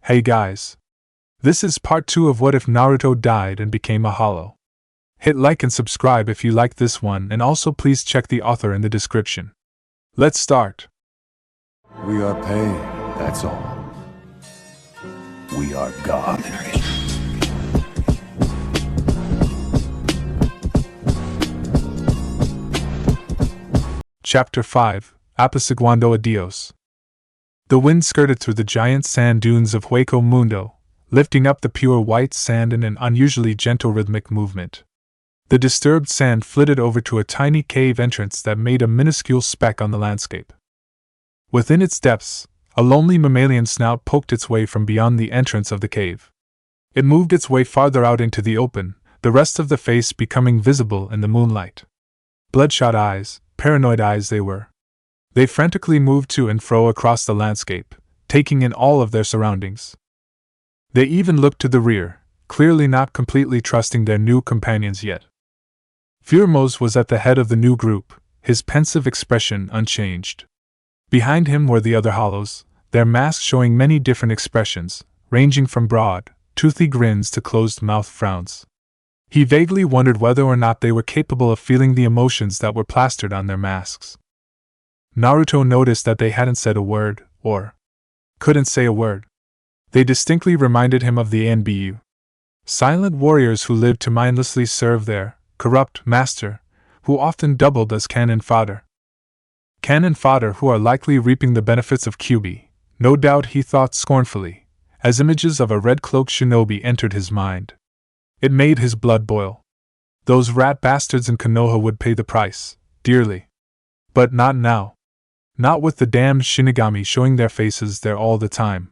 Hey guys. This is part 2 of What If Naruto Died and Became a Hollow. Hit like and subscribe if you like this one, and also please check the author in the description. Let's start. We are pain, that's all. We are God. Chapter 5, Apaciguando a Dios. The wind skirted through the giant sand dunes of Hueco Mundo, lifting up the pure white sand in an unusually gentle rhythmic movement. The disturbed sand flitted over to a tiny cave entrance that made a minuscule speck on the landscape. Within its depths, a lonely mammalian snout poked its way from beyond the entrance of the cave. It moved its way farther out into the open, the rest of the face becoming visible in the moonlight. Bloodshot eyes, paranoid eyes they were. They frantically moved to and fro across the landscape, taking in all of their surroundings. They even looked to the rear, clearly not completely trusting their new companions yet. Furmose was at the head of the new group, his pensive expression unchanged. Behind him were the other hollows, their masks showing many different expressions, ranging from broad, toothy grins to closed-mouthed frowns. He vaguely wondered whether or not they were capable of feeling the emotions that were plastered on their masks. Naruto noticed that they hadn't said a word, or couldn't say a word. They distinctly reminded him of the ANBU. Silent warriors who lived to mindlessly serve their corrupt master, who often doubled as cannon fodder. Cannon fodder who are likely reaping the benefits of Kyuubi, no doubt, he thought scornfully, as images of a red-cloaked shinobi entered his mind. It made his blood boil. Those rat bastards in Konoha would pay the price, dearly. But not now. Not with the damned Shinigami showing their faces there all the time.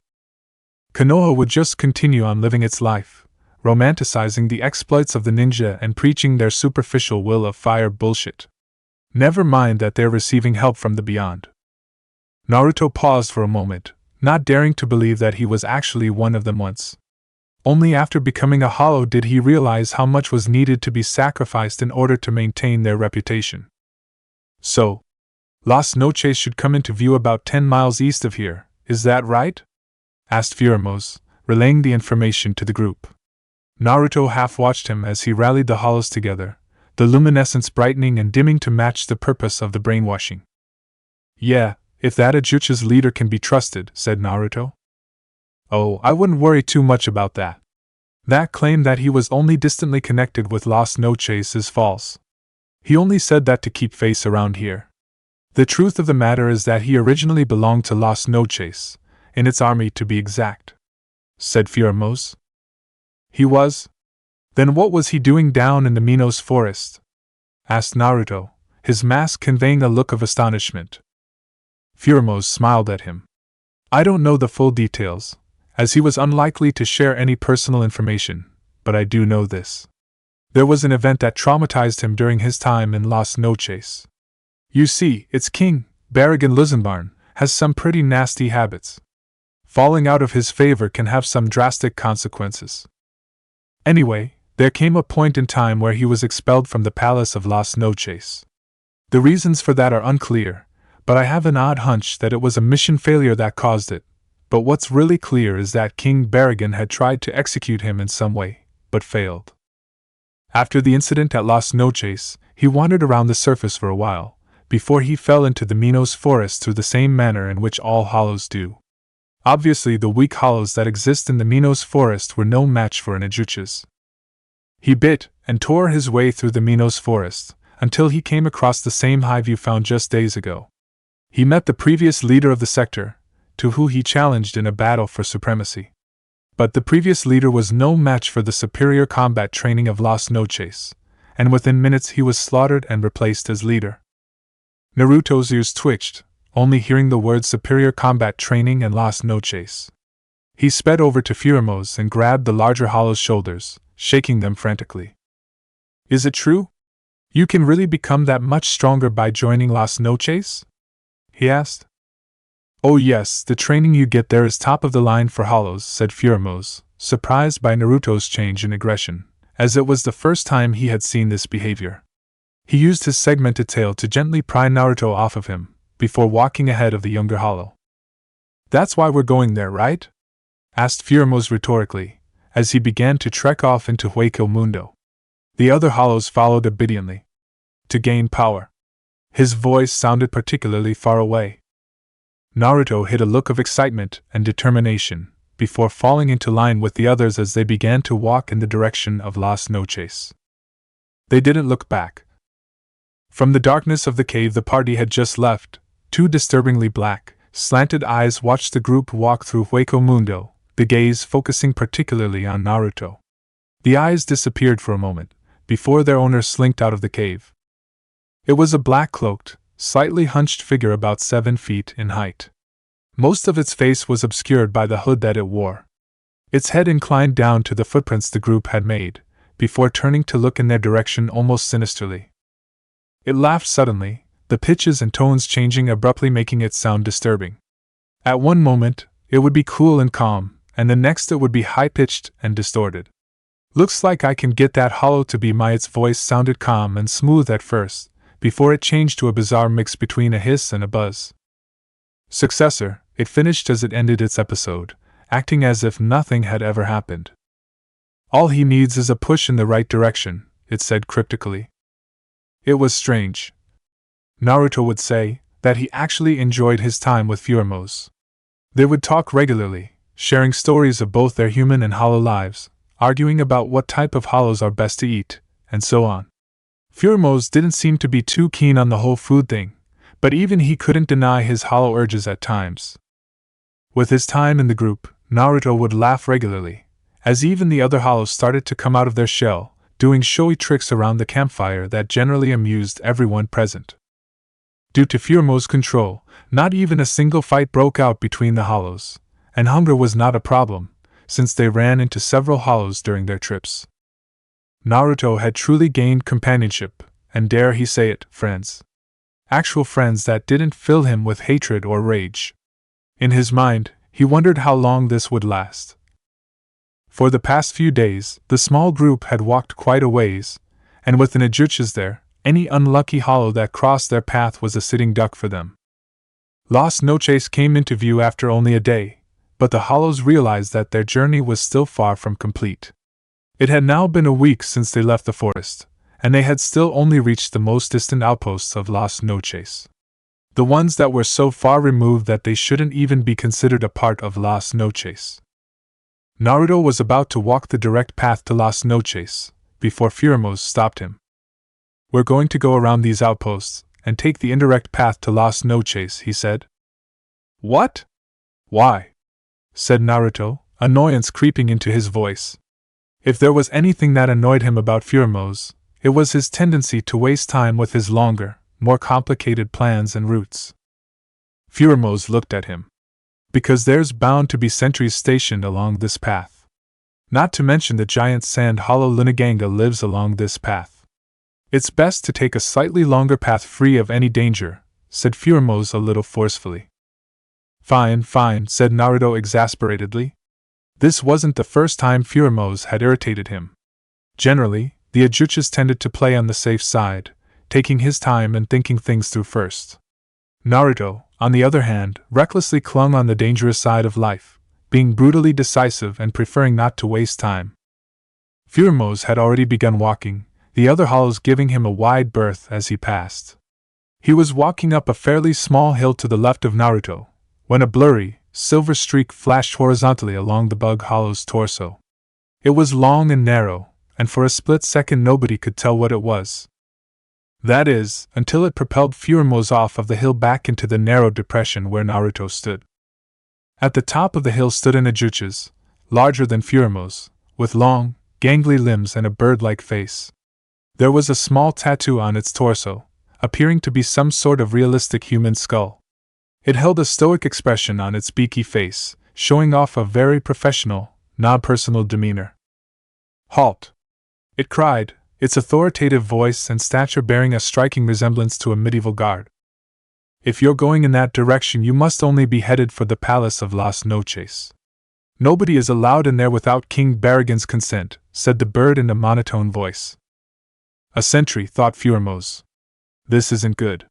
Konoha would just continue on living its life, romanticizing the exploits of the ninja and preaching their superficial will of fire bullshit. Never mind that they're receiving help from the beyond. Naruto paused for a moment, not daring to believe that he was actually one of them once. Only after becoming a hollow did he realize how much was needed to be sacrificed in order to maintain their reputation. So, Las Noches should come into view about 10 miles east of here, is that right? Asked Furmose, relaying the information to the group. Naruto half-watched him as he rallied the hollows together, the luminescence brightening and dimming to match the purpose of the brainwashing. Yeah, if that Ajucha's leader can be trusted, said Naruto. Oh, I wouldn't worry too much about that. That claim that he was only distantly connected with Las Noches is false. He only said that to keep face around here. The truth of the matter is that he originally belonged to Las Noches, in its army to be exact, said Furmose. He was? Then what was he doing down in the Minos forest? Asked Naruto, his mask conveying a look of astonishment. Furmose smiled at him. I don't know the full details, as he was unlikely to share any personal information, but I do know this. There was an event that traumatized him during his time in Las Noches. You see, its king, Barrigan Luzenbarn, has some pretty nasty habits. Falling out of his favor can have some drastic consequences. Anyway, there came a point in time where he was expelled from the palace of Las Noches. The reasons for that are unclear, but I have an odd hunch that it was a mission failure that caused it. But what's really clear is that King Barrigan had tried to execute him in some way, but failed. After the incident at Las Noches, he wandered around the surface for a while, before he fell into the Minos forest through the same manner in which all hollows do. Obviously, the weak hollows that exist in the Minos forest were no match for an Ajucha's. He bit and tore his way through the Minos forest, until he came across the same hive you found just days ago. He met the previous leader of the sector, to whom he challenged in a battle for supremacy. But the previous leader was no match for the superior combat training of Las Noches, and within minutes he was slaughtered and replaced as leader. Naruto's ears twitched, only hearing the words superior combat training and Las Noches. He sped over to Furmose and grabbed the larger hollow's shoulders, shaking them frantically. Is it true? You can really become that much stronger by joining Las Noches? He asked. Oh yes, the training you get there is top of the line for hollows, said Furmose, surprised by Naruto's change in aggression, as it was the first time he had seen this behavior. He used his segmented tail to gently pry Naruto off of him, before walking ahead of the younger hollow. That's why we're going there, right? asked Furamos rhetorically, as he began to trek off into Hueco Mundo. The other hollows followed obediently. To gain power. His voice sounded particularly far away. Naruto hid a look of excitement and determination, before falling into line with the others as they began to walk in the direction of Las Noches. They didn't look back. From the darkness of the cave the party had just left, two disturbingly black, slanted eyes watched the group walk through Hueco Mundo, the gaze focusing particularly on Naruto. The eyes disappeared for a moment, before their owner slinked out of the cave. It was a black-cloaked, slightly hunched figure about 7 feet in height. Most of its face was obscured by the hood that it wore. Its head inclined down to the footprints the group had made, before turning to look in their direction almost sinisterly. It laughed suddenly, the pitches and tones changing abruptly, making it sound disturbing. At one moment, it would be cool and calm, and the next it would be high-pitched and distorted. "Looks like I can get that hollow to be my..." Its voice sounded calm and smooth at first, before it changed to a bizarre mix between a hiss and a buzz. "Successor," it finished as it ended its episode, acting as if nothing had ever happened. "All he needs is a push in the right direction," it said cryptically. It was strange, Naruto would say, that he actually enjoyed his time with Furamos. They would talk regularly, sharing stories of both their human and hollow lives, arguing about what type of hollows are best to eat, and so on. Furamos didn't seem to be too keen on the whole food thing, but even he couldn't deny his hollow urges at times. With his time in the group, Naruto would laugh regularly, as even the other hollows started to come out of their shell, doing showy tricks around the campfire that generally amused everyone present. Due to Furamos' control, not even a single fight broke out between the hollows, and hunger was not a problem, since they ran into several hollows during their trips. Naruto had truly gained companionship, and dare he say it, friends. Actual friends that didn't fill him with hatred or rage. In his mind, he wondered how long this would last. For the past few days, the small group had walked quite a ways, and with the Najuchas there, any unlucky hollow that crossed their path was a sitting duck for them. Las Noches came into view after only a day, but the hollows realized that their journey was still far from complete. It had now been a week since they left the forest, and they had still only reached the most distant outposts of Las Noches. The ones that were so far removed that they shouldn't even be considered a part of Las Noches. Naruto was about to walk the direct path to Las Noches, before Furamos stopped him. "We're going to go around these outposts, and take the indirect path to Las Noches," he said. "What? Why?" said Naruto, annoyance creeping into his voice. If there was anything that annoyed him about Furamos, it was his tendency to waste time with his longer, more complicated plans and routes. Furamos looked at him. "Because there's bound to be sentries stationed along this path. Not to mention the giant sand hollow Lunaganga lives along this path. It's best to take a slightly longer path free of any danger," said Furamos a little forcefully. Fine, said Naruto exasperatedly. This wasn't the first time Furamos had irritated him. Generally, the Ajuchas tended to play on the safe side, taking his time and thinking things through first. Naruto, on the other hand, recklessly clung on the dangerous side of life, being brutally decisive and preferring not to waste time. Furamos had already begun walking, the other hollows giving him a wide berth as he passed. He was walking up a fairly small hill to the left of Naruto, when a blurry, silver streak flashed horizontally along the bug hollow's torso. It was long and narrow, and for a split second nobody could tell what it was. That is, until it propelled Furamos off of the hill back into the narrow depression where Naruto stood. At the top of the hill stood an Ajuchas, larger than Furamos, with long, gangly limbs and a bird-like face. There was a small tattoo on its torso, appearing to be some sort of realistic human skull. It held a stoic expression on its beaky face, showing off a very professional, non-personal demeanor. "Halt!" it cried, its authoritative voice and stature bearing a striking resemblance to a medieval guard. "If you're going in that direction you must only be headed for the palace of Las Noches. Nobody is allowed in there without King Barrigan's consent," said the bird in a monotone voice. A sentry, thought Furamos. This isn't good.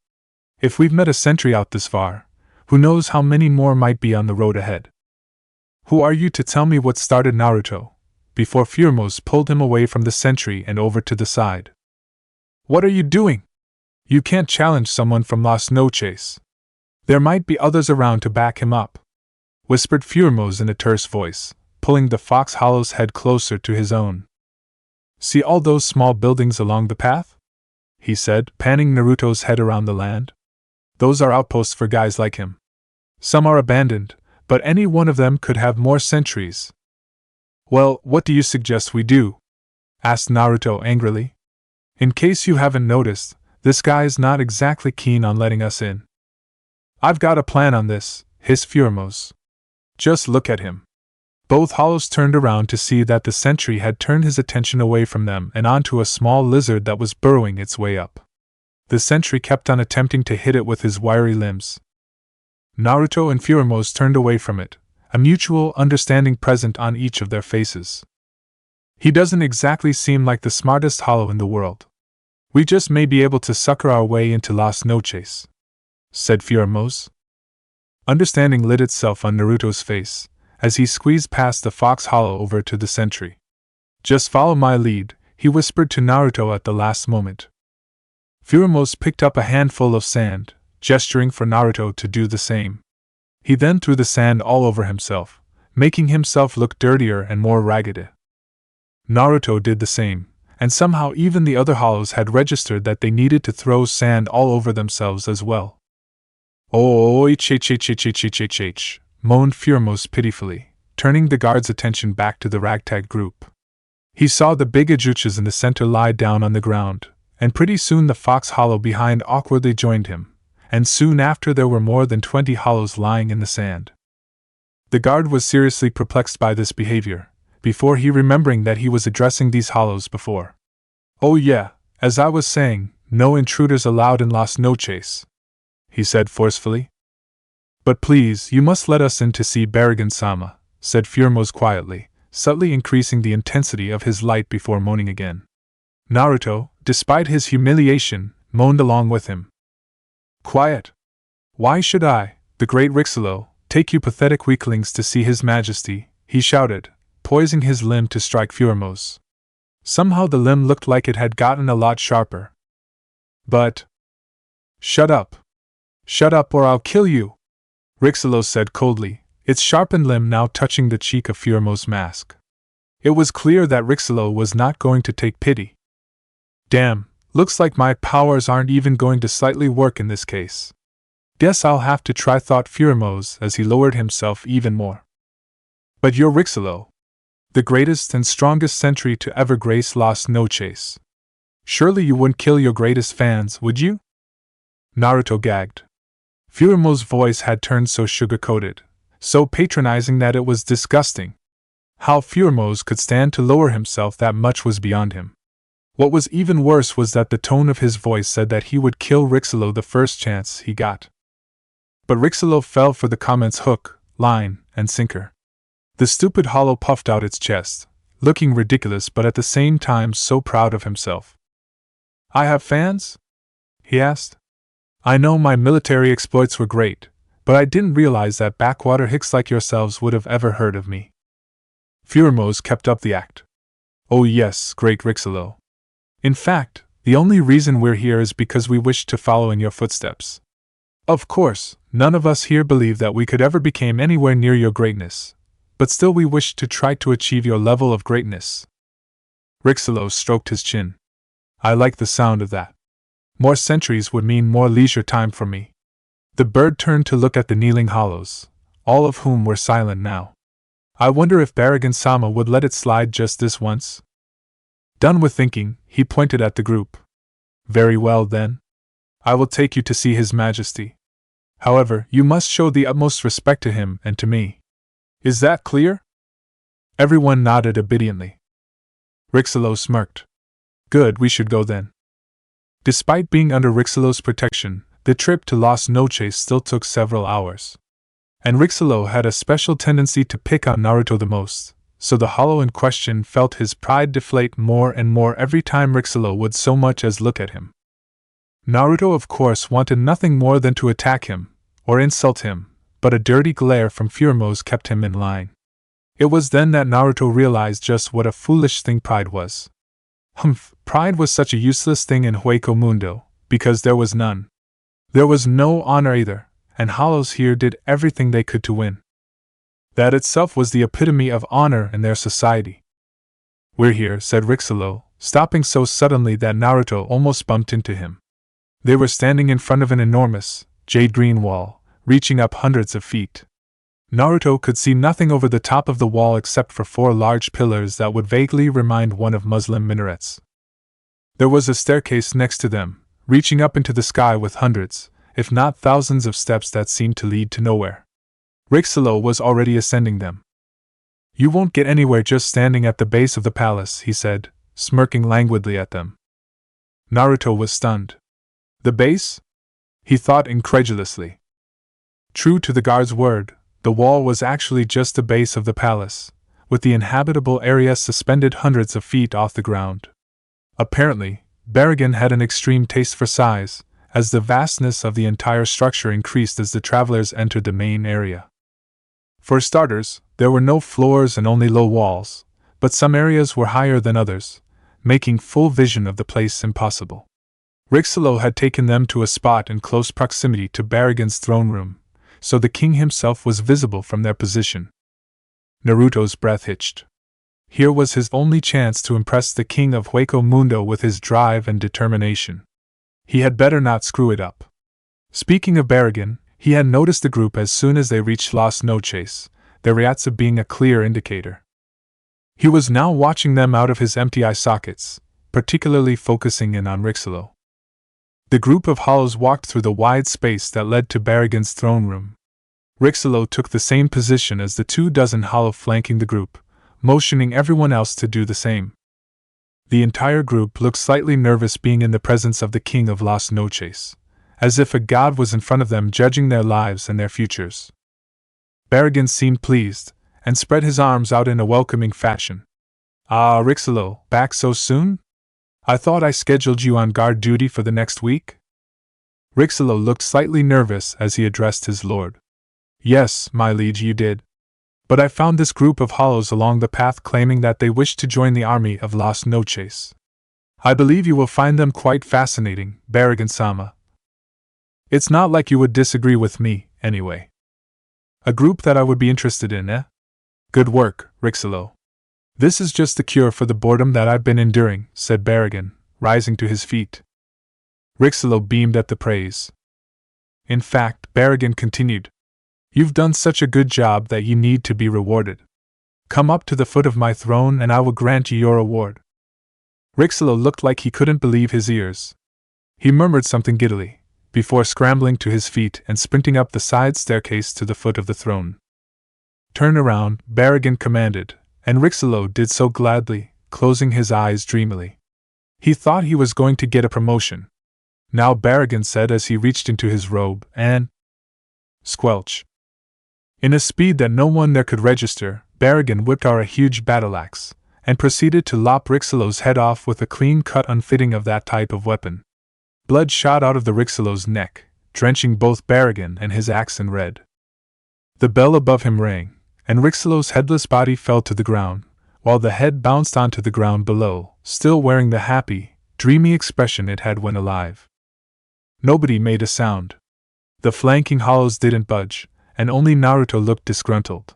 If we've met a sentry out this far, who knows how many more might be on the road ahead. Who are you to tell me what started Naruto? Before Furmose pulled him away from the sentry and over to the side. What are you doing? You can't challenge someone from Las Noches. There might be others around to back him up, whispered Furmose in a terse voice, pulling the Fox Hollow's head closer to his own. See all those small buildings along the path? He said, panning Naruto's head around the land. Those are outposts for guys like him. Some are abandoned, but any one of them could have more sentries. Well, what do you suggest we do? Asked Naruto angrily. In case you haven't noticed, this guy is not exactly keen on letting us in. I've got a plan on this, hissed Furmose. Just look at him. Both Hollows turned around to see that the sentry had turned his attention away from them and onto a small lizard that was burrowing its way up. The sentry kept on attempting to hit it with his wiry limbs. Naruto and Furmose turned away from it, a mutual understanding present on each of their faces. He doesn't exactly seem like the smartest Hollow in the world. We just may be able to sucker our way into Las Noches, said Furmose. Understanding lit itself on Naruto's face, as he squeezed past the Fox Hollow over to the sentry. Just follow my lead, he whispered to Naruto at the last moment. Furmose picked up a handful of sand, gesturing for Naruto to do the same. He then threw the sand all over himself, making himself look dirtier and more ragged. Naruto did the same, and somehow even the other Hollows had registered that they needed to throw sand all over themselves as well. Oh, ich, moaned Furmose pitifully, turning the guard's attention back to the ragtag group. He saw the big Ajuchas in the center lie down on the ground, and pretty soon the Fox Hollow behind awkwardly joined him, and soon after there were more than 20 Hollows lying in the sand. The guard was seriously perplexed by this behavior, before he remembering that he was addressing these Hollows before. Oh yeah, as I was saying, no intruders allowed in Las Noches, he said forcefully. But please, you must let us in to see Baragan-sama, said Furmose quietly, subtly increasing the intensity of his light before moaning again. Naruto, despite his humiliation, moaned along with him. Quiet! Why should I, the great Rixolo, take you pathetic weaklings to see His Majesty? He shouted, poising his limb to strike Furmose. Somehow the limb looked like it had gotten a lot sharper. But... Shut up! Shut up or I'll kill you! Rixolo said coldly, its sharpened limb now touching the cheek of Furmose's mask. It was clear that Rixolo was not going to take pity. Damn, looks like my powers aren't even going to slightly work in this case. Guess I'll have to try, thought Furmose as he lowered himself even more. But you're Rixolo, the greatest and strongest sentry to ever grace Las Noches. Surely you wouldn't kill your greatest fans, would you? Naruto gagged. Furmose's voice had turned so sugar-coated, so patronizing that it was disgusting. How Furmose could stand to lower himself that much was beyond him. What was even worse was that the tone of his voice said that he would kill Rixolo the first chance he got. But Rixolo fell for the comment's hook, line, and sinker. The stupid Hollow puffed out its chest, looking ridiculous but at the same time so proud of himself. I have fans? He asked. I know my military exploits were great, but I didn't realize that backwater hicks like yourselves would have ever heard of me. Furmose kept up the act. Oh yes, great Rixolo. In fact, the only reason we're here is because we wish to follow in your footsteps. Of course, none of us here believe that we could ever become anywhere near your greatness, but still we wish to try to achieve your level of greatness. Rixolo stroked his chin. I like the sound of that. More sentries would mean more leisure time for me. The bird turned to look at the kneeling Hollows, all of whom were silent now. I wonder if Baragan-sama would let it slide just this once? Done with thinking, he pointed at the group. Very well then. I will take you to see His Majesty. However, you must show the utmost respect to him and to me. Is that clear? Everyone nodded obediently. Rixolo smirked. Good, we should go then. Despite being under Rixolo's protection, the trip to Las Noches still took several hours. And Rixolo had a special tendency to pick on Naruto the most, so the Hollow in question felt his pride deflate more and more every time Rixolo would so much as look at him. Naruto of course wanted nothing more than to attack him, or insult him, but a dirty glare from Furmose kept him in line. It was then that Naruto realized just what a foolish thing pride was. Pride was such a useless thing in Hueco Mundo, because there was none. There was no honor either, and hollows here did everything they could to win. That itself was the epitome of honor in their society. "We're here," said Rixolo, stopping so suddenly that Naruto almost bumped into him. They were standing in front of an enormous, jade-green wall, reaching up hundreds of feet. Naruto could see nothing over the top of the wall except for 4 large pillars that would vaguely remind one of Muslim minarets. There was a staircase next to them, reaching up into the sky with hundreds, if not thousands of steps that seemed to lead to nowhere. Rixolo was already ascending them. "You won't get anywhere just standing at the base of the palace," he said, smirking languidly at them. Naruto was stunned. The base? He thought incredulously. True to the guard's word, the wall was actually just the base of the palace, with the inhabitable area suspended hundreds of feet off the ground. Apparently, Baragan had an extreme taste for size, as the vastness of the entire structure increased as the travelers entered the main area. For starters, there were no floors and only low walls, but some areas were higher than others, making full vision of the place impossible. Rixolo had taken them to a spot in close proximity to Baragan's throne room, so the king himself was visible from their position. Naruto's breath hitched. Here was his only chance to impress the king of Hueco Mundo with his drive and determination. He had better not screw it up. Speaking of Baragan, he had noticed the group as soon as they reached Las Noches, their reacts being a clear indicator. He was now watching them out of his empty eye sockets, particularly focusing in on Rixolo. The group of hollows walked through the wide space that led to Baragan's throne room. Rixolo took the same position as the 24 hollow flanking the group, motioning everyone else to do the same. The entire group looked slightly nervous being in the presence of the king of Las Noches, as if a god was in front of them judging their lives and their futures. Baragan seemed pleased, and spread his arms out in a welcoming fashion. "Ah, Rixolo, back so soon? I thought I scheduled you on guard duty for the next week?" Rixolo looked slightly nervous as he addressed his lord. "Yes, my liege, you did. But I found this group of hollows along the path claiming that they wish to join the army of Las Noches. I believe you will find them quite fascinating, Baragan-sama. It's not like you would disagree with me, anyway. A group that I would be interested in, eh? Good work, Rixolo. This is just the cure for the boredom that I've been enduring," said Baragan, rising to his feet. Rixolo beamed at the praise. "In fact," Baragan continued, "you've done such a good job that you need to be rewarded. Come up to the foot of my throne and I will grant you your reward." Rixolo looked like he couldn't believe his ears. He murmured something giddily, before scrambling to his feet and sprinting up the side staircase to the foot of the throne. "Turn around," Baragan commanded, and Rixolo did so gladly, closing his eyes dreamily. He thought he was going to get a promotion. "Now," Baragan said as he reached into his robe, and squelch. In a speed that no one there could register, Baragan whipped out a huge battle-axe, and proceeded to lop Rixolo's head off with a clean-cut unfitting of that type of weapon. Blood shot out of the Rixolo's neck, drenching both Baragan and his axe in red. The bell above him rang, and Rixolo's headless body fell to the ground, while the head bounced onto the ground below, still wearing the happy, dreamy expression it had when alive. Nobody made a sound. The flanking hollows didn't budge, and only Naruto looked disgruntled.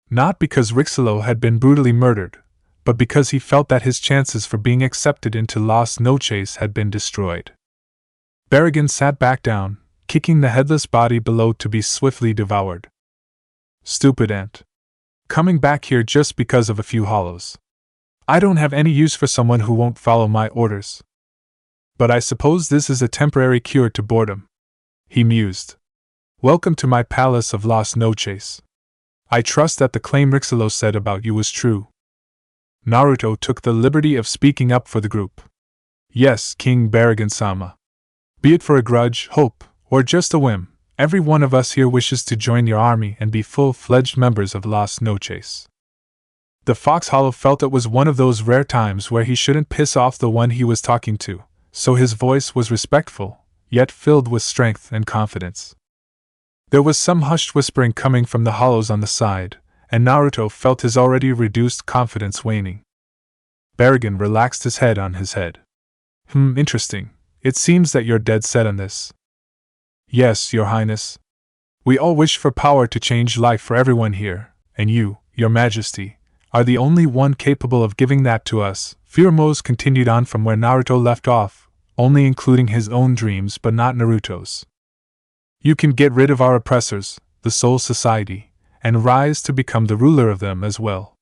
Not because Rixolo had been brutally murdered, but because he felt that his chances for being accepted into Las Noches had been destroyed. Baragan sat back down, kicking the headless body below to be swiftly devoured. "Stupid ant. Coming back here just because of a few hollows. I don't have any use for someone who won't follow my orders. But I suppose this is a temporary cure to boredom," he mused. "Welcome to my palace of Las Noches. I trust that the claim Rixolo said about you was true." Naruto took the liberty of speaking up for the group. "Yes, King Baragan-sama. Be it for a grudge, hope, or just a whim, every one of us here wishes to join your army and be full-fledged members of Las Noches." The Fox Hollow felt it was one of those rare times where he shouldn't piss off the one he was talking to, so his voice was respectful, yet filled with strength and confidence. There was some hushed whispering coming from the hollows on the side, and Naruto felt his already reduced confidence waning. Barrigan relaxed his head on his head. Interesting. It seems that you're dead set on this. Yes, Your Highness. We all wish for power to change life for everyone here, and you, Your Majesty, are the only one capable of giving that to us. Furumo's continued on from where Naruto left off, only including his own dreams but not Naruto's. You can get rid of our oppressors, the Soul Society, and rise to become the ruler of them as well.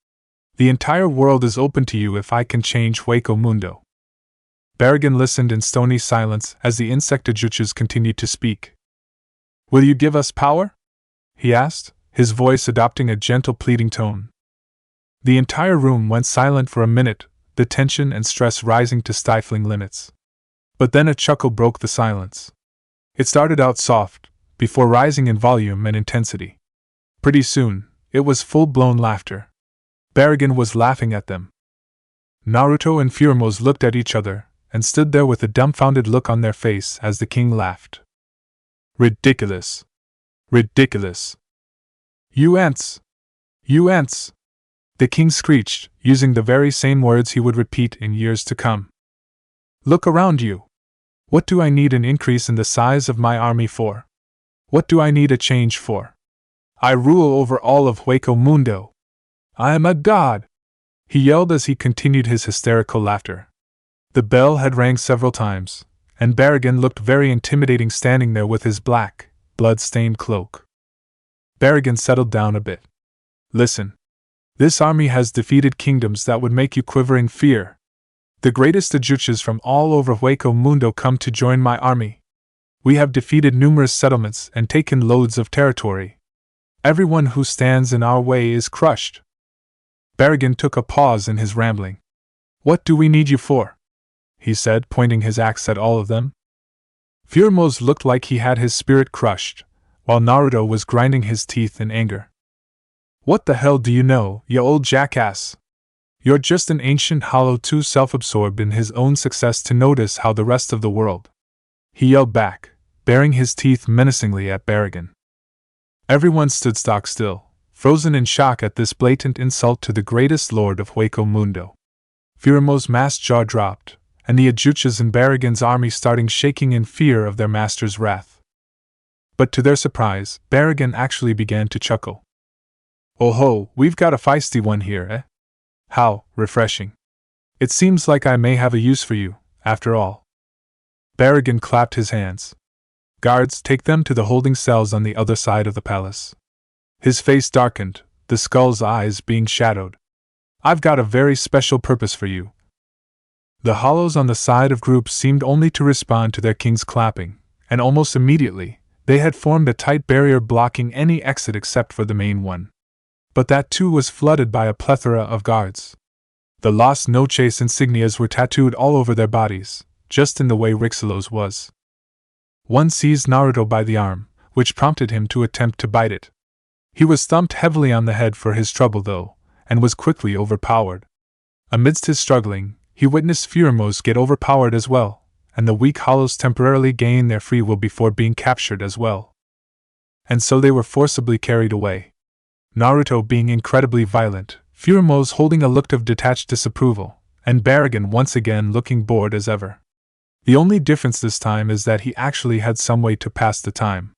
The entire world is open to you if I can change Hueco Mundo. Barrigan listened in stony silence as the insectajuchas continued to speak. Will you give us power? He asked, his voice adopting a gentle pleading tone. The entire room went silent for a minute, the tension and stress rising to stifling limits. But then a chuckle broke the silence. It started out soft, before rising in volume and intensity. Pretty soon, it was full-blown laughter. Barrigan was laughing at them. Naruto and Furumo looked at each other, and stood there with a dumbfounded look on their face as the king laughed. Ridiculous! Ridiculous! You ants! You ants! The king screeched, using the very same words he would repeat in years to come. Look around you! What do I need an increase in the size of my army for? What do I need a change for? I rule over all of Hueco Mundo. I am a god! He yelled as he continued his hysterical laughter. The bell had rang several times, and Barrigan looked very intimidating standing there with his black, blood-stained cloak. Barrigan settled down a bit. Listen. This army has defeated kingdoms that would make you quiver in fear. The greatest Ajuchas from all over Hueco Mundo come to join my army. We have defeated numerous settlements and taken loads of territory. Everyone who stands in our way is crushed. Barrigan took a pause in his rambling. What do we need you for? He said, pointing his axe at all of them. Furumo looked like he had his spirit crushed, while Naruto was grinding his teeth in anger. What the hell do you know, you old jackass? You're just an ancient hollow too self-absorbed in his own success to notice how the rest of the world. He yelled back, baring his teeth menacingly at Barrigan. Everyone stood stock still, frozen in shock at this blatant insult to the greatest lord of Hueco Mundo. Furumo's masked jaw dropped, and the Ajuchas in Barrigan's army started shaking in fear of their master's wrath. But to their surprise, Barrigan actually began to chuckle. Oh ho, we've got a feisty one here, eh? How refreshing. It seems like I may have a use for you, after all. Barrigan clapped his hands. Guards, take them to the holding cells on the other side of the palace. His face darkened, the skull's eyes being shadowed. I've got a very special purpose for you. The hollows on the side of groups seemed only to respond to their king's clapping, and almost immediately, they had formed a tight barrier blocking any exit except for the main one. But that too was flooded by a plethora of guards. The Las Noches insignias were tattooed all over their bodies, just in the way Rixelo's was. One seized Naruto by the arm, which prompted him to attempt to bite it. He was thumped heavily on the head for his trouble though, and was quickly overpowered. Amidst his struggling, he witnessed Furumo's get overpowered as well, and the weak hollows temporarily gain their free will before being captured as well. And so they were forcibly carried away. Naruto being incredibly violent, Furumo's holding a look of detached disapproval, and Barrigan once again looking bored as ever. The only difference this time is that he actually had some way to pass the time.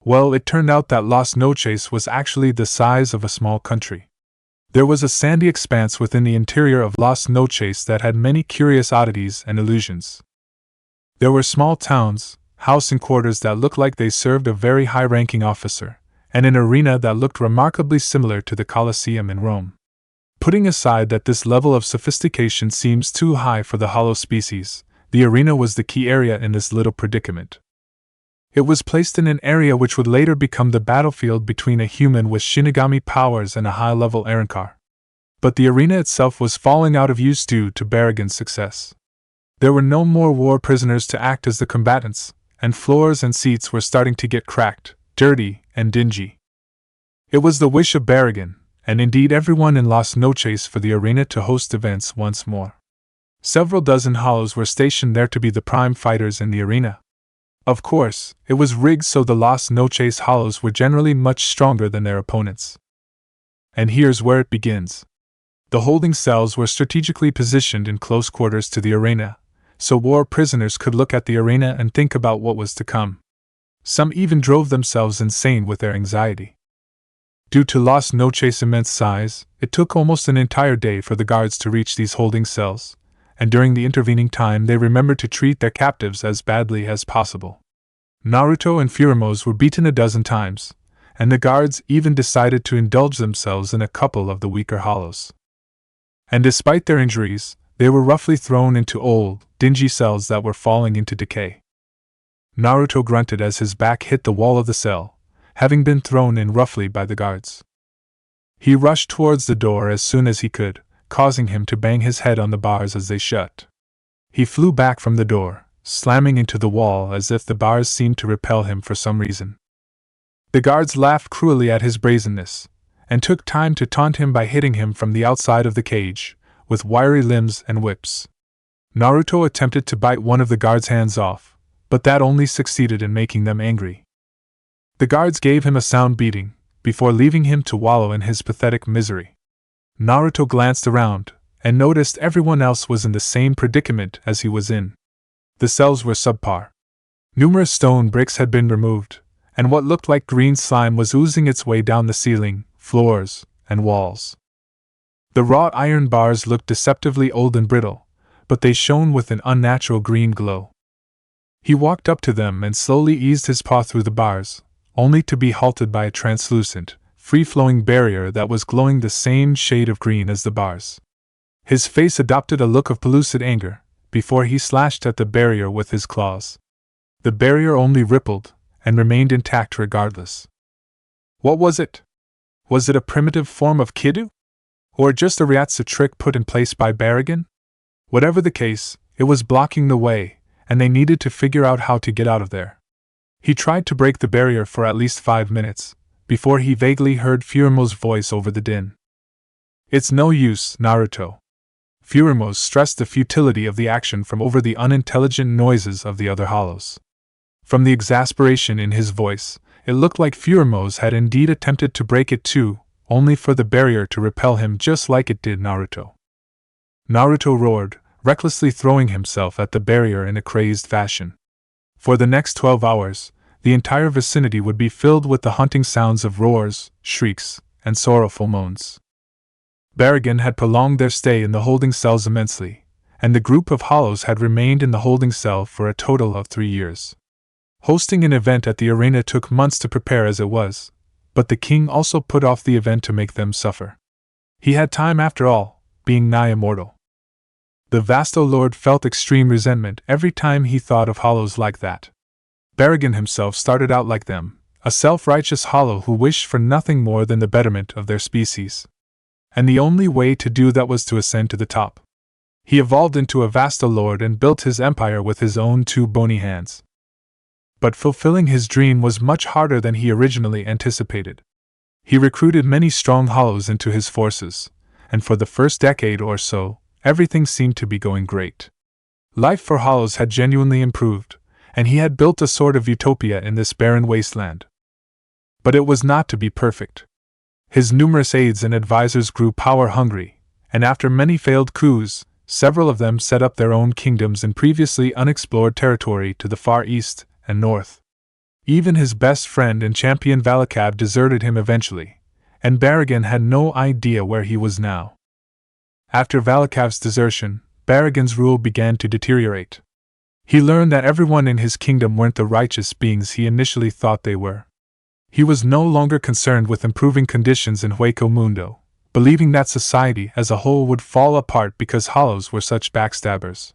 Well, it turned out that Las Noches was actually the size of a small country. There was a sandy expanse within the interior of Las Noches that had many curious oddities and illusions. There were small towns, house and quarters that looked like they served a very high-ranking officer, and an arena that looked remarkably similar to the Colosseum in Rome. Putting aside that this level of sophistication seems too high for the hollow species, the arena was the key area in this little predicament. It was placed in an area which would later become the battlefield between a human with Shinigami powers and a high-level Arrancar. But the arena itself was falling out of use due to Barrigan's success. There were no more war prisoners to act as the combatants, and floors and seats were starting to get cracked, dirty, and dingy. It was the wish of Barrigan, and indeed everyone in Las Noches, for the arena to host events once more. Several dozen hollows were stationed there to be the prime fighters in the arena. Of course, it was rigged so the Las Noches hollows were generally much stronger than their opponents. And here's where it begins. The holding cells were strategically positioned in close quarters to the arena, so war prisoners could look at the arena and think about what was to come. Some even drove themselves insane with their anxiety. Due to Las Noches' immense size, it took almost an entire day for the guards to reach these holding cells, and during the intervening time they remembered to treat their captives as badly as possible. Naruto and Furimo's were beaten a dozen times, and the guards even decided to indulge themselves in a couple of the weaker hollows. And despite their injuries, they were roughly thrown into old, dingy cells that were falling into decay. Naruto grunted as his back hit the wall of the cell, having been thrown in roughly by the guards. He rushed towards the door as soon as he could, causing him to bang his head on the bars as they shut. He flew back from the door, slamming into the wall as if the bars seemed to repel him for some reason. The guards laughed cruelly at his brazenness, and took time to taunt him by hitting him from the outside of the cage, with wiry limbs and whips. Naruto attempted to bite one of the guards' hands off, but that only succeeded in making them angry. The guards gave him a sound beating, before leaving him to wallow in his pathetic misery. Naruto glanced around, and noticed everyone else was in the same predicament as he was in. The cells were subpar. Numerous stone bricks had been removed, and what looked like green slime was oozing its way down the ceiling, floors, and walls. The wrought iron bars looked deceptively old and brittle, but they shone with an unnatural green glow. He walked up to them and slowly eased his paw through the bars, only to be halted by a translucent, free-flowing barrier that was glowing the same shade of green as the bars. His face adopted a look of pellucid anger, before he slashed at the barrier with his claws. The barrier only rippled, and remained intact regardless. What was it? Was it a primitive form of Kiddo? Or just a Ryatsu trick put in place by Baragon? Whatever the case, it was blocking the way, and they needed to figure out how to get out of there. He tried to break the barrier for at least 5 minutes, before he vaguely heard Furimo's voice over the din. It's no use, Naruto. Furimo stressed the futility of the action from over the unintelligent noises of the other hollows. From the exasperation in his voice, it looked like Furimo's had indeed attempted to break it too, only for the barrier to repel him just like it did Naruto. Naruto roared, recklessly throwing himself at the barrier in a crazed fashion. For the next 12 hours, the entire vicinity would be filled with the haunting sounds of roars, shrieks, and sorrowful moans. Baragon had prolonged their stay in the holding cells immensely, and the group of hollows had remained in the holding cell for a total of 3 years. Hosting an event at the arena took months to prepare as it was, but the king also put off the event to make them suffer. He had time after all, being nigh immortal. The Vasto Lord felt extreme resentment every time he thought of hollows like that. Baragon himself started out like them, a self-righteous hollow who wished for nothing more than the betterment of their species. And the only way to do that was to ascend to the top. He evolved into a Vasto Lord and built his empire with his own 2 bony hands. But fulfilling his dream was much harder than he originally anticipated. He recruited many strong hollows into his forces, and for the first decade or so, everything seemed to be going great. Life for hollows had genuinely improved, and he had built a sort of utopia in this barren wasteland. But it was not to be perfect. His numerous aides and advisors grew power-hungry, and after many failed coups, several of them set up their own kingdoms in previously unexplored territory to the far east and north. Even his best friend and champion Valakav deserted him eventually, and Baragon had no idea where he was now. After Valakav's desertion, Baragon's rule began to deteriorate. He learned that everyone in his kingdom weren't the righteous beings he initially thought they were. He was no longer concerned with improving conditions in Hueco Mundo, believing that society as a whole would fall apart because hollows were such backstabbers.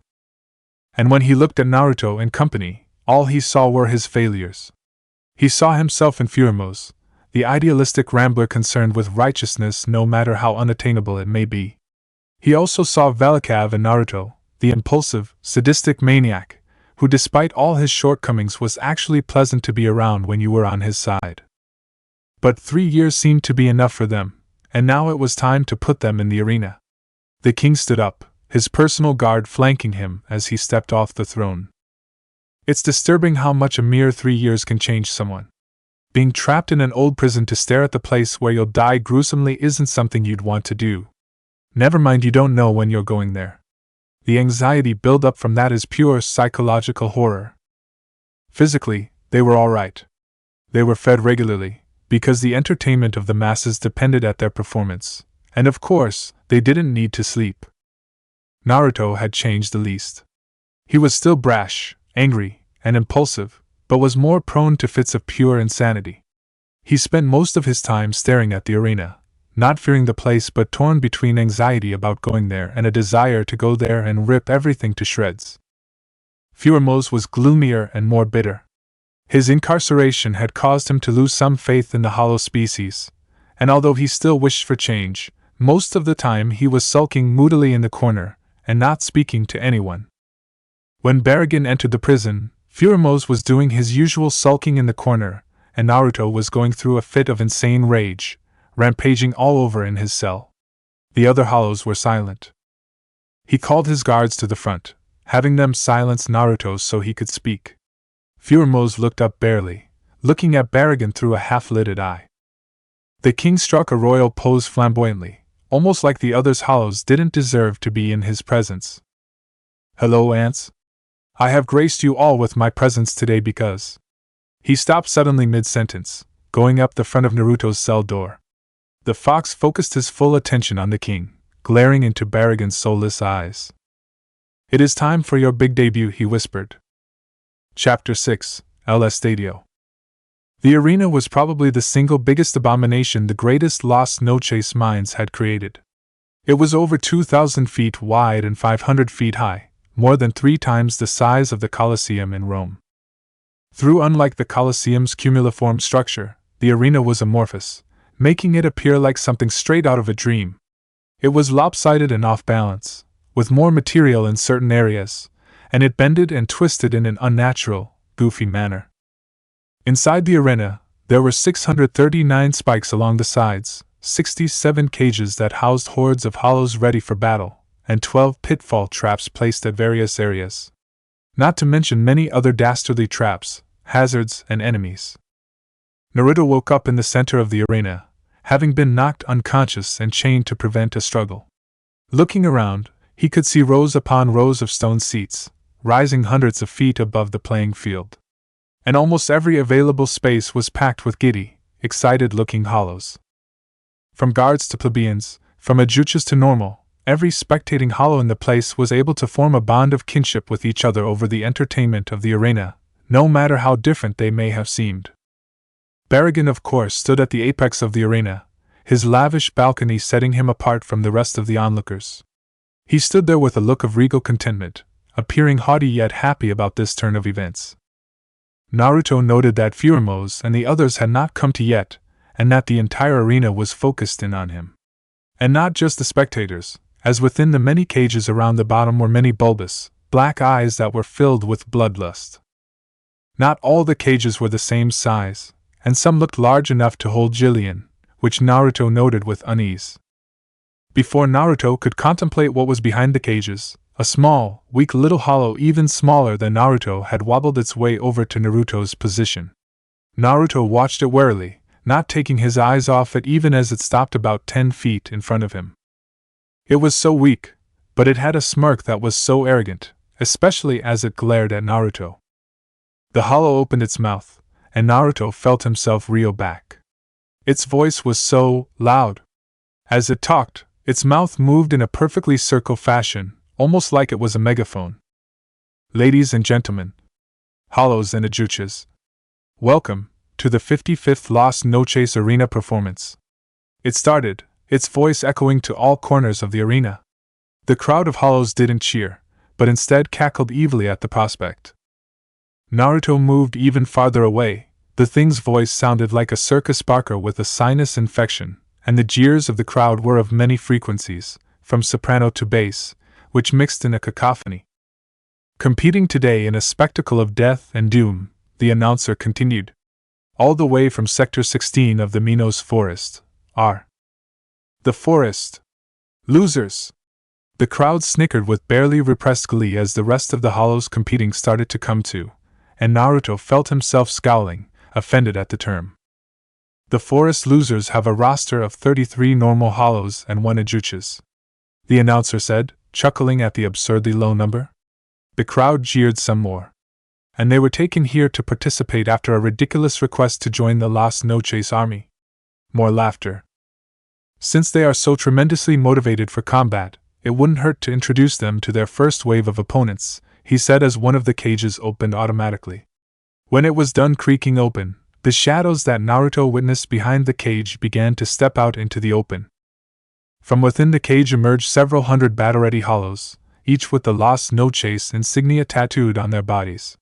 And when he looked at Naruto and company, all he saw were his failures. He saw himself in Furimo's, the idealistic rambler concerned with righteousness no matter how unattainable it may be. He also saw Valakav and Naruto, the impulsive, sadistic maniac, who despite all his shortcomings was actually pleasant to be around when you were on his side. But 3 years seemed to be enough for them, and now it was time to put them in the arena. The king stood up, his personal guard flanking him as he stepped off the throne. It's disturbing how much a mere 3 years can change someone. Being trapped in an old prison to stare at the place where you'll die gruesomely isn't something you'd want to do. Never mind, you don't know when you're going there. The anxiety build-up from that is pure psychological horror. Physically, they were all right. They were fed regularly, because the entertainment of the masses depended at their performance, and of course, they didn't need to sleep. Naruto had changed the least. He was still brash, angry, and impulsive, but was more prone to fits of pure insanity. He spent most of his time staring at the arena, not fearing the place but torn between anxiety about going there and a desire to go there and rip everything to shreds. Furumo's was gloomier and more bitter. His incarceration had caused him to lose some faith in the hollow species, and although he still wished for change, most of the time he was sulking moodily in the corner and not speaking to anyone. When Baragon entered the prison, Furumo's was doing his usual sulking in the corner, and Naruto was going through a fit of insane rage, rampaging all over in his cell. The other hollows were silent. He called his guards to the front, having them silence Naruto so he could speak. Furumo's looked up barely, looking at Baragon through a half-lidded eye. The king struck a royal pose flamboyantly, almost like the others' hollows didn't deserve to be in his presence. "Hello, ants. I have graced you all with my presence today because..." He stopped suddenly mid-sentence, going up the front of Naruto's cell door. The fox focused his full attention on the king, glaring into Baragon's soulless eyes. "It is time for your big debut," he whispered. Chapter 6, El Estadio. The arena was probably the single biggest abomination the greatest Las Noches minds had created. It was over 2,000 feet wide and 500 feet high, more than 3 times the size of the Colosseum in Rome. Unlike the Colosseum's cumuliform structure, the arena was amorphous, making it appear like something straight out of a dream. It was lopsided and off balance, with more material in certain areas, and it bended and twisted in an unnatural, goofy manner. Inside the arena, there were 639 spikes along the sides, 67 cages that housed hordes of hollows ready for battle, and 12 pitfall traps placed at various areas. Not to mention many other dastardly traps, hazards, and enemies. Naruto woke up in the center of the arena, having been knocked unconscious and chained to prevent a struggle. Looking around, he could see rows upon rows of stone seats, rising hundreds of feet above the playing field. And almost every available space was packed with giddy, excited-looking hollows. From guards to plebeians, from ajuchas to normal, every spectating hollow in the place was able to form a bond of kinship with each other over the entertainment of the arena, no matter how different they may have seemed. Baragon, of course, stood at the apex of the arena, his lavish balcony setting him apart from the rest of the onlookers. He stood there with a look of regal contentment, appearing haughty yet happy about this turn of events. Naruto noted that Furumo's and the others had not come to yet, and that the entire arena was focused in on him. And not just the spectators, as within the many cages around the bottom were many bulbous, black eyes that were filled with bloodlust. Not all the cages were the same size, and some looked large enough to hold Jillian, which Naruto noted with unease. Before Naruto could contemplate what was behind the cages, a small, weak little hollow even smaller than Naruto had wobbled its way over to Naruto's position. Naruto watched it warily, not taking his eyes off it even as it stopped about 10 feet in front of him. It was so weak, but it had a smirk that was so arrogant, especially as it glared at Naruto. The hollow opened its mouth, and Naruto felt himself reel back. Its voice was so loud. As it talked, its mouth moved in a perfectly circle fashion, almost like it was a megaphone. "Ladies and gentlemen, hollows and ajuchas, welcome to the 55th Las Noches Arena performance." It started, its voice echoing to all corners of the arena. The crowd of hollows didn't cheer, but instead cackled evilly at the prospect. Naruto moved even farther away. The thing's voice sounded like a circus barker with a sinus infection, and the jeers of the crowd were of many frequencies, from soprano to bass, which mixed in a cacophony. "Competing today in a spectacle of death and doom," the announcer continued. "All the way from Sector 16 of the Minos Forest, are the Forest Losers." The crowd snickered with barely repressed glee as the rest of the hollows competing started to come to, and Naruto felt himself scowling, offended at the term. The forest losers have a roster of 33 normal hollows and 1 Ajuchas, the announcer said, chuckling at the absurdly low number. The crowd jeered some more. And they were taken here to participate after a ridiculous request to join the Las Noches army. More laughter. Since they are so tremendously motivated for combat, it wouldn't hurt to introduce them to their first wave of opponents, he said as one of the cages opened automatically. When it was done creaking open, the shadows that Naruto witnessed behind the cage began to step out into the open. From within the cage emerged several hundred battle-ready hollows, each with the Las Noches insignia tattooed on their bodies.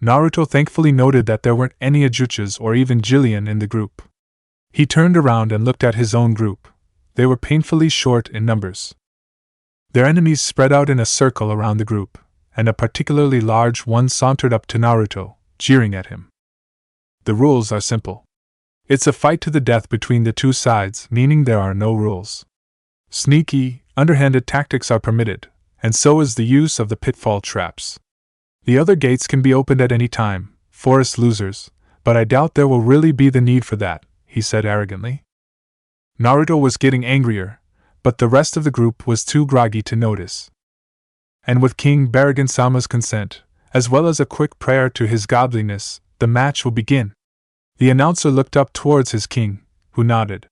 Naruto thankfully noted that there weren't any Ajuchas or even Jillian in the group. He turned around and looked at his own group. They were painfully short in numbers. Their enemies spread out in a circle around the group, and a particularly large one sauntered up to Naruto, jeering at him. The rules are simple. It's a fight to the death between the two sides, meaning there are no rules. Sneaky, underhanded tactics are permitted, and so is the use of the pitfall traps. The other gates can be opened at any time, forest losers, but I doubt there will really be the need for that, he said arrogantly. Naruto was getting angrier, but the rest of the group was too groggy to notice. And with King Baragan-sama's consent, as well as a quick prayer to his godliness, the match will begin. The announcer looked up towards his king, who nodded.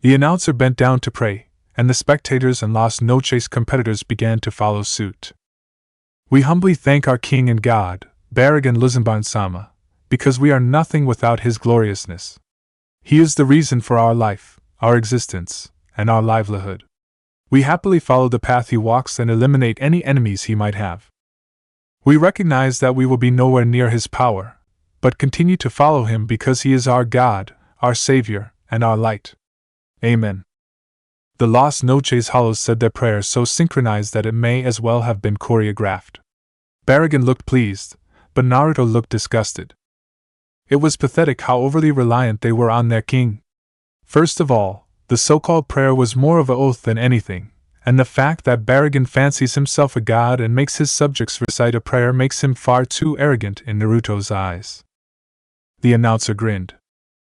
The announcer bent down to pray, and the spectators and Las Noches competitors began to follow suit. We humbly thank our king and god, Baragan-sama, because we are nothing without his gloriousness. He is the reason for our life, our existence, and our livelihood. We happily follow the path he walks and eliminate any enemies he might have. We recognize that we will be nowhere near his power, but continue to follow him because he is our God, our Savior, and our light. Amen. The Las Noches hollows said their prayers so synchronized that it may as well have been choreographed. Baragan looked pleased, but Naruto looked disgusted. It was pathetic how overly reliant they were on their king. First of all, the so-called prayer was more of an oath than anything, and the fact that Baragan fancies himself a god and makes his subjects recite a prayer makes him far too arrogant in Naruto's eyes. The announcer grinned.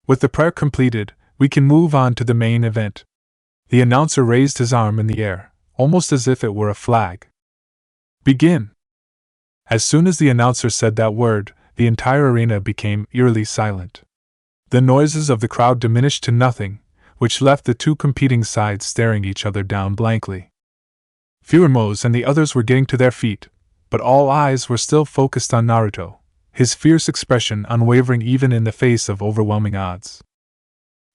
With the prayer completed, we can move on to the main event. The announcer raised his arm in the air, almost as if it were a flag. Begin! As soon as the announcer said that word, the entire arena became eerily silent. The noises of the crowd diminished to nothing, which left the two competing sides staring each other down blankly. Furumo's and the others were getting to their feet, but all eyes were still focused on Naruto, his fierce expression unwavering even in the face of overwhelming odds.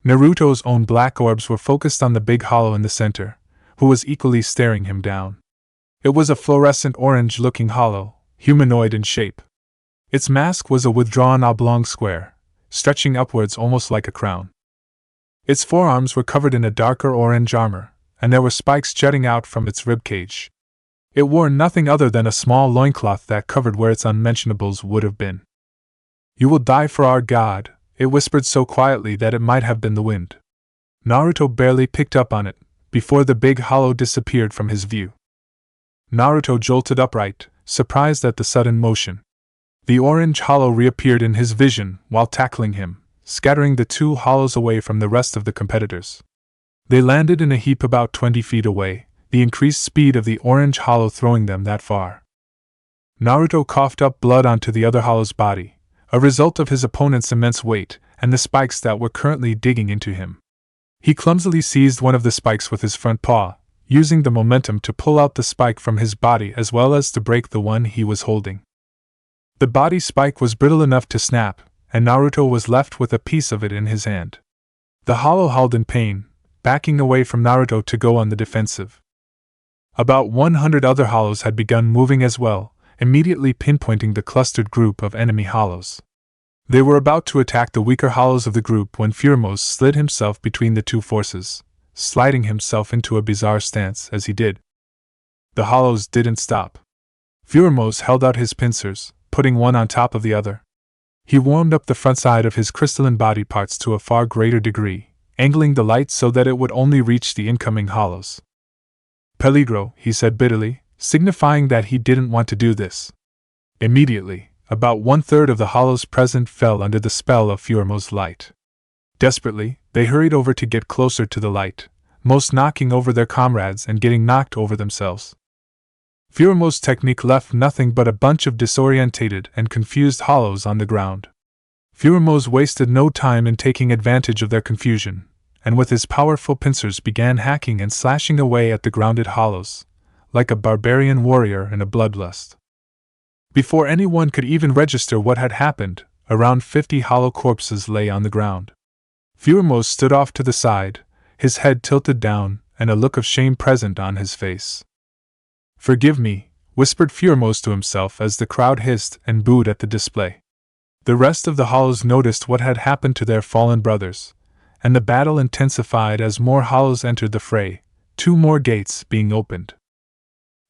Naruto's own black orbs were focused on the big hollow in the center, who was equally staring him down. It was a fluorescent orange-looking hollow, humanoid in shape. Its mask was a withdrawn oblong square, stretching upwards almost like a crown. Its forearms were covered in a darker orange armor, and there were spikes jutting out from its ribcage. It wore nothing other than a small loincloth that covered where its unmentionables would have been. "You will die for our god," it whispered so quietly that it might have been the wind. Naruto barely picked up on it, before the big hollow disappeared from his view. Naruto jolted upright, surprised at the sudden motion. The orange hollow reappeared in his vision while tackling him, scattering the two hollows away from the rest of the competitors. They landed in a heap about 20 feet away, the increased speed of the orange hollow throwing them that far. Naruto coughed up blood onto the other hollow's body, a result of his opponent's immense weight and the spikes that were currently digging into him. He clumsily seized one of the spikes with his front paw, using the momentum to pull out the spike from his body as well as to break the one he was holding. The body spike was brittle enough to snap, and Naruto was left with a piece of it in his hand. The hollow howled in pain, backing away from Naruto to go on the defensive. About 100 other hollows had begun moving as well, immediately pinpointing the clustered group of enemy hollows. They were about to attack the weaker hollows of the group when Furumo slid himself between the two forces, sliding himself into a bizarre stance as he did. The hollows didn't stop. Furumo held out his pincers, putting one on top of the other. He warmed up the front side of his crystalline body parts to a far greater degree, angling the light so that it would only reach the incoming hollows. "Peligro," he said bitterly, signifying that he didn't want to do this. Immediately, about 1/3 of the hollows present fell under the spell of Furumo's light. Desperately, they hurried over to get closer to the light, most knocking over their comrades and getting knocked over themselves. Furumo's technique left nothing but a bunch of disorientated and confused hollows on the ground. Furumo's wasted no time in taking advantage of their confusion, and with his powerful pincers began hacking and slashing away at the grounded hollows, like a barbarian warrior in a bloodlust. Before anyone could even register what had happened, around 50 hollow corpses lay on the ground. Furumo stood off to the side, his head tilted down, and a look of shame present on his face. "Forgive me," whispered Furumo to himself as the crowd hissed and booed at the display. The rest of the hollows noticed what had happened to their fallen brothers, and the battle intensified as more hollows entered the fray, 2 more gates being opened.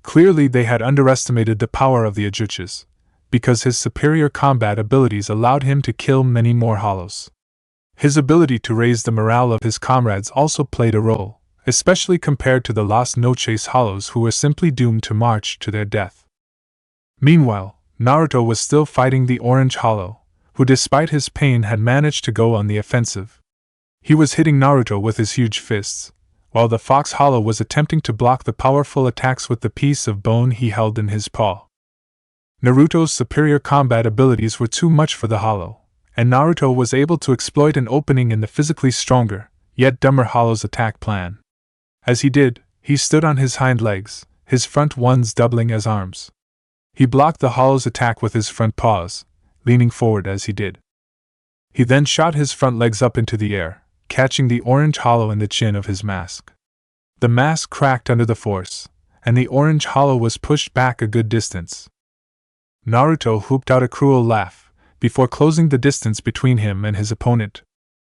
Clearly they had underestimated the power of the Ajuches, because his superior combat abilities allowed him to kill many more hollows. His ability to raise the morale of his comrades also played a role, especially compared to the Las Noches hollows who were simply doomed to march to their death. Meanwhile, Naruto was still fighting the Orange Hollow, who despite his pain had managed to go on the offensive. He was hitting Naruto with his huge fists, while the Fox Hollow was attempting to block the powerful attacks with the piece of bone he held in his paw. Naruto's superior combat abilities were too much for the Hollow, and Naruto was able to exploit an opening in the physically stronger, yet dumber Hollow's attack plan. As he did, he stood on his hind legs, his front ones doubling as arms. He blocked the Hollow's attack with his front paws, leaning forward as he did. He then shot his front legs up into the air, catching the Orange Hollow in the chin of his mask. The mask cracked under the force, and the Orange Hollow was pushed back a good distance. Naruto whooped out a cruel laugh, before closing the distance between him and his opponent.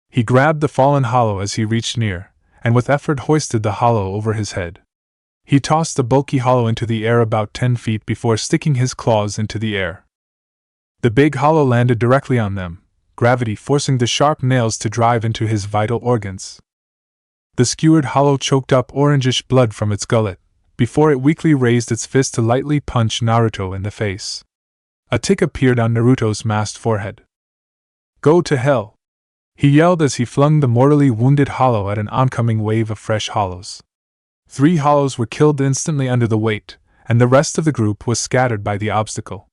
He grabbed the fallen Hollow as he reached near, and with effort hoisted the Hollow over his head. He tossed the bulky Hollow into the air about 10 feet before sticking his claws into the air. The big Hollow landed directly on them, gravity forcing the sharp nails to drive into his vital organs. The skewered Hollow choked up orangish blood from its gullet, before it weakly raised its fist to lightly punch Naruto in the face. A tick appeared on Naruto's masked forehead. "Go to hell!" he yelled as he flung the mortally wounded Hollow at an oncoming wave of fresh Hollows. 3 Hollows were killed instantly under the weight, and the rest of the group was scattered by the obstacle.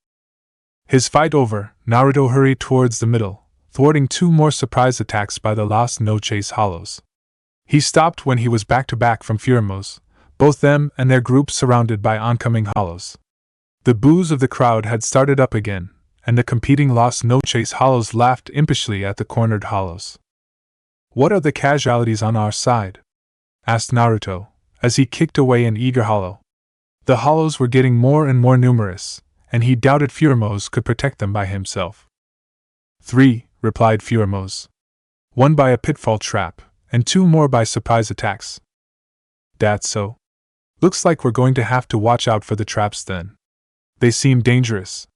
His fight over, Naruto hurried towards the middle, thwarting 2 more surprise attacks by the Las Noches Hollows. He stopped when he was back-to-back from Furumo's, both them and their group surrounded by oncoming Hollows. The boos of the crowd had started up again, and the competing Las Noches Hollows laughed impishly at the cornered Hollows. "What are the casualties on our side?" asked Naruto, as he kicked away an eager Hollow. The Hollows were getting more and more numerous, and he doubted Furumo's could protect them by himself. 3, replied Furumo's. 1 by a pitfall trap, and 2 more by surprise attacks. "That's so. Looks like we're going to have to watch out for the traps then. They seem dangerous."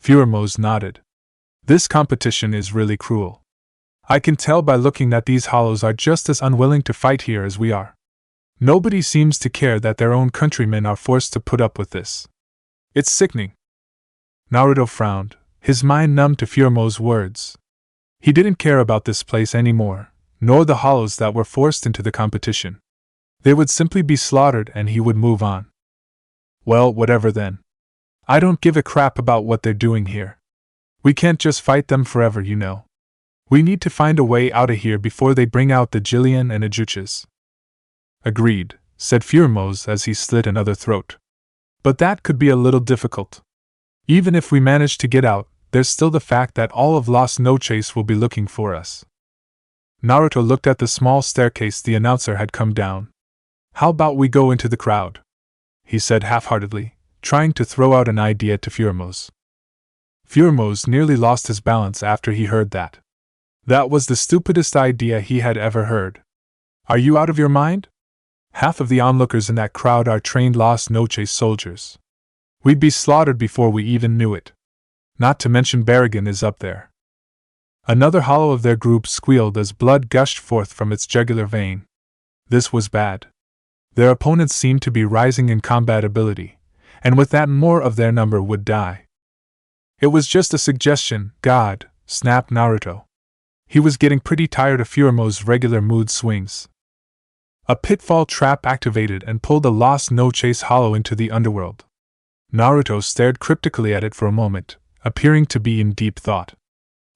Furumo's nodded. "This competition is really cruel. I can tell by looking that these Hollows are just as unwilling to fight here as we are. Nobody seems to care that their own countrymen are forced to put up with this. It's sickening." Naruto frowned, his mind numb to Furumo's words. He didn't care about this place anymore, nor the Hollows that were forced into the competition. They would simply be slaughtered and he would move on. "Well, whatever then. I don't give a crap about what they're doing here. We can't just fight them forever, you know. We need to find a way out of here before they bring out the Jillian and Ajuches." "Agreed," said Furumo's as he slit another throat. "But that could be a little difficult. Even if we manage to get out, there's still the fact that all of Las Noches will be looking for us." Naruto looked at the small staircase the announcer had come down. "How about we go into the crowd?" he said half-heartedly, trying to throw out an idea to Furumo's. Furumo's nearly lost his balance after he heard that. That was the stupidest idea he had ever heard. "Are you out of your mind? Half of the onlookers in that crowd are trained Las Noches soldiers. We'd be slaughtered before we even knew it. Not to mention Barrigan is up there." Another Hollow of their group squealed as blood gushed forth from its jugular vein. This was bad. Their opponents seemed to be rising in combat ability, and with that more of their number would die. "It was just a suggestion, God," snapped Naruto. He was getting pretty tired of Furumo's regular mood swings. A pitfall trap activated and pulled a lost no-chase hollow into the underworld. Naruto stared cryptically at it for a moment, appearing to be in deep thought.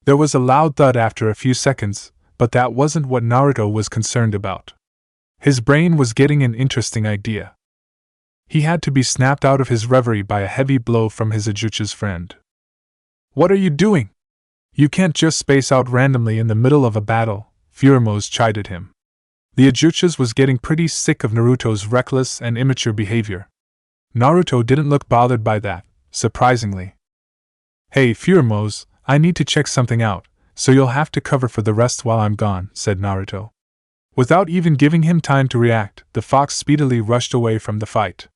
There was a loud thud after a few seconds, but that wasn't what Naruto was concerned about. His brain was getting an interesting idea. He had to be snapped out of his reverie by a heavy blow from his Ajucha's friend. "What are you doing? You can't just space out randomly in the middle of a battle," Furumo's chided him. The Ajuchas was getting pretty sick of Naruto's reckless and immature behavior. Naruto didn't look bothered by that, surprisingly. "Hey Furumos, I need to check something out, so you'll have to cover for the rest while I'm gone," said Naruto. Without even giving him time to react, the fox speedily rushed away from the fight.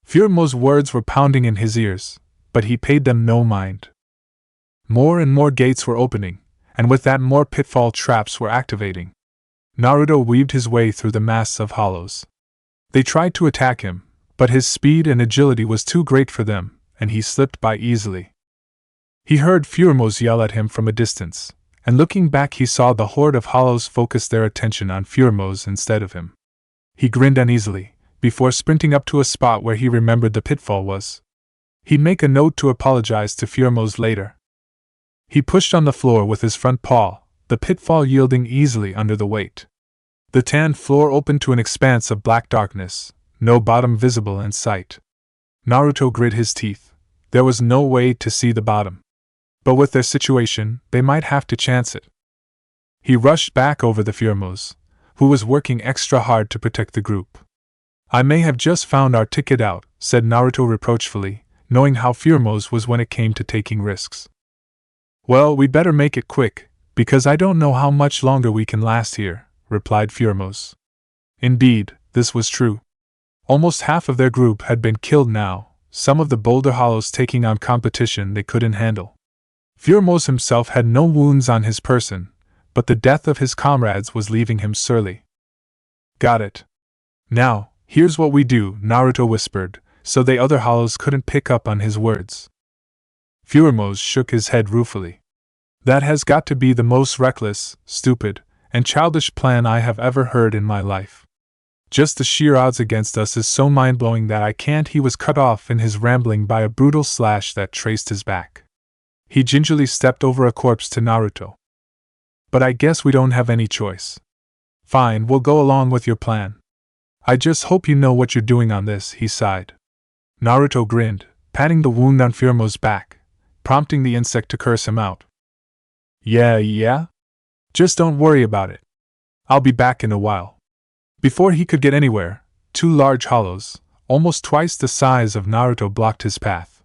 Furumo's words were pounding in his ears, but he paid them no mind. More and more gates were opening, and with that more pitfall traps were activating. Naruto weaved his way through the mass of hollows. They tried to attack him, but his speed and agility was too great for them, and he slipped by easily. He heard Furumos yell at him from a distance, and looking back he saw the horde of hollows focus their attention on Furumos instead of him. He grinned uneasily, before sprinting up to a spot where he remembered the pitfall was. He'd make a note to apologize to Furumos later. He pushed on the floor with his front paw, the pitfall yielding easily under the weight. The tan floor opened to an expanse of black darkness, no bottom visible in sight. Naruto grit his teeth. There was no way to see the bottom. But with their situation, they might have to chance it. He rushed back over the Furumos, who was working extra hard to protect the group. "I may have just found our ticket out," said Naruto reproachfully, knowing how Furumos was when it came to taking risks. "Well, we'd better make it quick, because I don't know how much longer we can last here," replied Furumos. Indeed, this was true. Almost half of their group had been killed now, some of the boulder hollows taking on competition they couldn't handle. Furumos himself had no wounds on his person, but the death of his comrades was leaving him surly. "Got it. Now, here's what we do," Naruto whispered, so the other hollows couldn't pick up on his words. Furumos shook his head ruefully. "That has got to be the most reckless, stupid, and childish plan I have ever heard in my life. Just the sheer odds against us is so mind-blowing that I can't." He was cut off in his rambling by a brutal slash that traced his back. He gingerly stepped over a corpse to Naruto. "But I guess we don't have any choice. Fine, we'll go along with your plan. I just hope you know what you're doing on this," he sighed. Naruto grinned, patting the wound on Furumos' back, prompting the insect to curse him out. Yeah? Just don't worry about it. I'll be back in a while." Before he could get anywhere, two large hollows, almost twice the size of Naruto, blocked his path.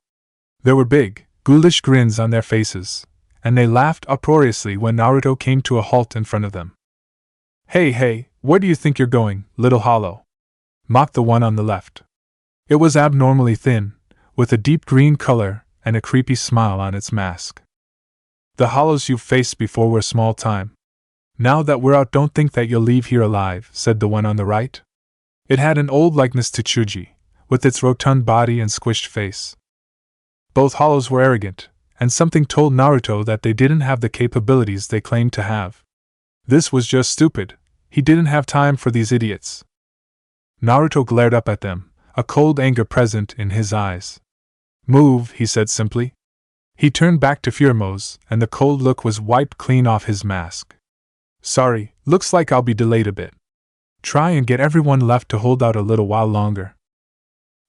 There were big, ghoulish grins on their faces, and they laughed uproariously when Naruto came to a halt in front of them. Hey, where do you think you're going, little hollow?" mocked the one on the left. It was abnormally thin, with a deep green color and a creepy smile on its mask. "The hollows you've faced before were small time. Now that we're out, don't think that you'll leave here alive," said the one on the right. It had an old likeness to Chuji, with its rotund body and squished face. Both hollows were arrogant, and something told Naruto that they didn't have the capabilities they claimed to have. This was just stupid. He didn't have time for these idiots. Naruto glared up at them, a cold anger present in his eyes. "Move," he said simply. He turned back to Furumos, and the cold look was wiped clean off his mask. "Sorry, looks like I'll be delayed a bit. Try and get everyone left to hold out a little while longer.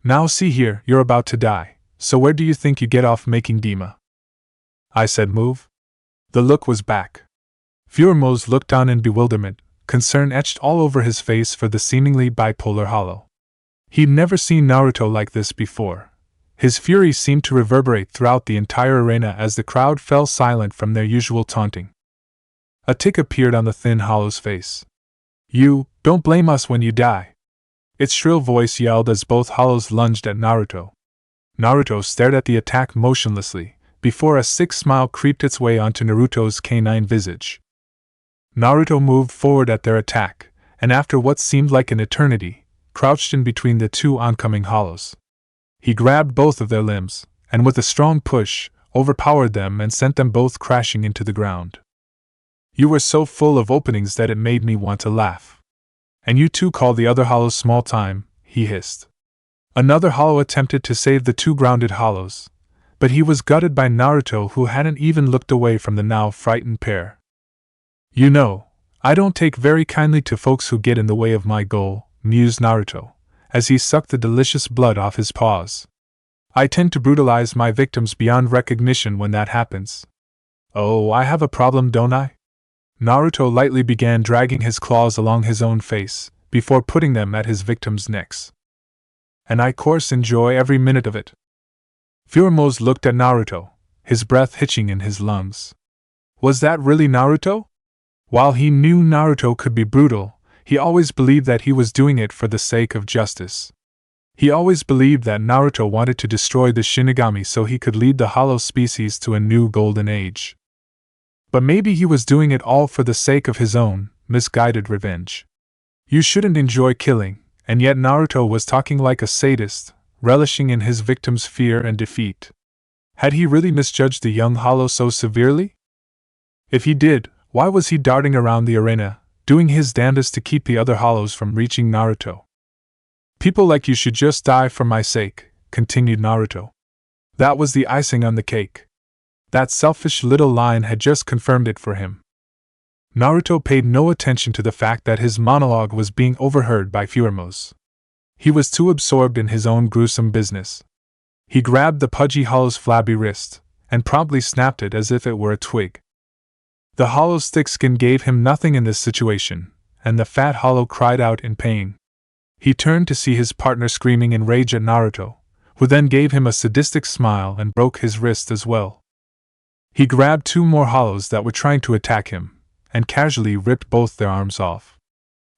Now see here, you're about to die, so where do you think you get off making Dima?" I said move. The look was back. Furumos looked on in bewilderment, concern etched all over his face for the seemingly bipolar hollow. He'd never seen Naruto like this before. His fury seemed to reverberate throughout the entire arena as the crowd fell silent from their usual taunting. A tick appeared on the thin hollow's face. "You, don't blame us when you die," its shrill voice yelled as both hollows lunged at Naruto. Naruto stared at the attack motionlessly, before a sick smile creeped its way onto Naruto's canine visage. Naruto moved forward at their attack, and after what seemed like an eternity, crouched in between the two oncoming hollows. He grabbed both of their limbs, and with a strong push, overpowered them and sent them both crashing into the ground. You were so full of openings that it made me want to laugh. And you too call the other hollows small time, he hissed. Another hollow attempted to save the two grounded hollows, but he was gutted by Naruto, who hadn't even looked away from the now frightened pair. You know, I don't take very kindly to folks who get in the way of my goal, mused Naruto, as he sucked the delicious blood off his paws. I tend to brutalize my victims beyond recognition when that happens. Oh, I have a problem, don't I? Naruto lightly began dragging his claws along his own face, before putting them at his victims' necks. And I course enjoy every minute of it. Furumo's looked at Naruto, his breath hitching in his lungs. Was that really Naruto? While he knew Naruto could be brutal, he always believed that he was doing it for the sake of justice. He always believed that Naruto wanted to destroy the Shinigami so he could lead the Hollow species to a new golden age. But maybe he was doing it all for the sake of his own, misguided revenge. You shouldn't enjoy killing, and yet Naruto was talking like a sadist, relishing in his victim's fear and defeat. Had he really misjudged the young Hollow so severely? If he did, why was he darting around the arena, doing his damnedest to keep the other Hollows from reaching Naruto? People like you should just die for my sake, continued Naruto. That was the icing on the cake. That selfish little line had just confirmed it for him. Naruto paid no attention to the fact that his monologue was being overheard by Furumo's. He was too absorbed in his own gruesome business. He grabbed the pudgy Hollow's flabby wrist, and promptly snapped it as if it were a twig. The Hollow's thick skin gave him nothing in this situation, and the fat Hollow cried out in pain. He turned to see his partner screaming in rage at Naruto, who then gave him a sadistic smile and broke his wrist as well. He grabbed two more Hollows that were trying to attack him, and casually ripped both their arms off.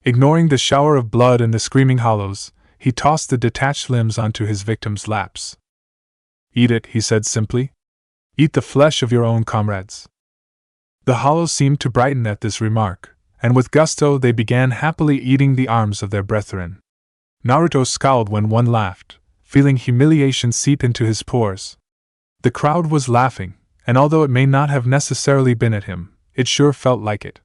Ignoring the shower of blood and the screaming Hollows, he tossed the detached limbs onto his victim's laps. Eat it, he said simply. Eat the flesh of your own comrades. The Hollows seemed to brighten at this remark, and with gusto they began happily eating the arms of their brethren. Naruto scowled when one laughed, feeling humiliation seep into his pores. The crowd was laughing, and although it may not have necessarily been at him, it sure felt like it.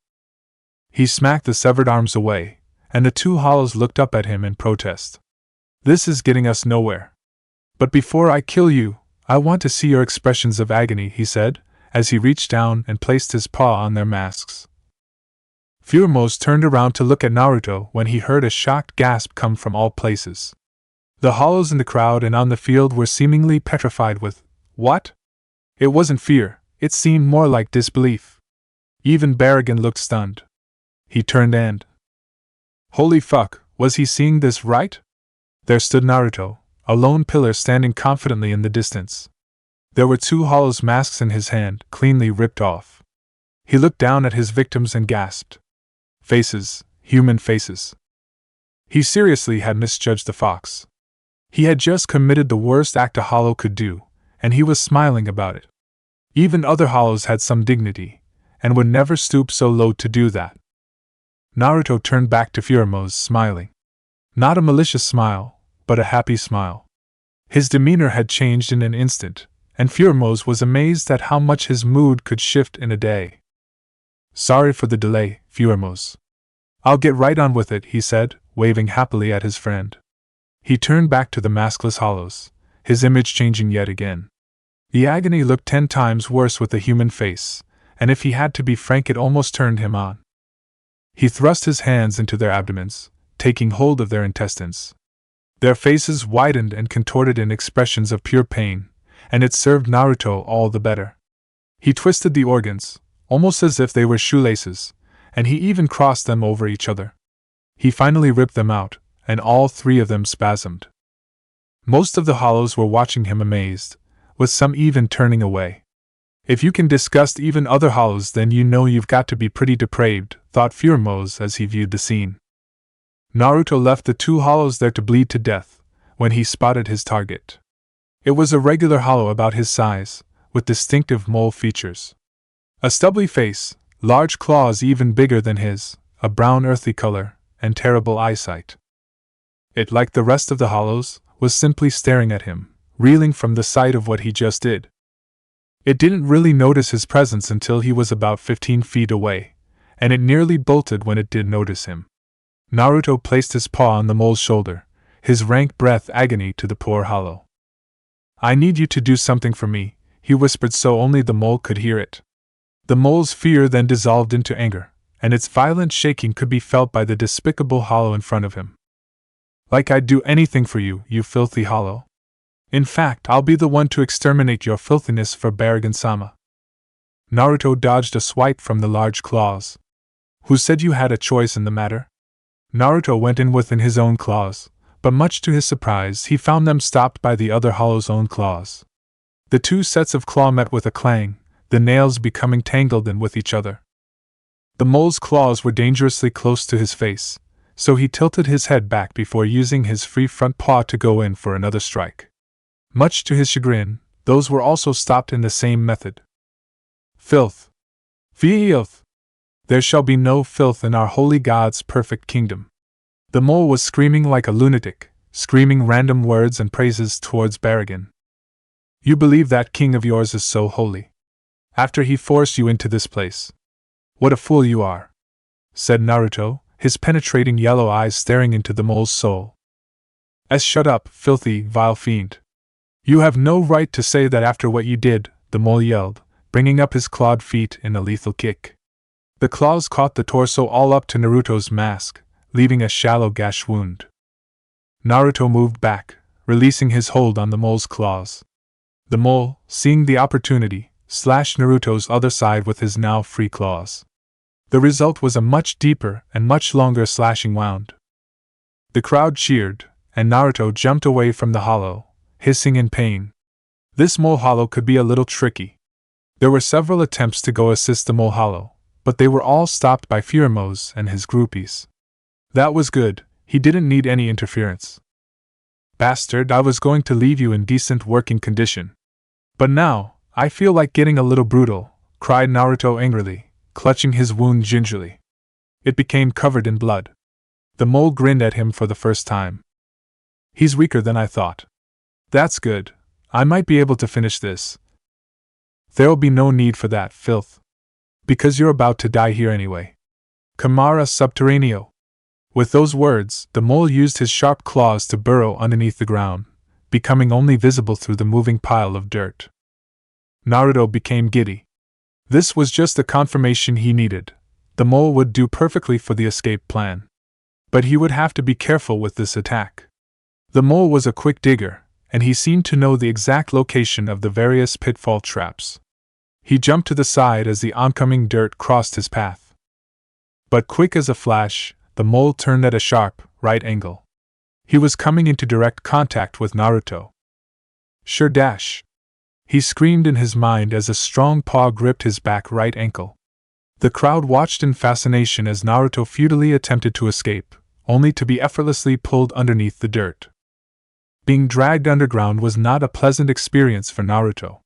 He smacked the severed arms away, and the two Hollows looked up at him in protest. This is getting us nowhere. But before I kill you, I want to see your expressions of agony, he said, as he reached down and placed his paw on their masks. Furumo's turned around to look at Naruto when he heard a shocked gasp come from all places. The Hollows in the crowd and on the field were seemingly petrified with, "What?" It wasn't fear, it seemed more like disbelief. Even Barrigan looked stunned. He turned and... Holy fuck, was he seeing this right? There stood Naruto, a lone pillar standing confidently in the distance. There were two Hollows' masks in his hand, cleanly ripped off. He looked down at his victims and gasped. Faces, human faces. He seriously had misjudged the fox. He had just committed the worst act a Hollow could do, and he was smiling about it. Even other Hollows had some dignity, and would never stoop so low to do that. Naruto turned back to Furumo's, smiling. Not a malicious smile, but a happy smile. His demeanor had changed in an instant, and Furumo's was amazed at how much his mood could shift in a day. Sorry for the delay, Furumo's. I'll get right on with it, he said, waving happily at his friend. He turned back to the maskless Hollows, his image changing yet again. The agony looked 10 times worse with a human face, and if he had to be frank, it almost turned him on. He thrust his hands into their abdomens, taking hold of their intestines. Their faces widened and contorted in expressions of pure pain, and it served Naruto all the better. He twisted the organs, almost as if they were shoelaces, and he even crossed them over each other. He finally ripped them out, and all 3 of them spasmed. Most of the Hollows were watching him amazed, with some even turning away. If you can disgust even other Hollows, then you know you've got to be pretty depraved, thought Furumo's as he viewed the scene. Naruto left the 2 Hollows there to bleed to death, when he spotted his target. It was a regular Hollow about his size, with distinctive mole features. A stubbly face, large claws even bigger than his, a brown earthy color, and terrible eyesight. It, like the rest of the Hollows, was simply staring at him, reeling from the sight of what he just did. It didn't really notice his presence until he was about 15 feet away, and it nearly bolted when it did notice him. Naruto placed his paw on the mole's shoulder, his rank breath agony to the poor hollow. "I need you to do something for me," he whispered so only the mole could hear it. The mole's fear then dissolved into anger, and its violent shaking could be felt by the despicable hollow in front of him. "Like I'd do anything for you, you filthy hollow. In fact, I'll be the one to exterminate your filthiness for Baragan-sama." Naruto dodged a swipe from the large claws. "Who said you had a choice in the matter?" Naruto went in within his own claws, but much to his surprise he found them stopped by the other hollow's own claws. The two sets of claw met with a clang, the nails becoming tangled in with each other. The mole's claws were dangerously close to his face, so he tilted his head back before using his free front paw to go in for another strike. Much to his chagrin, those were also stopped in the same method. "Filth! Filth! There shall be no filth in our holy God's perfect kingdom." The mole was screaming like a lunatic, screaming random words and praises towards Baragan. "You believe that king of yours is so holy? After he forced you into this place? What a fool you are," said Naruto, his penetrating yellow eyes staring into the mole's soul. "Shut up, filthy, vile fiend. You have no right to say that after what you did," the mole yelled, bringing up his clawed feet in a lethal kick. The claws caught the torso all up to Naruto's mask, leaving a shallow gash wound. Naruto moved back, releasing his hold on the mole's claws. The mole, seeing the opportunity, slashed Naruto's other side with his now free claws. The result was a much deeper and much longer slashing wound. The crowd cheered, and Naruto jumped away from the hollow, hissing in pain. This mole hollow could be a little tricky. There were several attempts to go assist the mole hollow, but they were all stopped by Furimo's and his groupies. That was good, he didn't need any interference. "Bastard, I was going to leave you in decent working condition. But now, I feel like getting a little brutal," cried Naruto angrily, clutching his wound gingerly. It became covered in blood. The mole grinned at him for the first time. "He's weaker than I thought. That's good, I might be able to finish this." "There'll be no need for that, filth. Because you're about to die here anyway. Camara subterraneo." With those words, the mole used his sharp claws to burrow underneath the ground, becoming only visible through the moving pile of dirt. Naruto became giddy. This was just the confirmation he needed. The mole would do perfectly for the escape plan. But he would have to be careful with this attack. The mole was a quick digger, and he seemed to know the exact location of the various pitfall traps. He jumped to the side as the oncoming dirt crossed his path. But quick as a flash, the mole turned at a sharp, right angle. He was coming into direct contact with Naruto. "Sure dash!" he screamed in his mind as a strong paw gripped his back right ankle. The crowd watched in fascination as Naruto futilely attempted to escape, only to be effortlessly pulled underneath the dirt. Being dragged underground was not a pleasant experience for Naruto.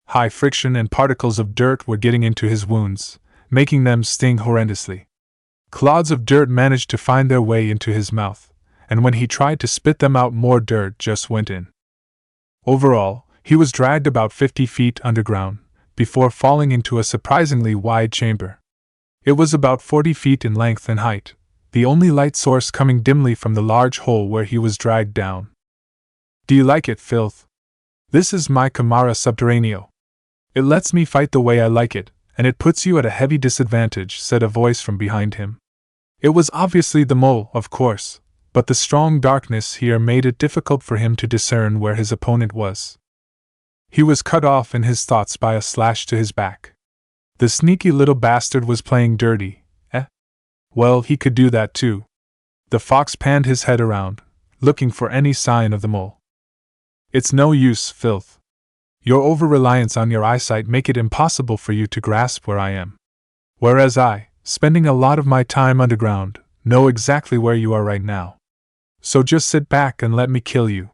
High friction and particles of dirt were getting into his wounds, making them sting horrendously. Clods of dirt managed to find their way into his mouth, and when he tried to spit them out, more dirt just went in. Overall, he was dragged about 50 feet underground, before falling into a surprisingly wide chamber. It was about 40 feet in length and height, the only light source coming dimly from the large hole where he was dragged down. "Do you like it, filth? This is my Camara subterraneo. It lets me fight the way I like it, and it puts you at a heavy disadvantage," said a voice from behind him. It was obviously the mole, of course, but the strong darkness here made it difficult for him to discern where his opponent was. He was cut off in his thoughts by a slash to his back. The sneaky little bastard was playing dirty, eh? Well, he could do that too. The fox panned his head around, looking for any sign of the mole. "It's no use, filth. Your over-reliance on your eyesight make it impossible for you to grasp where I am. Whereas I, spending a lot of my time underground, know exactly where you are right now. So just sit back and let me kill you.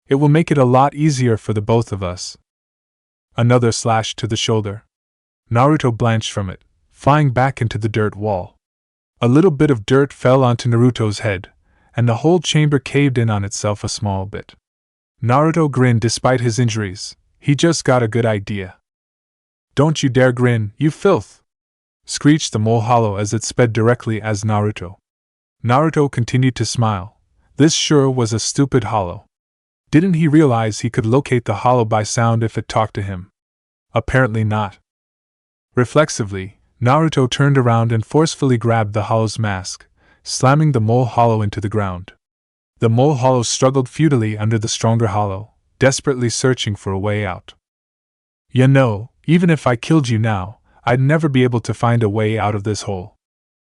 It will make it a lot easier for the both of us." Another slash to the shoulder. Naruto blanched from it, flying back into the dirt wall. A little bit of dirt fell onto Naruto's head, and the whole chamber caved in on itself a small bit. Naruto grinned despite his injuries. He just got a good idea. "Don't you dare grin, you filth!" screeched the mole hollow as it sped directly at Naruto. Naruto continued to smile. This sure was a stupid hollow. Didn't he realize he could locate the hollow by sound if it talked to him? Apparently not. Reflexively, Naruto turned around and forcefully grabbed the hollow's mask, slamming the mole hollow into the ground. The mole hollow struggled futilely under the stronger hollow, desperately searching for a way out. You know, even if I killed you now, I'd never be able to find a way out of this hole.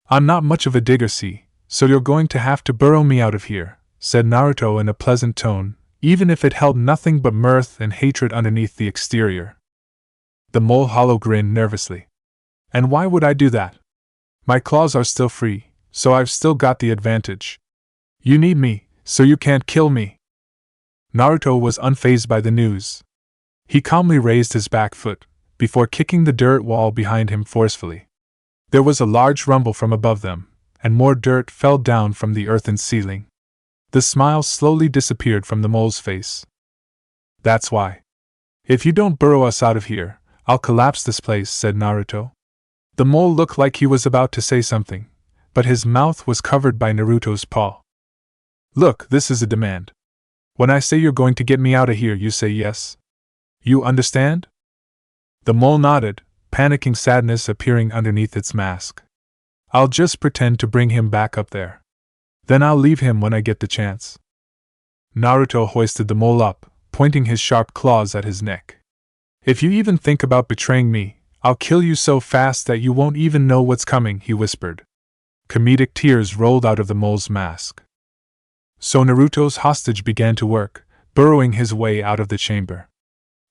I'm not much of a digger, see, so you're going to have to burrow me out of here, said Naruto in a pleasant tone, even if it held nothing but mirth and hatred underneath the exterior. The mole hollow grinned nervously. And why would I do that? My claws are still free, so I've still got the advantage. You need me, so you can't kill me. Naruto was unfazed by the news. He calmly raised his back foot, before kicking the dirt wall behind him forcefully. There was a large rumble from above them, and more dirt fell down from the earthen ceiling. The smile slowly disappeared from the mole's face. That's why. If you don't burrow us out of here, I'll collapse this place, said Naruto. The mole looked like he was about to say something, but his mouth was covered by Naruto's paw. Look, this is a demand. When I say you're going to get me out of here, you say yes. You understand? The mole nodded, panicking sadness appearing underneath its mask. I'll just pretend to bring him back up there. Then I'll leave him when I get the chance. Naruto hoisted the mole up, pointing his sharp claws at his neck. If you even think about betraying me, I'll kill you so fast that you won't even know what's coming, he whispered. Comedic tears rolled out of the mole's mask. So Naruto's hostage began to work, burrowing his way out of the chamber.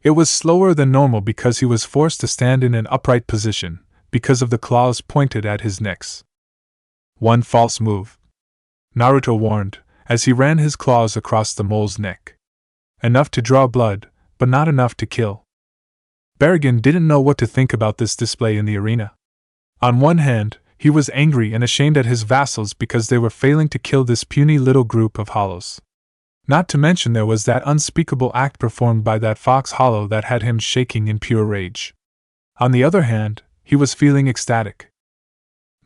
It was slower than normal because he was forced to stand in an upright position, because of the claws pointed at his necks. One false move, Naruto warned, as he ran his claws across the mole's neck. Enough to draw blood, but not enough to kill. Baragon didn't know what to think about this display in the arena. On one hand, he was angry and ashamed at his vassals because they were failing to kill this puny little group of hollows. Not to mention there was that unspeakable act performed by that fox hollow that had him shaking in pure rage. On the other hand, he was feeling ecstatic.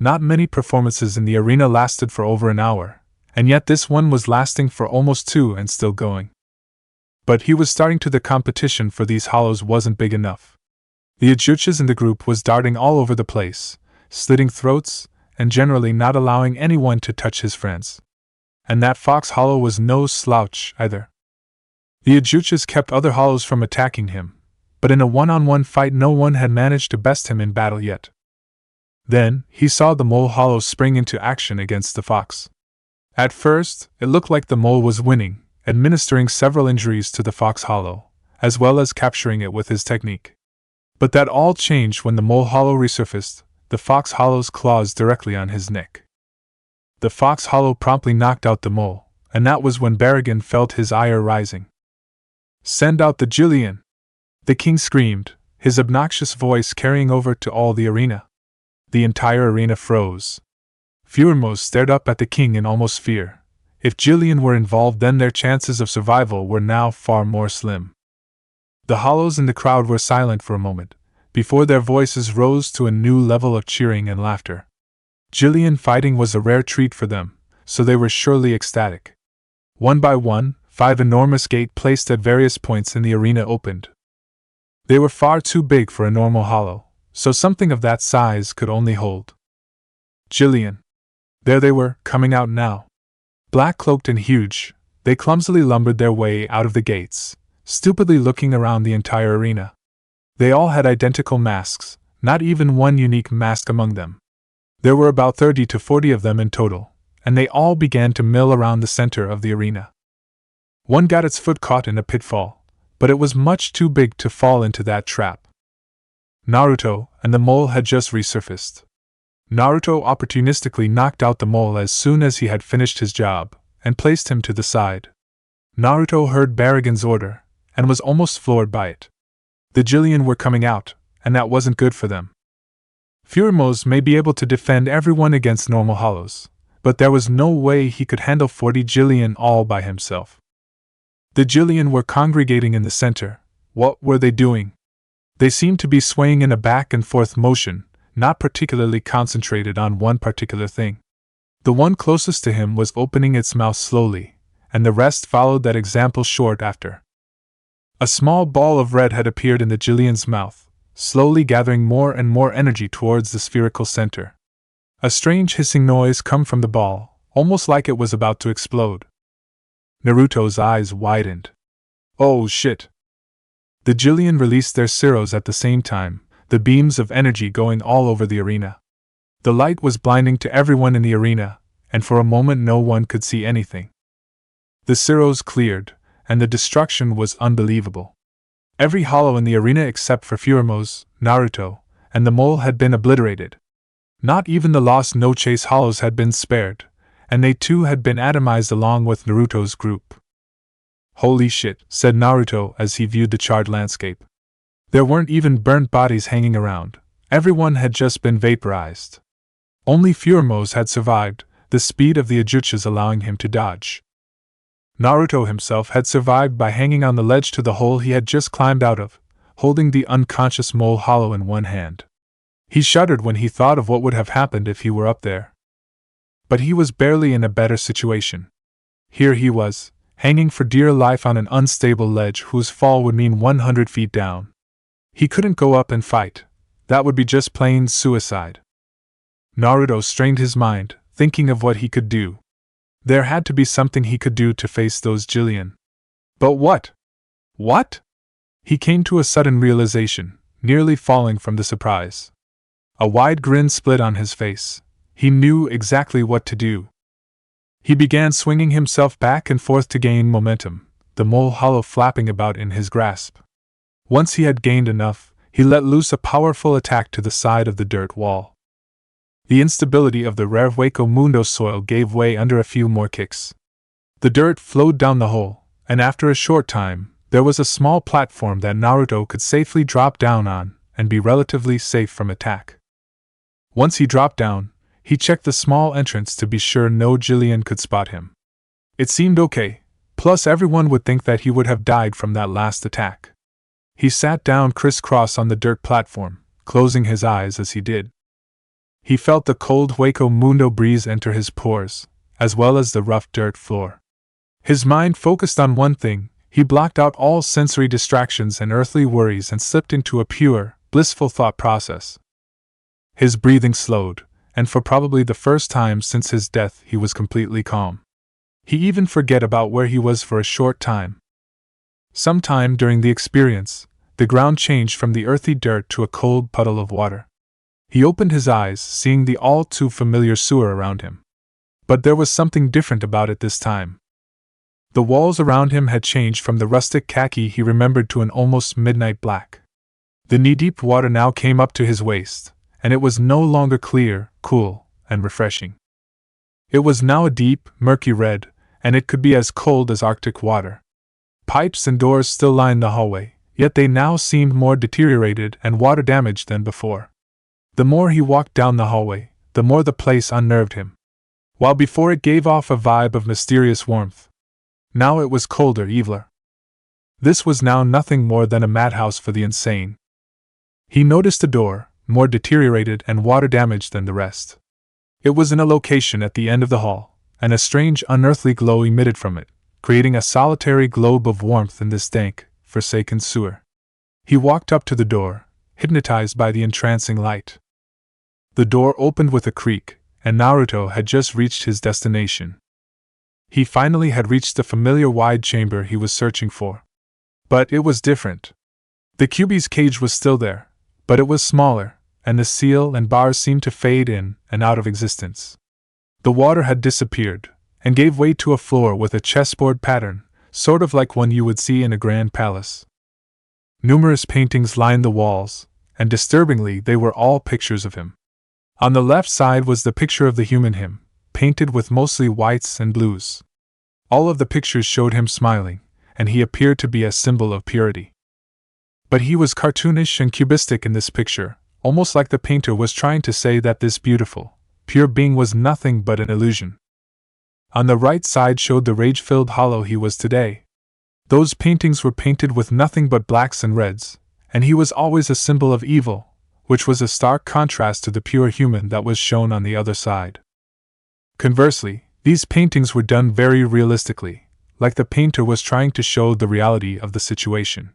Not many performances in the arena lasted for over an hour, and yet this one was lasting for almost 2 and still going. But he was starting to the competition for these hollows wasn't big enough. The Ajuchas in the group was darting all over the place, slitting throats, and generally not allowing anyone to touch his friends. And that fox hollow was no slouch either. The Ajuchas kept other hollows from attacking him, but in a one-on-one fight no one had managed to best him in battle yet. Then, he saw the mole hollow spring into action against the fox. At first, it looked like the mole was winning, administering several injuries to the fox hollow, as well as capturing it with his technique. But that all changed when the mole hollow resurfaced, the fox hollow's claws directly on his neck. The fox hollow promptly knocked out the mole, and that was when Baragon felt his ire rising. Send out the Jillian! The king screamed, his obnoxious voice carrying over to all the arena. The entire arena froze. Fuermos stared up at the king in almost fear. If Jillian were involved, then their chances of survival were now far more slim. The hollows in the crowd were silent for a moment, before their voices rose to a new level of cheering and laughter. Jillian fighting was a rare treat for them, so they were surely ecstatic. One by one, 5 enormous gates placed at various points in the arena opened. They were far too big for a normal hollow, so something of that size could only hold Jillian. There they were, coming out now. Black-cloaked and huge, they clumsily lumbered their way out of the gates, stupidly looking around the entire arena. They all had identical masks, not even one unique mask among them. There were about 30 to 40 of them in total, and they all began to mill around the center of the arena. One got its foot caught in a pitfall, but it was much too big to fall into that trap. Naruto and the mole had just resurfaced. Naruto opportunistically knocked out the mole as soon as he had finished his job, and placed him to the side. Naruto heard Baragon's order, and was almost floored by it. The Jillian were coming out, and that wasn't good for them. Fuermos may be able to defend everyone against normal hollows, but there was no way he could handle 40 Jillian all by himself. The Jillian were congregating in the center. What were they doing? They seemed to be swaying in a back and forth motion, not particularly concentrated on one particular thing. The one closest to him was opening its mouth slowly, and the rest followed that example short after. A small ball of red had appeared in the Jillian's mouth, slowly gathering more and more energy towards the spherical center. A strange hissing noise came from the ball, almost like it was about to explode. Naruto's eyes widened. Oh shit! The Jillian released their Siros at the same time, the beams of energy going all over the arena. The light was blinding to everyone in the arena, and for a moment no one could see anything. The Siros cleared, and the destruction was unbelievable. Every hollow in the arena except for Furumo's, Naruto, and the mole had been obliterated. Not even the lost no-chase hollows had been spared, and they too had been atomized along with Naruto's group. Holy shit, said Naruto as he viewed the charred landscape. There weren't even burnt bodies hanging around, everyone had just been vaporized. Only Furumo's had survived, the speed of the Ajuchas allowing him to dodge. Naruto himself had survived by hanging on the ledge to the hole he had just climbed out of, holding the unconscious mole hollow in one hand. He shuddered when he thought of what would have happened if he were up there. But he was barely in a better situation. Here he was, hanging for dear life on an unstable ledge whose fall would mean 100 feet down. He couldn't go up and fight. That would be just plain suicide. Naruto strained his mind, thinking of what he could do. There had to be something he could do to face those Jillian. But what? What? He came to a sudden realization, nearly falling from the surprise. A wide grin split on his face. He knew exactly what to do. He began swinging himself back and forth to gain momentum, the mole hollow flapping about in his grasp. Once he had gained enough, he let loose a powerful attack to the side of the dirt wall. The instability of the rare Hueco Mundo soil gave way under a few more kicks. The dirt flowed down the hole, and after a short time, there was a small platform that Naruto could safely drop down on and be relatively safe from attack. Once he dropped down, he checked the small entrance to be sure no Jillian could spot him. It seemed okay, plus everyone would think that he would have died from that last attack. He sat down crisscross on the dirt platform, closing his eyes as he did. He felt the cold Hueco Mundo breeze enter his pores, as well as the rough dirt floor. His mind focused on one thing. He blocked out all sensory distractions and earthly worries and slipped into a pure, blissful thought process. His breathing slowed, and for probably the first time since his death he was completely calm. He even forgot about where he was for a short time. Sometime during the experience, the ground changed from the earthy dirt to a cold puddle of water. He opened his eyes, seeing the all-too-familiar sewer around him. But there was something different about it this time. The walls around him had changed from the rustic khaki he remembered to an almost midnight black. The knee-deep water now came up to his waist, and it was no longer clear, cool, and refreshing. It was now a deep, murky red, and it could be as cold as Arctic water. Pipes and doors still lined the hallway, yet they now seemed more deteriorated and water-damaged than before. The more he walked down the hallway, the more the place unnerved him. While before it gave off a vibe of mysterious warmth, now it was colder, eviler. This was now nothing more than a madhouse for the insane. He noticed a door, more deteriorated and water-damaged than the rest. It was in a location at the end of the hall, and a strange unearthly glow emitted from it, creating a solitary globe of warmth in this dank, forsaken sewer. He walked up to the door, hypnotized by the entrancing light. The door opened with a creak, and Naruto had just reached his destination. He finally had reached the familiar wide chamber he was searching for. But it was different. The Kyuubi's cage was still there, but it was smaller, and the seal and bars seemed to fade in and out of existence. The water had disappeared, and gave way to a floor with a chessboard pattern, sort of like one you would see in a grand palace. Numerous paintings lined the walls, and disturbingly they were all pictures of him. On the left side was the picture of the human him, painted with mostly whites and blues. All of the pictures showed him smiling, and he appeared to be a symbol of purity. But he was cartoonish and cubistic in this picture, almost like the painter was trying to say that this beautiful, pure being was nothing but an illusion. On the right side showed the rage-filled hollow he was today. Those paintings were painted with nothing but blacks and reds, and he was always a symbol of evil, which was a stark contrast to the pure human that was shown on the other side. Conversely, these paintings were done very realistically, like the painter was trying to show the reality of the situation.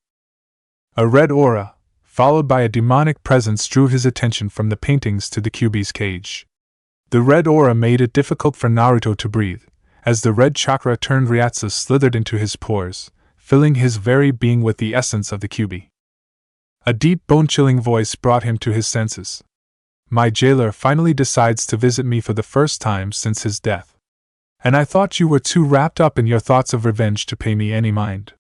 A red aura, followed by a demonic presence, drew his attention from the paintings to the Kyuubi's cage. The red aura made it difficult for Naruto to breathe, as the red chakra turned Ryatsu slithered into his pores, filling his very being with the essence of the Kyuubi. A deep, bone-chilling voice brought him to his senses. My jailer finally decides to visit me for the first time since his death. And I thought you were too wrapped up in your thoughts of revenge to pay me any mind.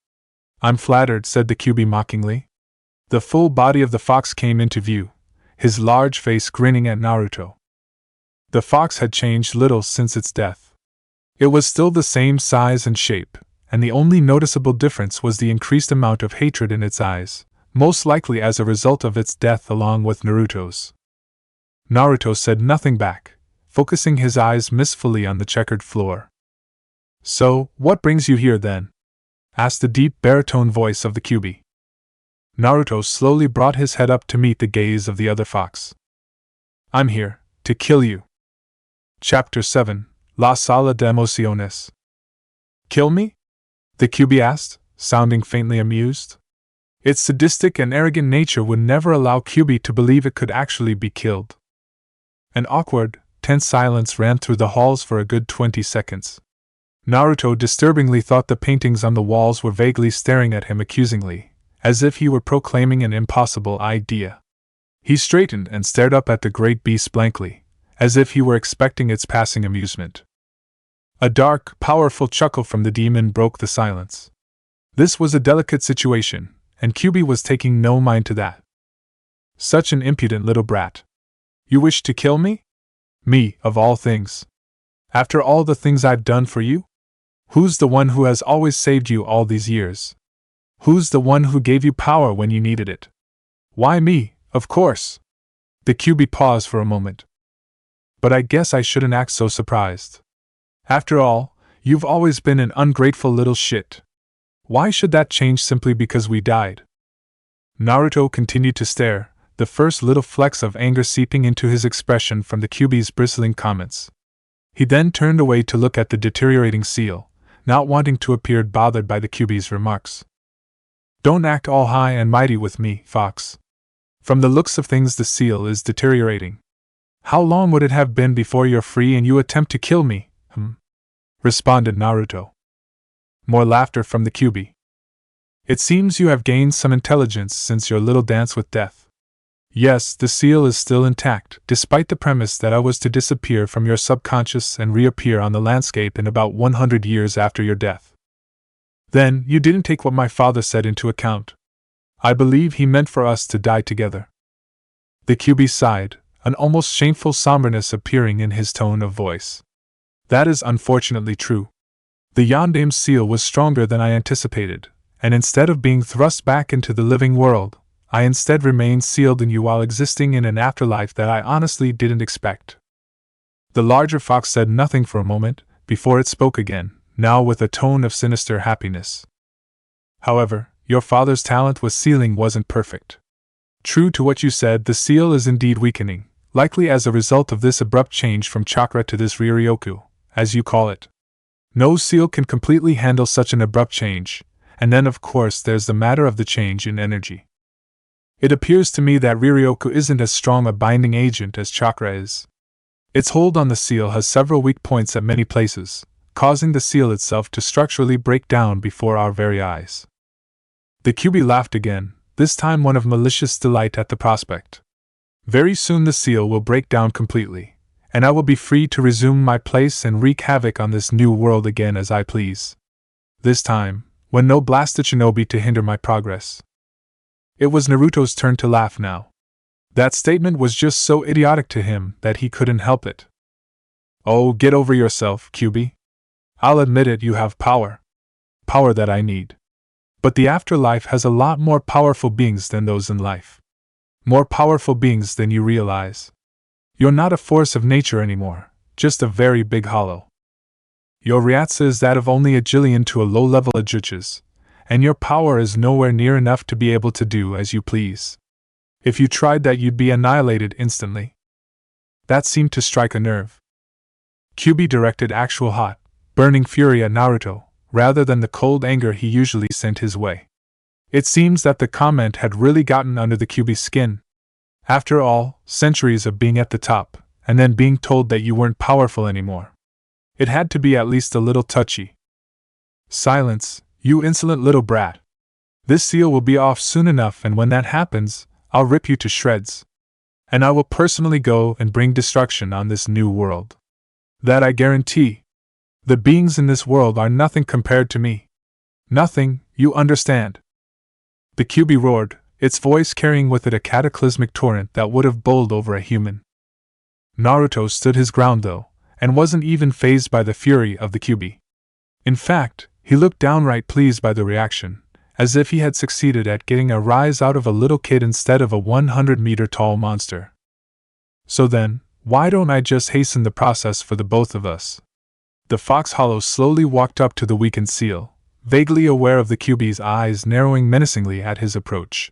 I'm flattered, said the Kyuubi mockingly. The full body of the fox came into view, his large face grinning at Naruto. The fox had changed little since its death. It was still the same size and shape, and the only noticeable difference was the increased amount of hatred in its eyes, most likely as a result of its death along with Naruto's. Naruto said nothing back, focusing his eyes mistfully on the checkered floor. So, what brings you here then? Asked the deep baritone voice of the Kyuubi. Naruto slowly brought his head up to meet the gaze of the other fox. I'm here, to kill you. Chapter 7, La Sala de Emociones. Kill me? The Kyuubi asked, sounding faintly amused. Its sadistic and arrogant nature would never allow Kyuubi to believe it could actually be killed. An awkward, tense silence ran through the halls for a good 20 seconds. Naruto disturbingly thought the paintings on the walls were vaguely staring at him accusingly, as if he were proclaiming an impossible idea. He straightened and stared up at the great beast blankly, as if he were expecting its passing amusement. A dark, powerful chuckle from the demon broke the silence. This was a delicate situation, and Kyuubi was taking no mind to that. Such an impudent little brat. You wish to kill me? Me, of all things. After all the things I've done for you? Who's the one who has always saved you all these years? Who's the one who gave you power when you needed it? Why me, of course. The Kyuubi paused for a moment. But I guess I shouldn't act so surprised. After all, you've always been an ungrateful little shit. Why should that change simply because we died? Naruto continued to stare, the first little flecks of anger seeping into his expression from the Kyuubi's bristling comments. He then turned away to look at the deteriorating seal, not wanting to appear bothered by the Kyuubi's remarks. Don't act all high and mighty with me, Fox. From the looks of things, the seal is deteriorating. How long would it have been before you're free and you attempt to kill me? Responded Naruto. More laughter from the Kyuubi. It seems you have gained some intelligence since your little dance with death. Yes, the seal is still intact, despite the premise that I was to disappear from your subconscious and reappear on the landscape in about 100 years after your death. Then, you didn't take what my father said into account. I believe he meant for us to die together. The Kyuubi sighed, an almost shameful somberness appearing in his tone of voice. That is unfortunately true. The Yondame's seal was stronger than I anticipated, and instead of being thrust back into the living world, I instead remained sealed in you while existing in an afterlife that I honestly didn't expect. The larger fox said nothing for a moment, before it spoke again, now with a tone of sinister happiness. However, your father's talent with sealing wasn't perfect. True to what you said, the seal is indeed weakening, likely as a result of this abrupt change from chakra to this Riryoku, as you call it. No seal can completely handle such an abrupt change, and then of course there's the matter of the change in energy. It appears to me that Riryoku isn't as strong a binding agent as chakra is. Its hold on the seal has several weak points at many places, causing the seal itself to structurally break down before our very eyes. The Kyuubi laughed again, this time one of malicious delight at the prospect. Very soon the seal will break down completely, and I will be free to resume my place and wreak havoc on this new world again as I please. This time, when no blasted shinobi to hinder my progress. It was Naruto's turn to laugh now. That statement was just so idiotic to him that he couldn't help it. Oh, get over yourself, Kyuubi. I'll admit it, you have power. Power that I need. But the afterlife has a lot more powerful beings than those in life. More powerful beings than you realize. You're not a force of nature anymore, just a very big hollow. Your Ryatsu is that of only a jillion to a low-level Ajuchas, and your power is nowhere near enough to be able to do as you please. If you tried that, you'd be annihilated instantly. That seemed to strike a nerve. Kyuubi directed actual hot, burning fury at Naruto, rather than the cold anger he usually sent his way. It seems that the comment had really gotten under the Kyuubi's skin. After all, centuries of being at the top, and then being told that you weren't powerful anymore. It had to be at least a little touchy. Silence, you insolent little brat. This seal will be off soon enough, and when that happens, I'll rip you to shreds. And I will personally go and bring destruction on this new world. That I guarantee. The beings in this world are nothing compared to me. Nothing, you understand. The Kyuubi roared, its voice carrying with it a cataclysmic torrent that would have bowled over a human. Naruto stood his ground though, and wasn't even fazed by the fury of the Kyuubi. In fact, he looked downright pleased by the reaction, as if he had succeeded at getting a rise out of a little kid instead of a 100-meter-tall monster. So then, why don't I just hasten the process for the both of us? The Fox Hollow slowly walked up to the weakened seal, vaguely aware of the Kyuubi's eyes narrowing menacingly at his approach.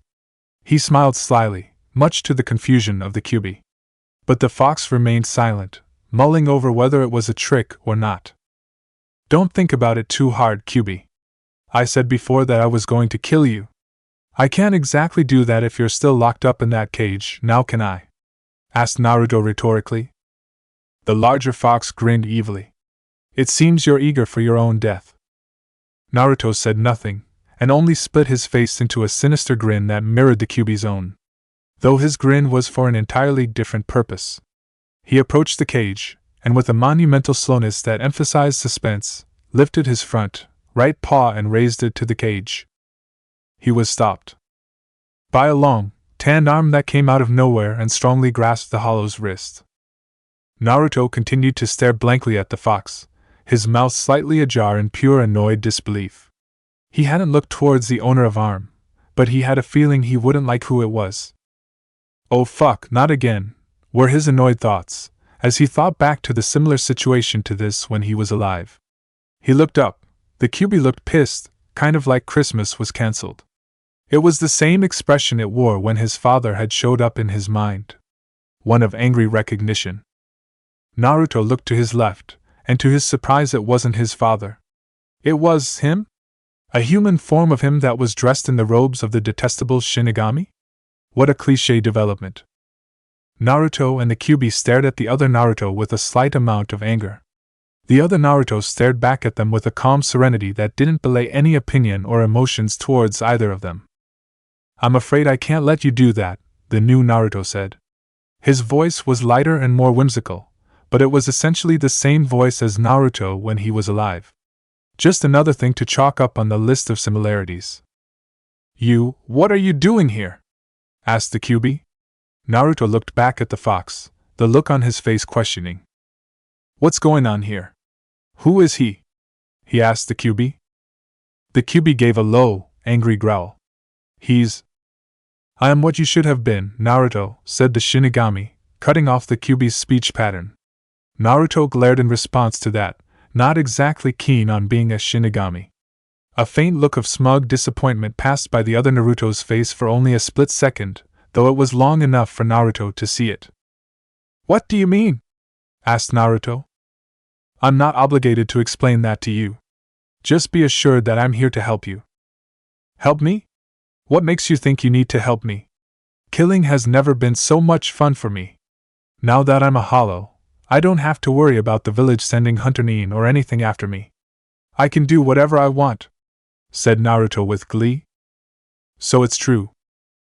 He smiled slyly, much to the confusion of the Kyuubi. But the fox remained silent, mulling over whether it was a trick or not. Don't think about it too hard, Kyuubi. I said before that I was going to kill you. I can't exactly do that if you're still locked up in that cage, now can I? Asked Naruto rhetorically. The larger fox grinned evilly. It seems you're eager for your own death. Naruto said nothing, and only split his face into a sinister grin that mirrored the Kyuubi's own. Though his grin was for an entirely different purpose. He approached the cage, and with a monumental slowness that emphasized suspense, lifted his front, right paw and raised it to the cage. He was stopped by a long, tanned arm that came out of nowhere and strongly grasped the Hollow's wrist. Naruto continued to stare blankly at the fox, his mouth slightly ajar in pure annoyed disbelief. He hadn't looked towards the owner of arm, but he had a feeling he wouldn't like who it was. Oh fuck, not again, were his annoyed thoughts, as he thought back to the similar situation to this when he was alive. He looked up. The Kyuubi looked pissed, kind of like Christmas was cancelled. It was the same expression it wore when his father had showed up in his mind. One of angry recognition. Naruto looked to his left, and to his surprise it wasn't his father. It was him? A human form of him that was dressed in the robes of the detestable Shinigami? What a cliché development. Naruto and the Kyuubi stared at the other Naruto with a slight amount of anger. The other Naruto stared back at them with a calm serenity that didn't belay any opinion or emotions towards either of them. I'm afraid I can't let you do that, the new Naruto said. His voice was lighter and more whimsical, but it was essentially the same voice as Naruto when he was alive. Just another thing to chalk up on the list of similarities. What are you doing here? Asked the Kyuubi. Naruto looked back at the fox, the look on his face questioning. What's going on here? Who is he? He asked the Kyuubi. The Kyuubi gave a low, angry growl. I am what you should have been, Naruto, said the Shinigami, cutting off the Kyuubi's speech pattern. Naruto glared in response to that, not exactly keen on being a Shinigami. A faint look of smug disappointment passed by the other Naruto's face for only a split second, though it was long enough for Naruto to see it. What do you mean? Asked Naruto. I'm not obligated to explain that to you. Just be assured that I'm here to help you. Help me? What makes you think you need to help me? Killing has never been so much fun for me. Now that I'm a hollow, I don't have to worry about the village sending Hunter Nine or anything after me. I can do whatever I want, said Naruto with glee. So it's true.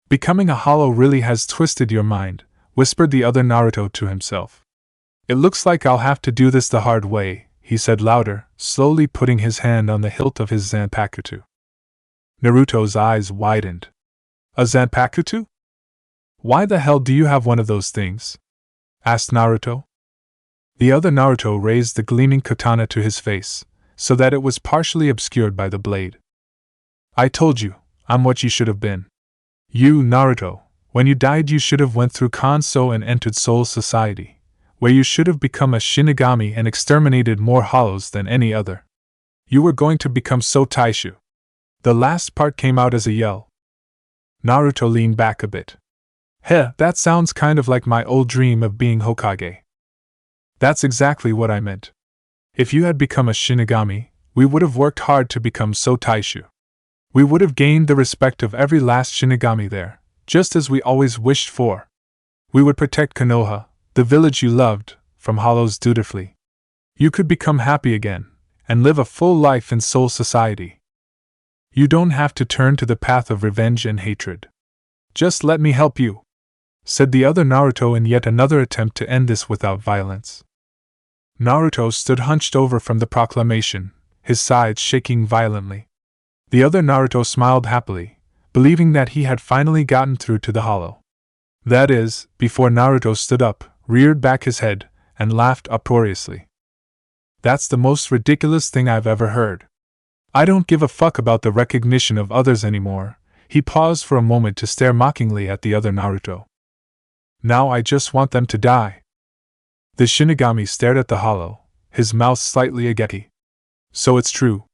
Becoming a hollow really has twisted your mind, whispered the other Naruto to himself. It looks like I'll have to do this the hard way, he said louder, slowly putting his hand on the hilt of his Zanpakuto. Naruto's eyes widened. A Zanpakuto? Why the hell do you have one of those things? Asked Naruto. The other Naruto raised the gleaming katana to his face, so that it was partially obscured by the blade. I told you, I'm what you should have been. You, Naruto, when you died you should have went through Kanso and entered Soul Society, where you should have become a Shinigami and exterminated more hollows than any other. You were going to become so Taishu. The last part came out as a yell. Naruto leaned back a bit. Heh, that sounds kind of like my old dream of being Hokage. That's exactly what I meant. If you had become a Shinigami, we would have worked hard to become so Taishu. We would have gained the respect of every last Shinigami there, just as we always wished for. We would protect Konoha, the village you loved, from hollows dutifully. You could become happy again, and live a full life in Soul Society. You don't have to turn to the path of revenge and hatred. Just let me help you, said the other Naruto in yet another attempt to end this without violence. Naruto stood hunched over from the proclamation, his sides shaking violently. The other Naruto smiled happily, believing that he had finally gotten through to the hollow. That is, before Naruto stood up, reared back his head, and laughed uproariously. That's the most ridiculous thing I've ever heard. I don't give a fuck about the recognition of others anymore. He paused for a moment to stare mockingly at the other Naruto. Now I just want them to die. The Shinigami stared at the hollow, his mouth slightly agape. So it's true.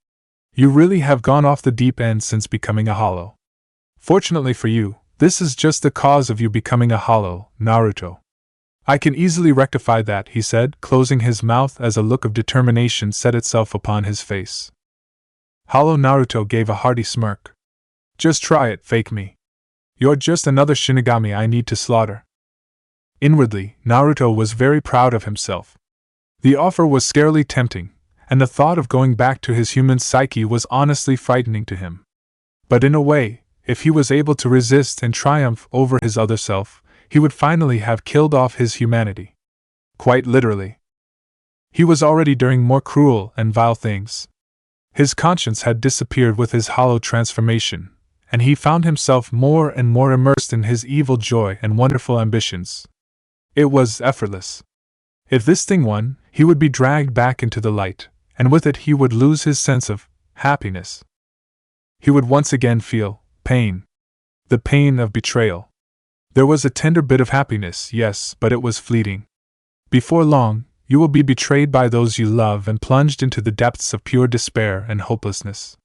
You really have gone off the deep end since becoming a hollow. Fortunately for you, this is just the cause of you becoming a hollow, Naruto. I can easily rectify that, he said, closing his mouth as a look of determination set itself upon his face. Hollow Naruto gave a hearty smirk. Just try it, fake me. You're just another Shinigami I need to slaughter. Inwardly, Naruto was very proud of himself. The offer was scarily tempting, and the thought of going back to his human psyche was honestly frightening to him. But in a way, if he was able to resist and triumph over his other self, he would finally have killed off his humanity. Quite literally. He was already doing more cruel and vile things. His conscience had disappeared with his hollow transformation, and he found himself more and more immersed in his evil joy and wonderful ambitions. It was effortless. If this thing won, he would be dragged back into the light, and with it he would lose his sense of happiness. He would once again feel pain. The pain of betrayal. There was a tender bit of happiness, yes, but it was fleeting. Before long, you will be betrayed by those you love and plunged into the depths of pure despair and hopelessness.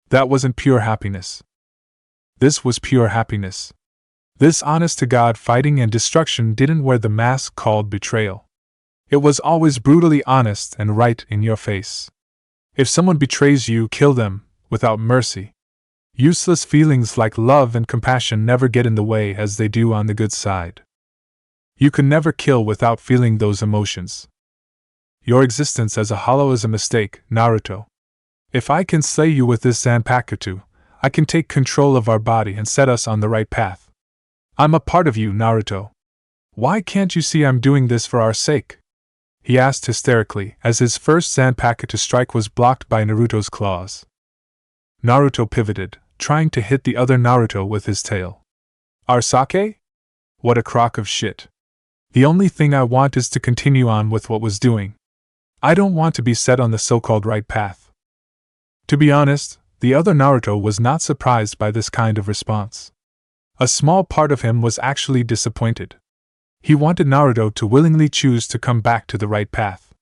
That wasn't pure happiness. This was pure happiness. This honest-to-God fighting and destruction didn't wear the mask called betrayal. It was always brutally honest and right in your face. If someone betrays you, kill them, without mercy. Useless feelings like love and compassion never get in the way as they do on the good side. You can never kill without feeling those emotions. Your existence as a hollow is a mistake, Naruto. If I can slay you with this Zanpakuto, I can take control of our body and set us on the right path. I'm a part of you, Naruto. Why can't you see I'm doing this for our sake? He asked hysterically as his first Zanpakuto strike was blocked by Naruto's claws. Naruto pivoted, trying to hit the other Naruto with his tail. Arasake? What a crock of shit. The only thing I want is to continue on with what was doing. I don't want to be set on the so-called right path. To be honest, the other Naruto was not surprised by this kind of response. A small part of him was actually disappointed. He wanted Naruto to willingly choose to come back to the right path.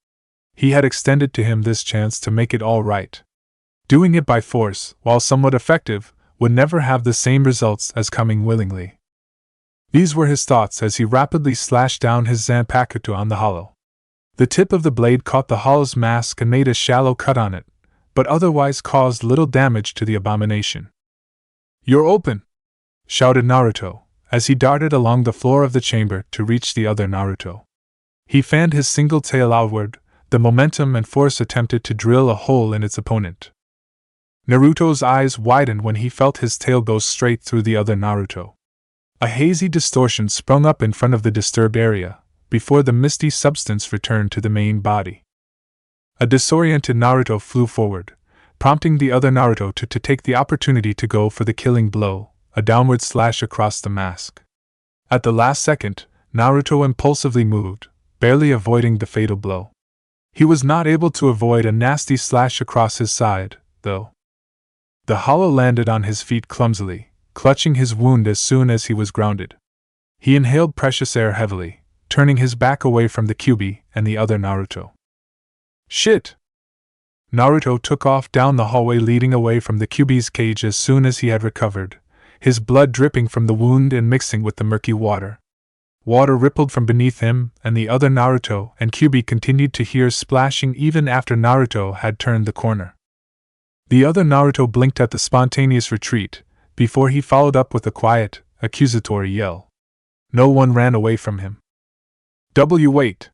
He had extended to him this chance to make it all right. Doing it by force, while somewhat effective, would never have the same results as coming willingly. These were his thoughts as he rapidly slashed down his Zanpakuto on the hollow. The tip of the blade caught the hollow's mask and made a shallow cut on it, but otherwise caused little damage to the abomination. You're open! Shouted Naruto, as he darted along the floor of the chamber to reach the other Naruto. He fanned his single tail outward, the momentum and force attempted to drill a hole in its opponent. Naruto's eyes widened when he felt his tail go straight through the other Naruto. A hazy distortion sprung up in front of the disturbed area, before the misty substance returned to the main body. A disoriented Naruto flew forward, prompting the other Naruto to take the opportunity to go for the killing blow, a downward slash across the mask. At the last second, Naruto impulsively moved, barely avoiding the fatal blow. He was not able to avoid a nasty slash across his side, though. The hollow landed on his feet clumsily, clutching his wound as soon as he was grounded. He inhaled precious air heavily, turning his back away from the Kyuubi and the other Naruto. Shit! Naruto took off down the hallway leading away from the Kyuubi's cage as soon as he had recovered, his blood dripping from the wound and mixing with the murky water. Water rippled from beneath him, and the other Naruto and Kyuubi continued to hear splashing even after Naruto had turned the corner. The other Naruto blinked at the spontaneous retreat, before he followed up with a quiet, accusatory yell. No one ran away from him. Wait!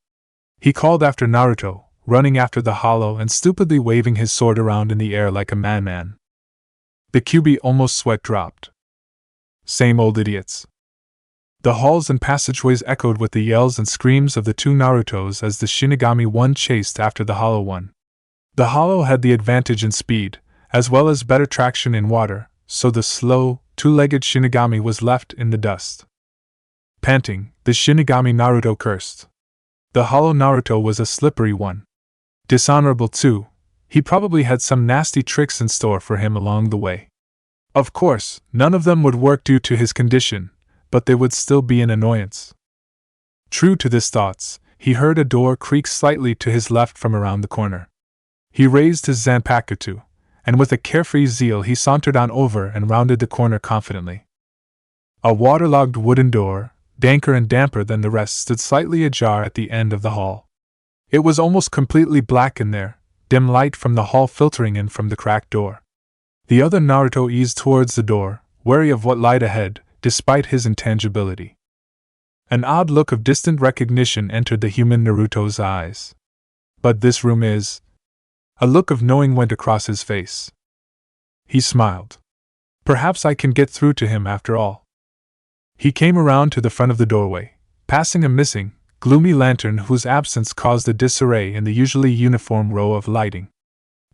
He called after Naruto, running after the hollow and stupidly waving his sword around in the air like a madman. The Kyuubi almost sweat dropped. Same old idiots. The halls and passageways echoed with the yells and screams of the two Narutos as the Shinigami one chased after the hollow one. The hollow had the advantage in speed, as well as better traction in water, so the slow, two-legged Shinigami was left in the dust. Panting, the Shinigami Naruto cursed. The hollow Naruto was a slippery one. Dishonorable too, he probably had some nasty tricks in store for him along the way. Of course, none of them would work due to his condition, but they would still be an annoyance. True to his thoughts, he heard a door creak slightly to his left from around the corner. He raised his Zanpakuto, and with a carefree zeal he sauntered on over and rounded the corner confidently. A waterlogged wooden door, danker and damper than the rest, stood slightly ajar at the end of the hall. It was almost completely black in there, dim light from the hall filtering in from the cracked door. The other Naruto eased towards the door, wary of what lied ahead, despite his intangibility. An odd look of distant recognition entered the human Naruto's eyes. But this room is... A look of knowing went across his face. He smiled. Perhaps I can get through to him after all. He came around to the front of the doorway, passing a missing, gloomy lantern whose absence caused a disarray in the usually uniform row of lighting.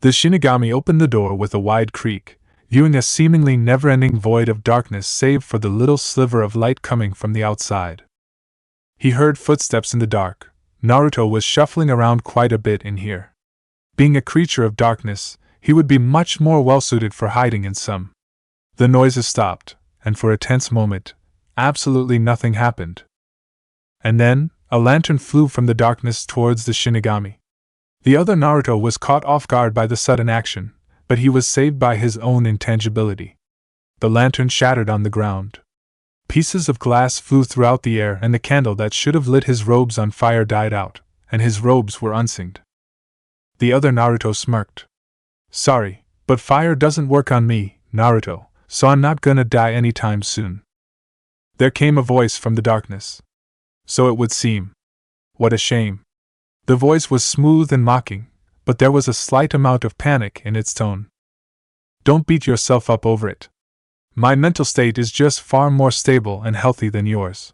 The Shinigami opened the door with a wide creak, viewing a seemingly never-ending void of darkness save for the little sliver of light coming from the outside. He heard footsteps in the dark. Naruto was shuffling around quite a bit in here. Being a creature of darkness, he would be much more well-suited for hiding in some. The noises stopped, and for a tense moment, absolutely nothing happened. And then, a lantern flew from the darkness towards the Shinigami. The other Naruto was caught off guard by the sudden action, but he was saved by his own intangibility. The lantern shattered on the ground. Pieces of glass flew throughout the air, and the candle that should have lit his robes on fire died out, and his robes were unsinged. The other Naruto smirked. Sorry, but fire doesn't work on me, Naruto, so I'm not gonna die anytime soon. There came a voice from the darkness. So it would seem. What a shame. The voice was smooth and mocking, but there was a slight amount of panic in its tone. Don't beat yourself up over it. My mental state is just far more stable and healthy than yours.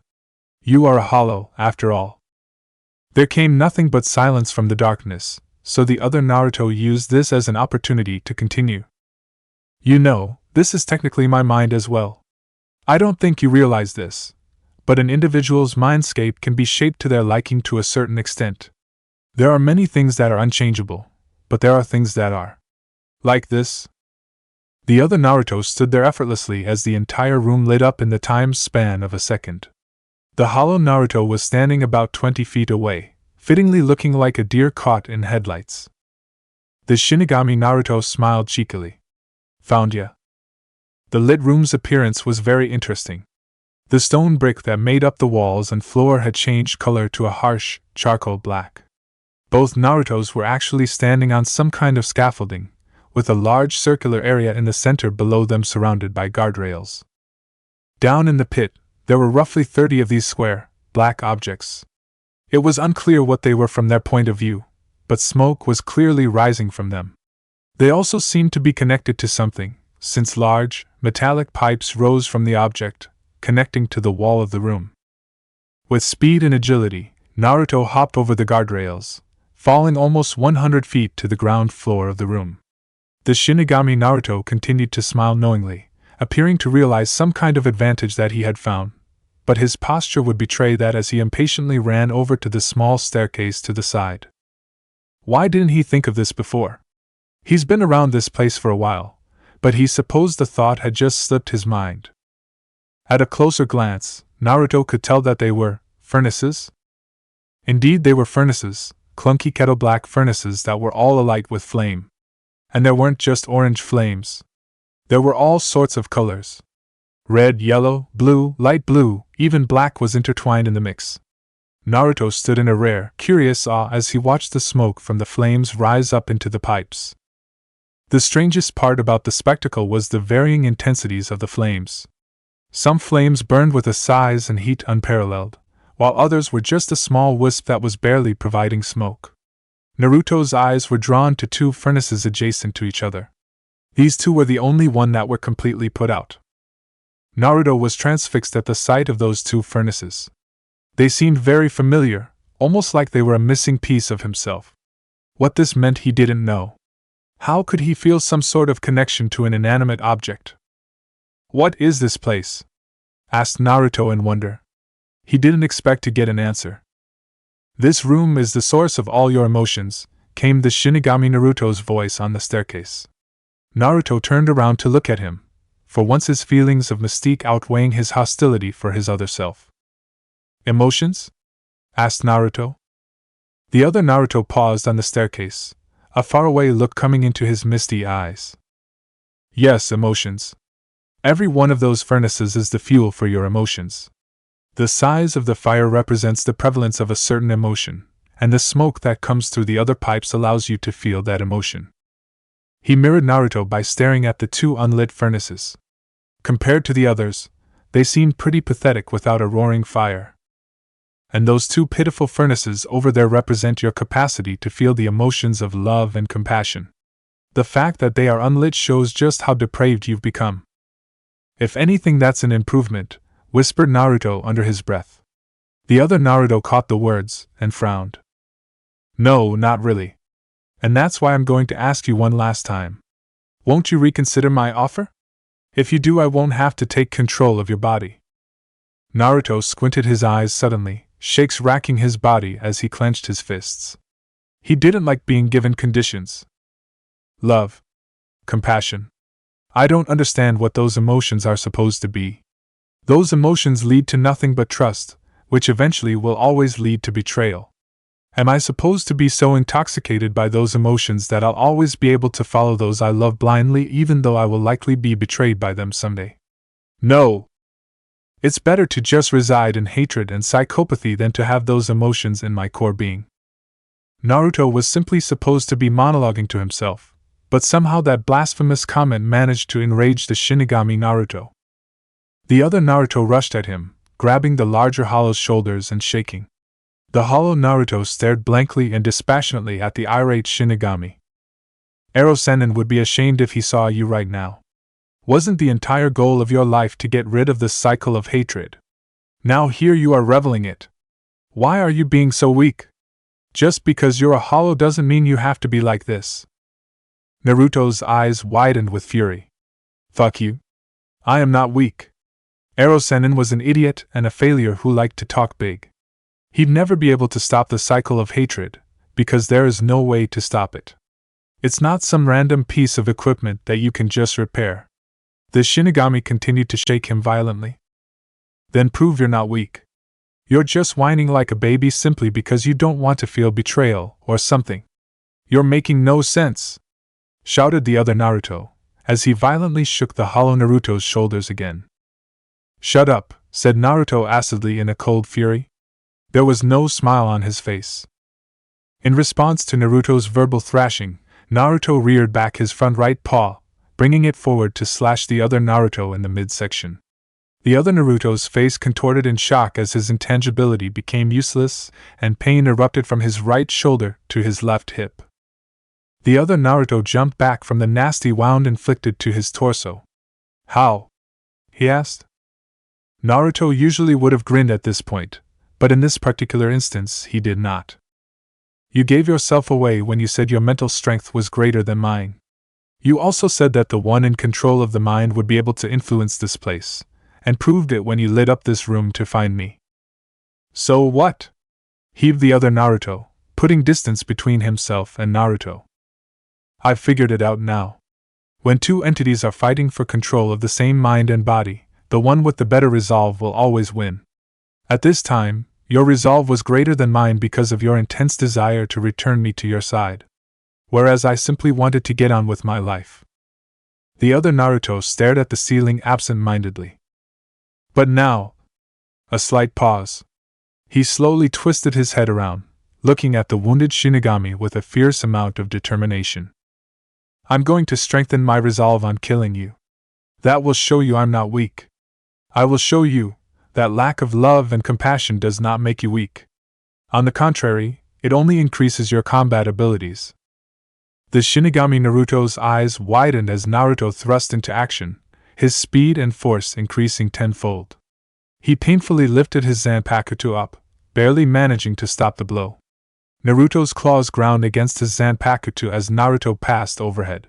You are a hollow, after all. There came nothing but silence from the darkness, so the other Naruto used this as an opportunity to continue. You know, this is technically my mind as well. I don't think you realize this, but an individual's mindscape can be shaped to their liking to a certain extent. There are many things that are unchangeable, but there are things that are. Like this. The other Naruto stood there effortlessly as the entire room lit up in the time span of a second. The hollow Naruto was standing about 20 feet away, fittingly looking like a deer caught in headlights. The Shinigami Naruto smiled cheekily. Found ya? The lit room's appearance was very interesting. The stone brick that made up the walls and floor had changed color to a harsh, charcoal black. Both Narutos were actually standing on some kind of scaffolding, with a large circular area in the center below them surrounded by guardrails. Down in the pit, there were roughly 30 of these square, black objects. It was unclear what they were from their point of view, but smoke was clearly rising from them. They also seemed to be connected to something, since large, metallic pipes rose from the object, connecting to the wall of the room. With speed and agility, Naruto hopped over the guardrails, falling almost 100 feet to the ground floor of the room. The Shinigami Naruto continued to smile knowingly, appearing to realize some kind of advantage that he had found, but his posture would betray that as he impatiently ran over to the small staircase to the side. Why didn't he think of this before? He's been around this place for a while, but he supposed the thought had just slipped his mind. At a closer glance, Naruto could tell that they were furnaces. Indeed, they were furnaces, clunky kettle-black furnaces that were all alight with flame. And there weren't just orange flames. There were all sorts of colors. Red, yellow, blue, light blue, even black was intertwined in the mix. Naruto stood in a rare, curious awe as he watched the smoke from the flames rise up into the pipes. The strangest part about the spectacle was the varying intensities of the flames. Some flames burned with a size and heat unparalleled, while others were just a small wisp that was barely providing smoke. Naruto's eyes were drawn to two furnaces adjacent to each other. These two were the only one that were completely put out. Naruto was transfixed at the sight of those two furnaces. They seemed very familiar, almost like they were a missing piece of himself. What this meant he didn't know. How could he feel some sort of connection to an inanimate object? "What is this place?" asked Naruto in wonder. He didn't expect to get an answer. "This room is the source of all your emotions," came the Shinigami Naruto's voice on the staircase. Naruto turned around to look at him, for once his feelings of mystique outweighing his hostility for his other self. "Emotions?" asked Naruto. The other Naruto paused on the staircase, a faraway look coming into his misty eyes. "Yes, emotions. Every one of those furnaces is the fuel for your emotions. The size of the fire represents the prevalence of a certain emotion, and the smoke that comes through the other pipes allows you to feel that emotion." He mirrored Naruto by staring at the two unlit furnaces. Compared to the others, they seemed pretty pathetic without a roaring fire. And those two pitiful furnaces over there represent your capacity to feel the emotions of love and compassion. The fact that they are unlit shows just how depraved you've become. "If anything, that's an improvement," whispered Naruto under his breath. The other Naruto caught the words and frowned. "No, not really. And that's why I'm going to ask you one last time. Won't you reconsider my offer? If you do, I won't have to take control of your body." Naruto squinted his eyes suddenly, shakes racking his body as he clenched his fists. He didn't like being given conditions. Love. Compassion. I don't understand what those emotions are supposed to be. Those emotions lead to nothing but trust, which eventually will always lead to betrayal. Am I supposed to be so intoxicated by those emotions that I'll always be able to follow those I love blindly even though I will likely be betrayed by them someday? No! It's better to just reside in hatred and psychopathy than to have those emotions in my core being. Naruto was simply supposed to be monologuing to himself, but somehow that blasphemous comment managed to enrage the Shinigami Naruto. The other Naruto rushed at him, grabbing the larger Hollow's shoulders and shaking. The Hollow Naruto stared blankly and dispassionately at the irate Shinigami. "Ero-sennin would be ashamed if he saw you right now. Wasn't the entire goal of your life to get rid of this cycle of hatred? Now here you are reveling it. Why are you being so weak? Just because you're a Hollow doesn't mean you have to be like this." Naruto's eyes widened with fury. "Fuck you. I am not weak. Ero-sennin was an idiot and a failure who liked to talk big. He'd never be able to stop the cycle of hatred, because there is no way to stop it. It's not some random piece of equipment that you can just repair." The Shinigami continued to shake him violently. "Then prove you're not weak. You're just whining like a baby simply because you don't want to feel betrayal or something. You're making no sense," shouted the other Naruto, as he violently shook the Hollow Naruto's shoulders again. "Shut up," said Naruto acidly in a cold fury. There was no smile on his face. In response to Naruto's verbal thrashing, Naruto reared back his front right paw, bringing it forward to slash the other Naruto in the midsection. The other Naruto's face contorted in shock as his intangibility became useless, and pain erupted from his right shoulder to his left hip. The other Naruto jumped back from the nasty wound inflicted to his torso. "How?" he asked. Naruto usually would have grinned at this point, but in this particular instance he did not. "You gave yourself away when you said your mental strength was greater than mine. You also said that the one in control of the mind would be able to influence this place, and proved it when you lit up this room to find me." "So what?" heaved the other Naruto, putting distance between himself and Naruto. "I've figured it out now. When two entities are fighting for control of the same mind and body, the one with the better resolve will always win. At this time, your resolve was greater than mine because of your intense desire to return me to your side, whereas I simply wanted to get on with my life." The other Naruto stared at the ceiling absent-mindedly. But now, a slight pause. He slowly twisted his head around, looking at the wounded Shinigami with a fierce amount of determination. I'm going to strengthen my resolve on killing you. That will show you I'm not weak. I will show you that lack of love and compassion does not make you weak. On the contrary, it only increases your combat abilities. The Shinigami Naruto's eyes widened as Naruto thrust into action, his speed and force increasing tenfold. He painfully lifted his Zanpakuto up, barely managing to stop the blow. Naruto's claws ground against his Zanpakuto as Naruto passed overhead.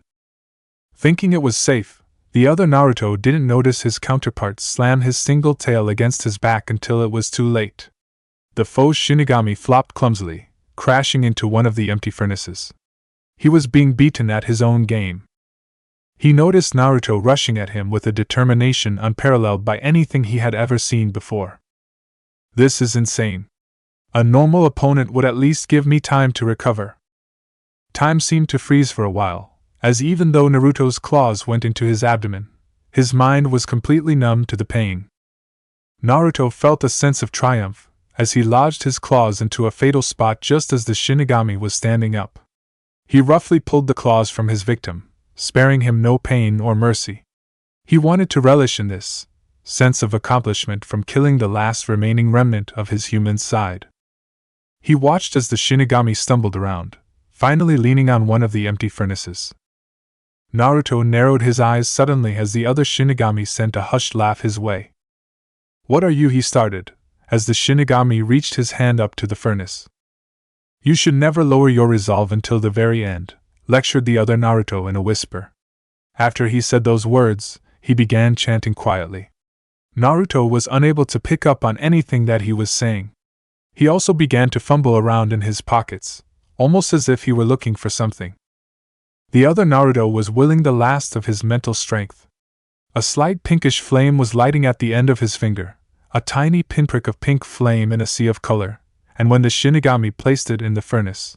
Thinking it was safe, the other Naruto didn't notice his counterpart slam his single tail against his back until it was too late. The foe's Shinigami flopped clumsily, crashing into one of the empty furnaces. He was being beaten at his own game. He noticed Naruto rushing at him with a determination unparalleled by anything he had ever seen before. This is insane. A normal opponent would at least give me time to recover. Time seemed to freeze for a while, as even though Naruto's claws went into his abdomen, his mind was completely numb to the pain. Naruto felt a sense of triumph as he lodged his claws into a fatal spot just as the Shinigami was standing up. He roughly pulled the claws from his victim, sparing him no pain or mercy. He wanted to relish in this sense of accomplishment from killing the last remaining remnant of his human side. He watched as the Shinigami stumbled around, finally leaning on one of the empty furnaces. Naruto narrowed his eyes suddenly as the other Shinigami sent a hushed laugh his way. "What are you?" he started, as the Shinigami reached his hand up to the furnace. "You should never lower your resolve until the very end," lectured the other Naruto in a whisper. After he said those words, he began chanting quietly. Naruto was unable to pick up on anything that he was saying. He also began to fumble around in his pockets, almost as if he were looking for something. The other Naruto was willing the last of his mental strength. A slight pinkish flame was lighting at the end of his finger, a tiny pinprick of pink flame in a sea of color, and when the Shinigami placed it in the furnace,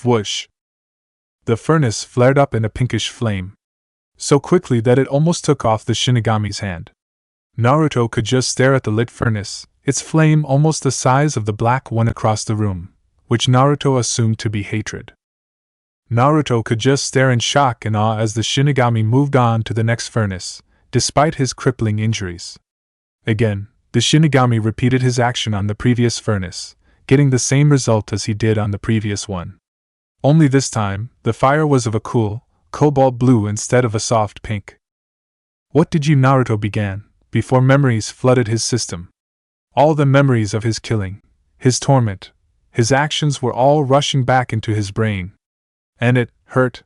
whoosh! The furnace flared up in a pinkish flame, so quickly that it almost took off the Shinigami's hand. Naruto could just stare at the lit furnace, its flame almost the size of the black one across the room, which Naruto assumed to be hatred. Naruto could just stare in shock and awe as the Shinigami moved on to the next furnace, despite his crippling injuries. Again, the Shinigami repeated his action on the previous furnace, getting the same result as he did on the previous one. Only this time, the fire was of a cool, cobalt blue instead of a soft pink. "What did you?" Naruto began, before memories flooded his system. All the memories of his killing, his torment, his actions were all rushing back into his brain. And it hurt.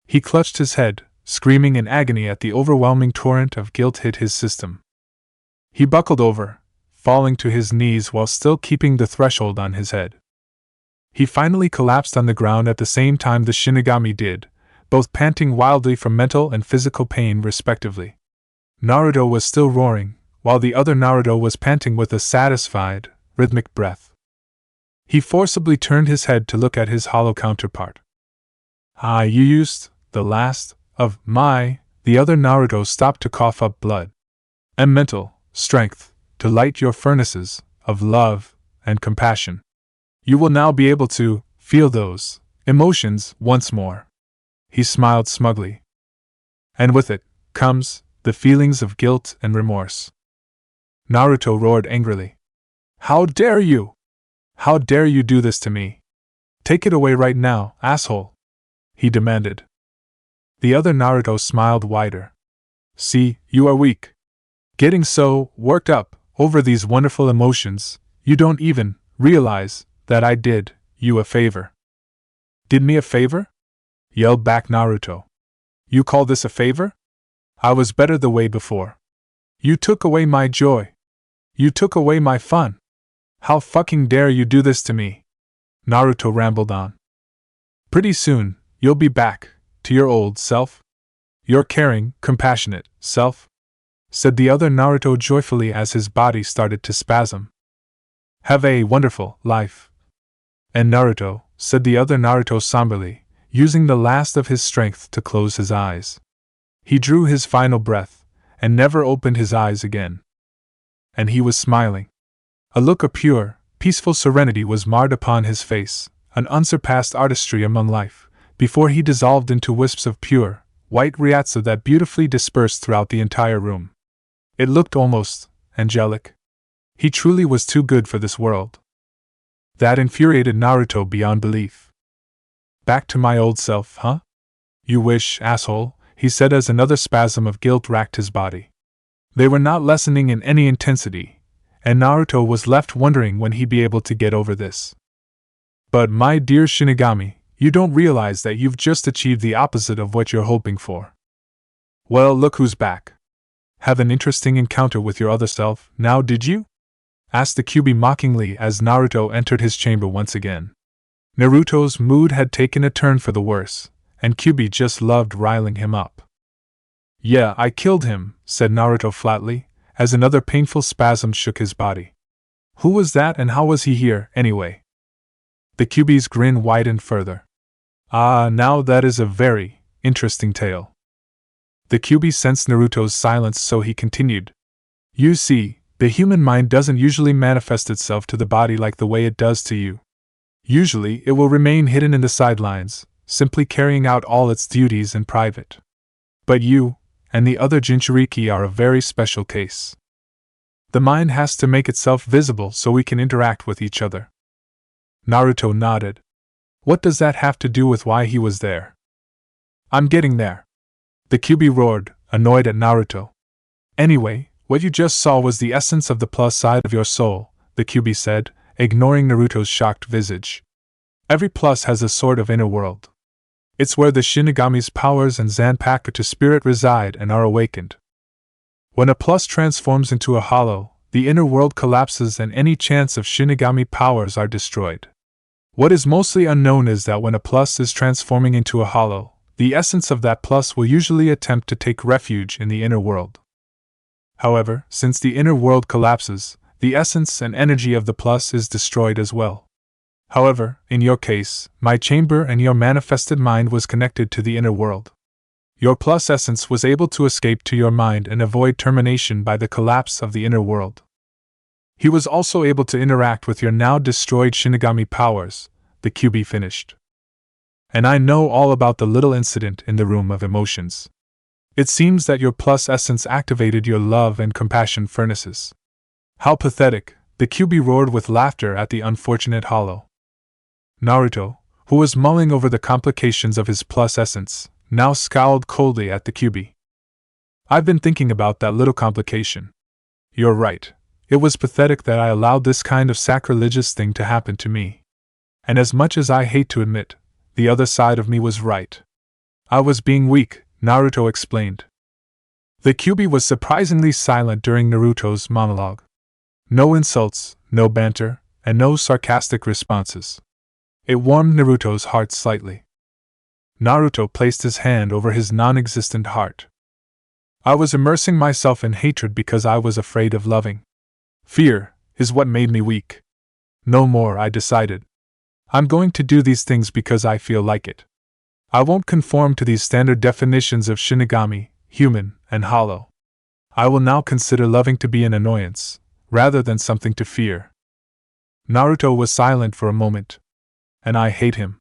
He clutched his head, screaming in agony at the overwhelming torrent of guilt hit his system. He buckled over, falling to his knees while still keeping the threshold on his head. He finally collapsed on the ground at the same time the Shinigami did, both panting wildly from mental and physical pain respectively. Naruto was still roaring, while the other Naruto was panting with a satisfied, rhythmic breath. He forcibly turned his head to look at his hollow counterpart. "Ah, you used the last of my..." The other Naruto stopped to cough up blood. "And mental strength to light your furnaces of love and compassion. You will now be able to feel those emotions once more." He smiled smugly. "And with it comes the feelings of guilt and remorse." Naruto roared angrily. "How dare you? How dare you do this to me? Take it away right now, asshole!" he demanded. The other Naruto smiled wider. "See, you are weak. Getting so worked up over these wonderful emotions, you don't even realize that I did you a favor." "Did me a favor?" yelled back Naruto. "You call this a favor? I was better the way before. You took away my joy. You took away my fun. How fucking dare you do this to me?" Naruto rambled on. "Pretty soon, you'll be back to your old self. Your caring, compassionate self," said the other Naruto joyfully as his body started to spasm. "Have a wonderful life." "And Naruto," said the other Naruto somberly, using the last of his strength to close his eyes. He drew his final breath, and never opened his eyes again. and he was smiling. A look of pure, peaceful serenity was marred upon his face, an unsurpassed artistry among life, before he dissolved into wisps of pure, white riazzo that beautifully dispersed throughout the entire room. It looked almost angelic. He truly was too good for this world. That infuriated Naruto beyond belief. Back to my old self, huh? You wish, asshole, he said as another spasm of guilt racked his body. They were not lessening in any intensity, and Naruto was left wondering when he'd be able to get over this. But my dear Shinigami, you don't realize that you've just achieved the opposite of what you're hoping for. Well, look who's back. Have an interesting encounter with your other self, now did you? Asked the Kyuubi mockingly as Naruto entered his chamber once again. Naruto's mood had taken a turn for the worse, and Kyuubi just loved riling him up. Yeah, I killed him, said Naruto flatly, as another painful spasm shook his body. Who was that and how was he here, anyway? The Kyuubi's grin widened further. Ah, now that is a very interesting tale. The Kyuubi sensed Naruto's silence, so he continued. You see, the human mind doesn't usually manifest itself to the body like the way it does to you. Usually, it will remain hidden in the sidelines, simply carrying out all its duties in private. But you, and the other Jinchuriki are a very special case. The mind has to make itself visible so we can interact with each other. Naruto nodded. What does that have to do with why he was there? I'm getting there. The Kyuubi roared, annoyed at Naruto. Anyway, what you just saw was the essence of the plus side of your soul, the Kyuubi said, ignoring Naruto's shocked visage. Every plus has a sort of inner world. It's where the Shinigami's powers and Zanpakuto to spirit reside and are awakened. When a plus transforms into a hollow, the inner world collapses and any chance of Shinigami powers are destroyed. What is mostly unknown is that when a plus is transforming into a hollow, the essence of that plus will usually attempt to take refuge in the inner world. However, since the inner world collapses, the essence and energy of the plus is destroyed as well. However, in your case, my chamber and your manifested mind was connected to the inner world. Your plus essence was able to escape to your mind and avoid termination by the collapse of the inner world. He was also able to interact with your now destroyed Shinigami powers, the Kyuubi finished. And I know all about the little incident in the room of emotions. It seems that your plus essence activated your love and compassion furnaces. How pathetic, the Kyuubi roared with laughter at the unfortunate hollow. Naruto, who was mulling over the complications of his plus essence, now scowled coldly at the Kyuubi. I've been thinking about that little complication. You're right. It was pathetic that I allowed this kind of sacrilegious thing to happen to me. And as much as I hate to admit, the other side of me was right. I was being weak, Naruto explained. The Kyuubi was surprisingly silent during Naruto's monologue. No insults, no banter, and no sarcastic responses. It warmed Naruto's heart slightly. Naruto placed his hand over his non-existent heart. I was immersing myself in hatred because I was afraid of loving. Fear is what made me weak. No more, I decided. I'm going to do these things because I feel like it. I won't conform to these standard definitions of Shinigami, human, and hollow. I will now consider loving to be an annoyance, rather than something to fear. Naruto was silent for a moment. And I hate him.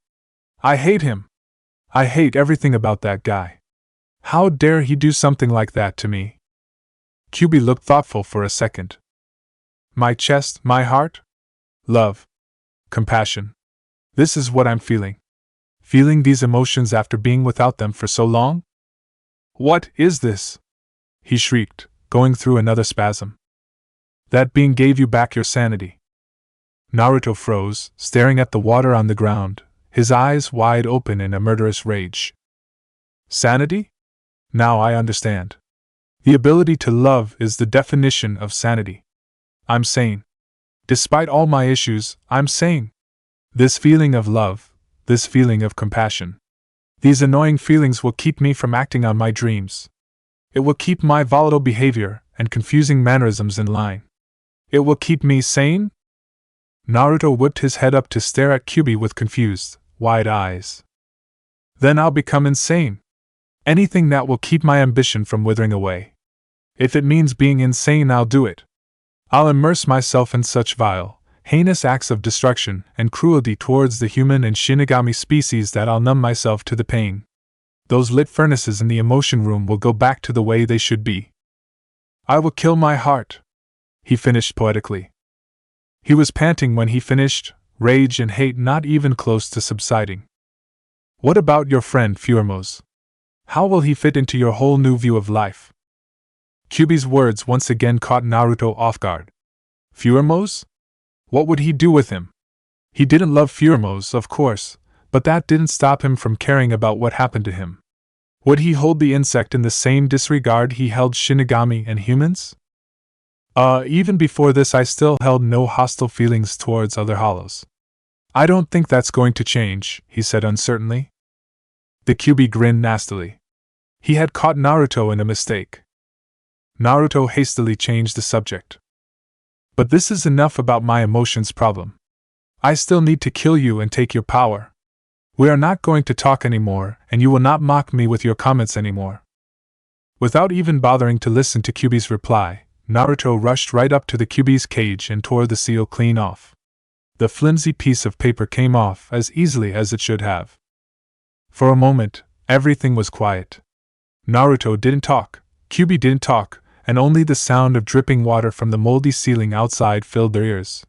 I hate him. I hate everything about that guy. How dare he do something like that to me? Kyuubi looked thoughtful for a second. My chest, my heart? Love. Compassion. This is what I'm feeling. Feeling these emotions after being without them for so long? What is this? He shrieked, going through another spasm. That being gave you back your sanity. Naruto froze, staring at the water on the ground, his eyes wide open in a murderous rage. Sanity? Now I understand. The ability to love is the definition of sanity. I'm sane. Despite all my issues, I'm sane. This feeling of love, this feeling of compassion. These annoying feelings will keep me from acting on my dreams. It will keep my volatile behavior and confusing mannerisms in line. It will keep me sane? Naruto whipped his head up to stare at Kyuubi with confused, wide eyes. Then I'll become insane. Anything that will keep my ambition from withering away. If it means being insane, I'll do it. I'll immerse myself in such vile, heinous acts of destruction and cruelty towards the human and Shinigami species that I'll numb myself to the pain. Those lit furnaces in the emotion room will go back to the way they should be. I will kill my heart, he finished poetically. He was panting when he finished, rage and hate not even close to subsiding. What about your friend Furamos? How will he fit into your whole new view of life? Kyuubi's words once again caught Naruto off guard. Furamos? What would he do with him? He didn't love Furamos, of course, but that didn't stop him from caring about what happened to him. Would he hold the insect in the same disregard he held Shinigami and humans? Even before this I still held no hostile feelings towards other hollows. I don't think that's going to change, he said uncertainly. The Kyuubi grinned nastily. He had caught Naruto in a mistake. Naruto hastily changed the subject. But this is enough about my emotions problem. I still need to kill you and take your power. We are not going to talk anymore, and you will not mock me with your comments anymore. Without even bothering to listen to Kyuubi's reply, Naruto rushed right up to the Kyuubi's cage and tore the seal clean off. The flimsy piece of paper came off as easily as it should have. For a moment, everything was quiet. Naruto didn't talk, Kyuubi didn't talk, and only the sound of dripping water from the moldy ceiling outside filled their ears.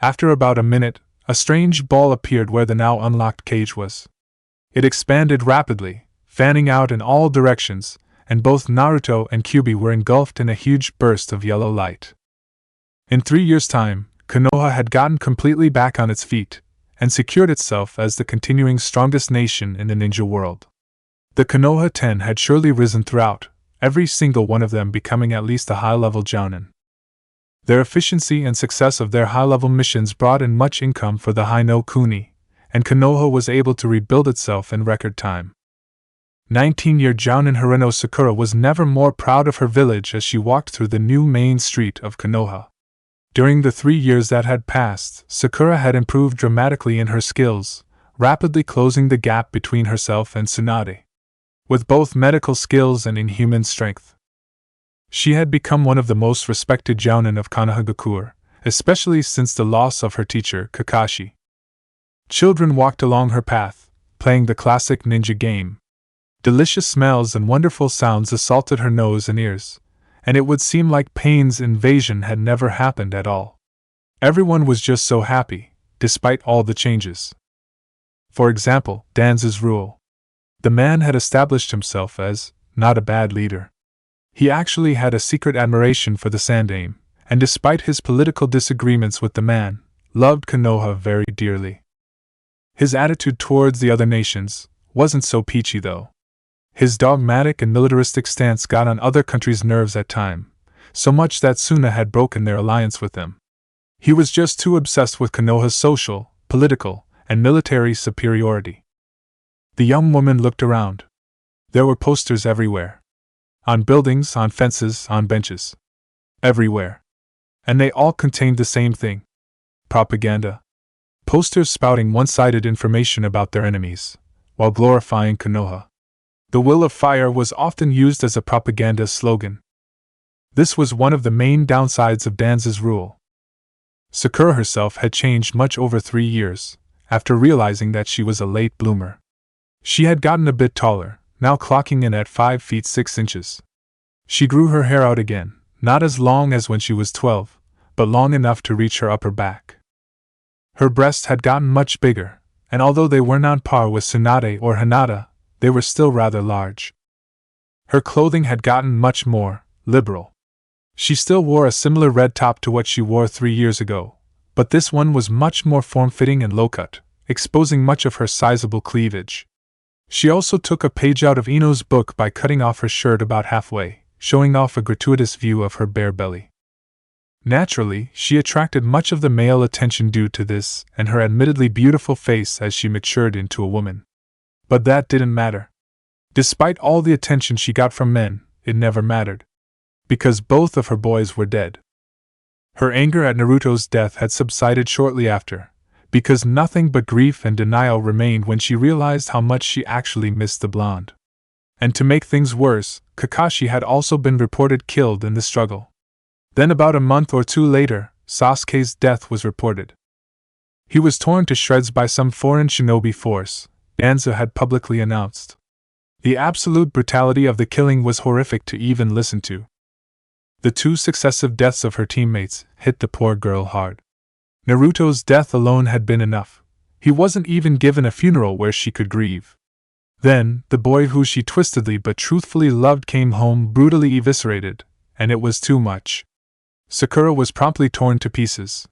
After about a minute, a strange ball appeared where the now unlocked cage was. It expanded rapidly, fanning out in all directions, and both Naruto and Kyuubi were engulfed in a huge burst of yellow light. In 3 years' time, Konoha had gotten completely back on its feet, and secured itself as the continuing strongest nation in the ninja world. The Konoha 10 had surely risen throughout, every single one of them becoming at least a high-level jounin. Their efficiency and success of their high-level missions brought in much income for the Hi no Kuni, and Konoha was able to rebuild itself in record time. 19-year jounin Hirano Sakura was never more proud of her village as she walked through the new main street of Konoha. During the 3 years that had passed, Sakura had improved dramatically in her skills, rapidly closing the gap between herself and Tsunade. With both medical skills and inhuman strength, she had become one of the most respected jounin of Konohagakure, especially since the loss of her teacher, Kakashi. Children walked along her path, playing the classic ninja game. Delicious smells and wonderful sounds assaulted her nose and ears, and it would seem like Pain's invasion had never happened at all. Everyone was just so happy, despite all the changes. For example, Danza's rule. The man had established himself as not a bad leader. He actually had a secret admiration for the Sandaime, and despite his political disagreements with the man, loved Konoha very dearly. His attitude towards the other nations wasn't so peachy though. His dogmatic and militaristic stance got on other countries' nerves at times, so much that Suna had broken their alliance with him. He was just too obsessed with Konoha's social, political, and military superiority. The young woman looked around. There were posters everywhere. On buildings, on fences, on benches. Everywhere. And they all contained the same thing. Propaganda. Posters spouting one-sided information about their enemies, while glorifying Konoha. The will of fire was often used as a propaganda slogan. This was one of the main downsides of Danza's rule. Sakura herself had changed much over 3 years, after realizing that she was a late bloomer. She had gotten a bit taller, now clocking in at 5 feet 6 inches. She grew her hair out again, not as long as when she was 12, but long enough to reach her upper back. Her breasts had gotten much bigger, and although they weren't on par with Tsunade or Hinata, they were still rather large. Her clothing had gotten much more liberal. She still wore a similar red top to what she wore 3 years ago, but this one was much more form-fitting and low-cut, exposing much of her sizable cleavage. She also took a page out of Ino's book by cutting off her shirt about halfway, showing off a gratuitous view of her bare belly. Naturally, she attracted much of the male attention due to this and her admittedly beautiful face as she matured into a woman. But that didn't matter. Despite all the attention she got from men, it never mattered. Because both of her boys were dead. Her anger at Naruto's death had subsided shortly after, because nothing but grief and denial remained when she realized how much she actually missed the blonde. And to make things worse, Kakashi had also been reported killed in the struggle. Then about a month or two later, Sasuke's death was reported. He was torn to shreds by some foreign shinobi force, Danzo had publicly announced. The absolute brutality of the killing was horrific to even listen to. The two successive deaths of her teammates hit the poor girl hard. Naruto's death alone had been enough. He wasn't even given a funeral where she could grieve. Then, the boy who she twistedly but truthfully loved came home brutally eviscerated, and it was too much. Sakura was promptly torn to pieces.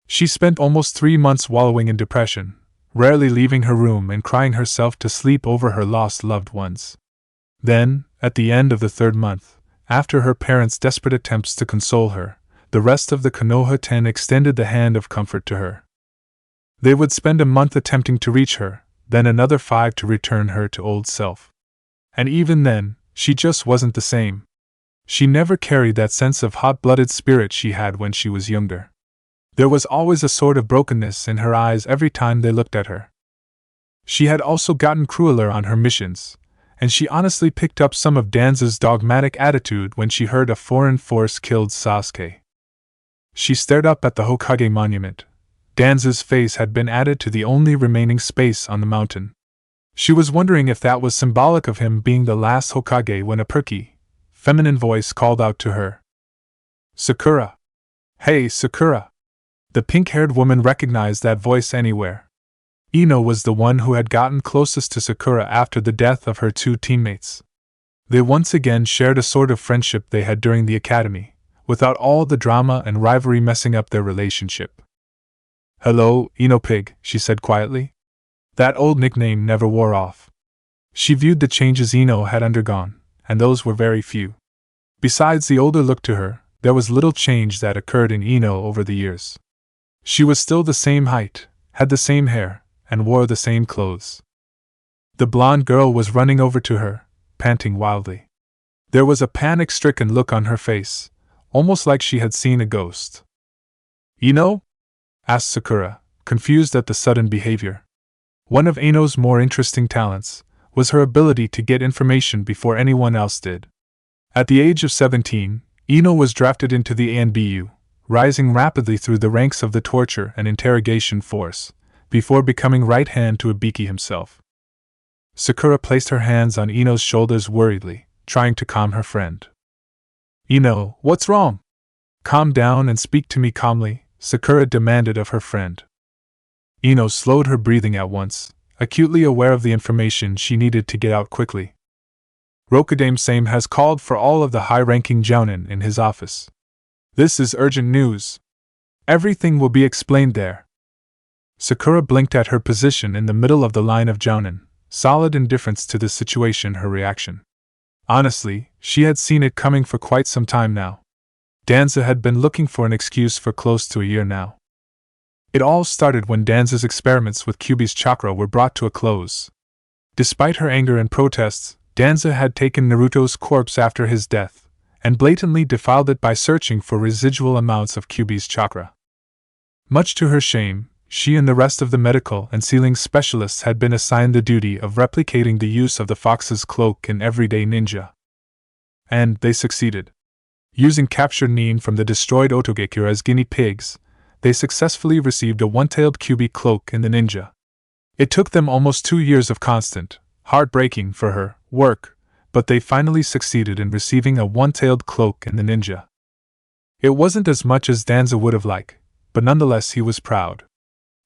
She spent almost 3 months wallowing in depression, rarely leaving her room and crying herself to sleep over her lost loved ones. Then, at the end of the 3rd month, after her parents' desperate attempts to console her, the rest of the Konoha 10 extended the hand of comfort to her. They would spend a month attempting to reach her, then another 5 to return her to old self. And even then, she just wasn't the same. She never carried that sense of hot-blooded spirit she had when she was younger. There was always a sort of brokenness in her eyes every time they looked at her. She had also gotten crueler on her missions, and she honestly picked up some of Danzo's dogmatic attitude when she heard a foreign force killed Sasuke. She stared up at the Hokage monument. Danzo's face had been added to the only remaining space on the mountain. She was wondering if that was symbolic of him being the last Hokage when a perky, feminine voice called out to her. Sakura! Hey, Sakura! The pink-haired woman recognized that voice anywhere. Ino was the one who had gotten closest to Sakura after the death of her 2 teammates. They once again shared a sort of friendship they had during the academy, without all the drama and rivalry messing up their relationship. Hello, Ino Pig, she said quietly. That old nickname never wore off. She viewed the changes Ino had undergone, and those were very few. Besides the older look to her, there was little change that occurred in Ino over the years. She was still the same height, had the same hair, and wore the same clothes. The blonde girl was running over to her, panting wildly. There was a panic-stricken look on her face, almost like she had seen a ghost. Ino? Asked Sakura, confused at the sudden behavior. One of Ino's more interesting talents was her ability to get information before anyone else did. At the age of 17, Ino was drafted into the ANBU, rising rapidly through the ranks of the torture and interrogation force, before becoming right hand to Ibiki himself. Sakura placed her hands on Ino's shoulders worriedly, trying to calm her friend. Ino, what's wrong? Calm down and speak to me calmly, Sakura demanded of her friend. Ino slowed her breathing at once, acutely aware of the information she needed to get out quickly. Rokudame-same has called for all of the high-ranking jounin in his office. This is urgent news. Everything will be explained there. Sakura blinked at her position in the middle of the line of jounin, solid indifference to the situation her reaction. Honestly, she had seen it coming for quite some time now. Danzo had been looking for an excuse for close to a year now. It all started when Danzo's experiments with Kyuubi's chakra were brought to a close. Despite her anger and protests, Danzo had taken Naruto's corpse after his death, and blatantly defiled it by searching for residual amounts of Kyuubi's chakra. Much to her shame, she and the rest of the medical and sealing specialists had been assigned the duty of replicating the use of the fox's cloak in everyday ninja. And they succeeded. Using captured nin from the destroyed Otogekure as guinea pigs, they successfully received a one-tailed Kyuubi cloak in the ninja. It took them almost 2 years of constant, heartbreaking for her, work, but they finally succeeded in receiving a one-tailed cloak in the ninja. It wasn't as much as Danzo would have liked, but nonetheless he was proud.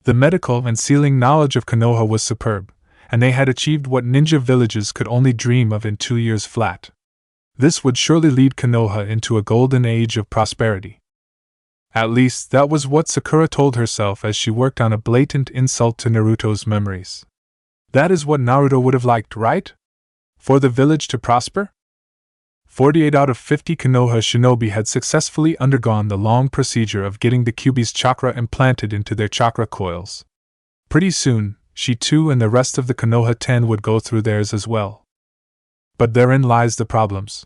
The medical and sealing knowledge of Konoha was superb, and they had achieved what ninja villages could only dream of in 2 years flat. This would surely lead Konoha into a golden age of prosperity. At least that was what Sakura told herself as she worked on a blatant insult to Naruto's memories. That is what Naruto would have liked, right? For the village to prosper? 48 out of 50 Konoha shinobi had successfully undergone the long procedure of getting the Kyuubi's chakra implanted into their chakra coils. Pretty soon, she too and the rest of the Konoha 10 would go through theirs as well. But therein lies the problems.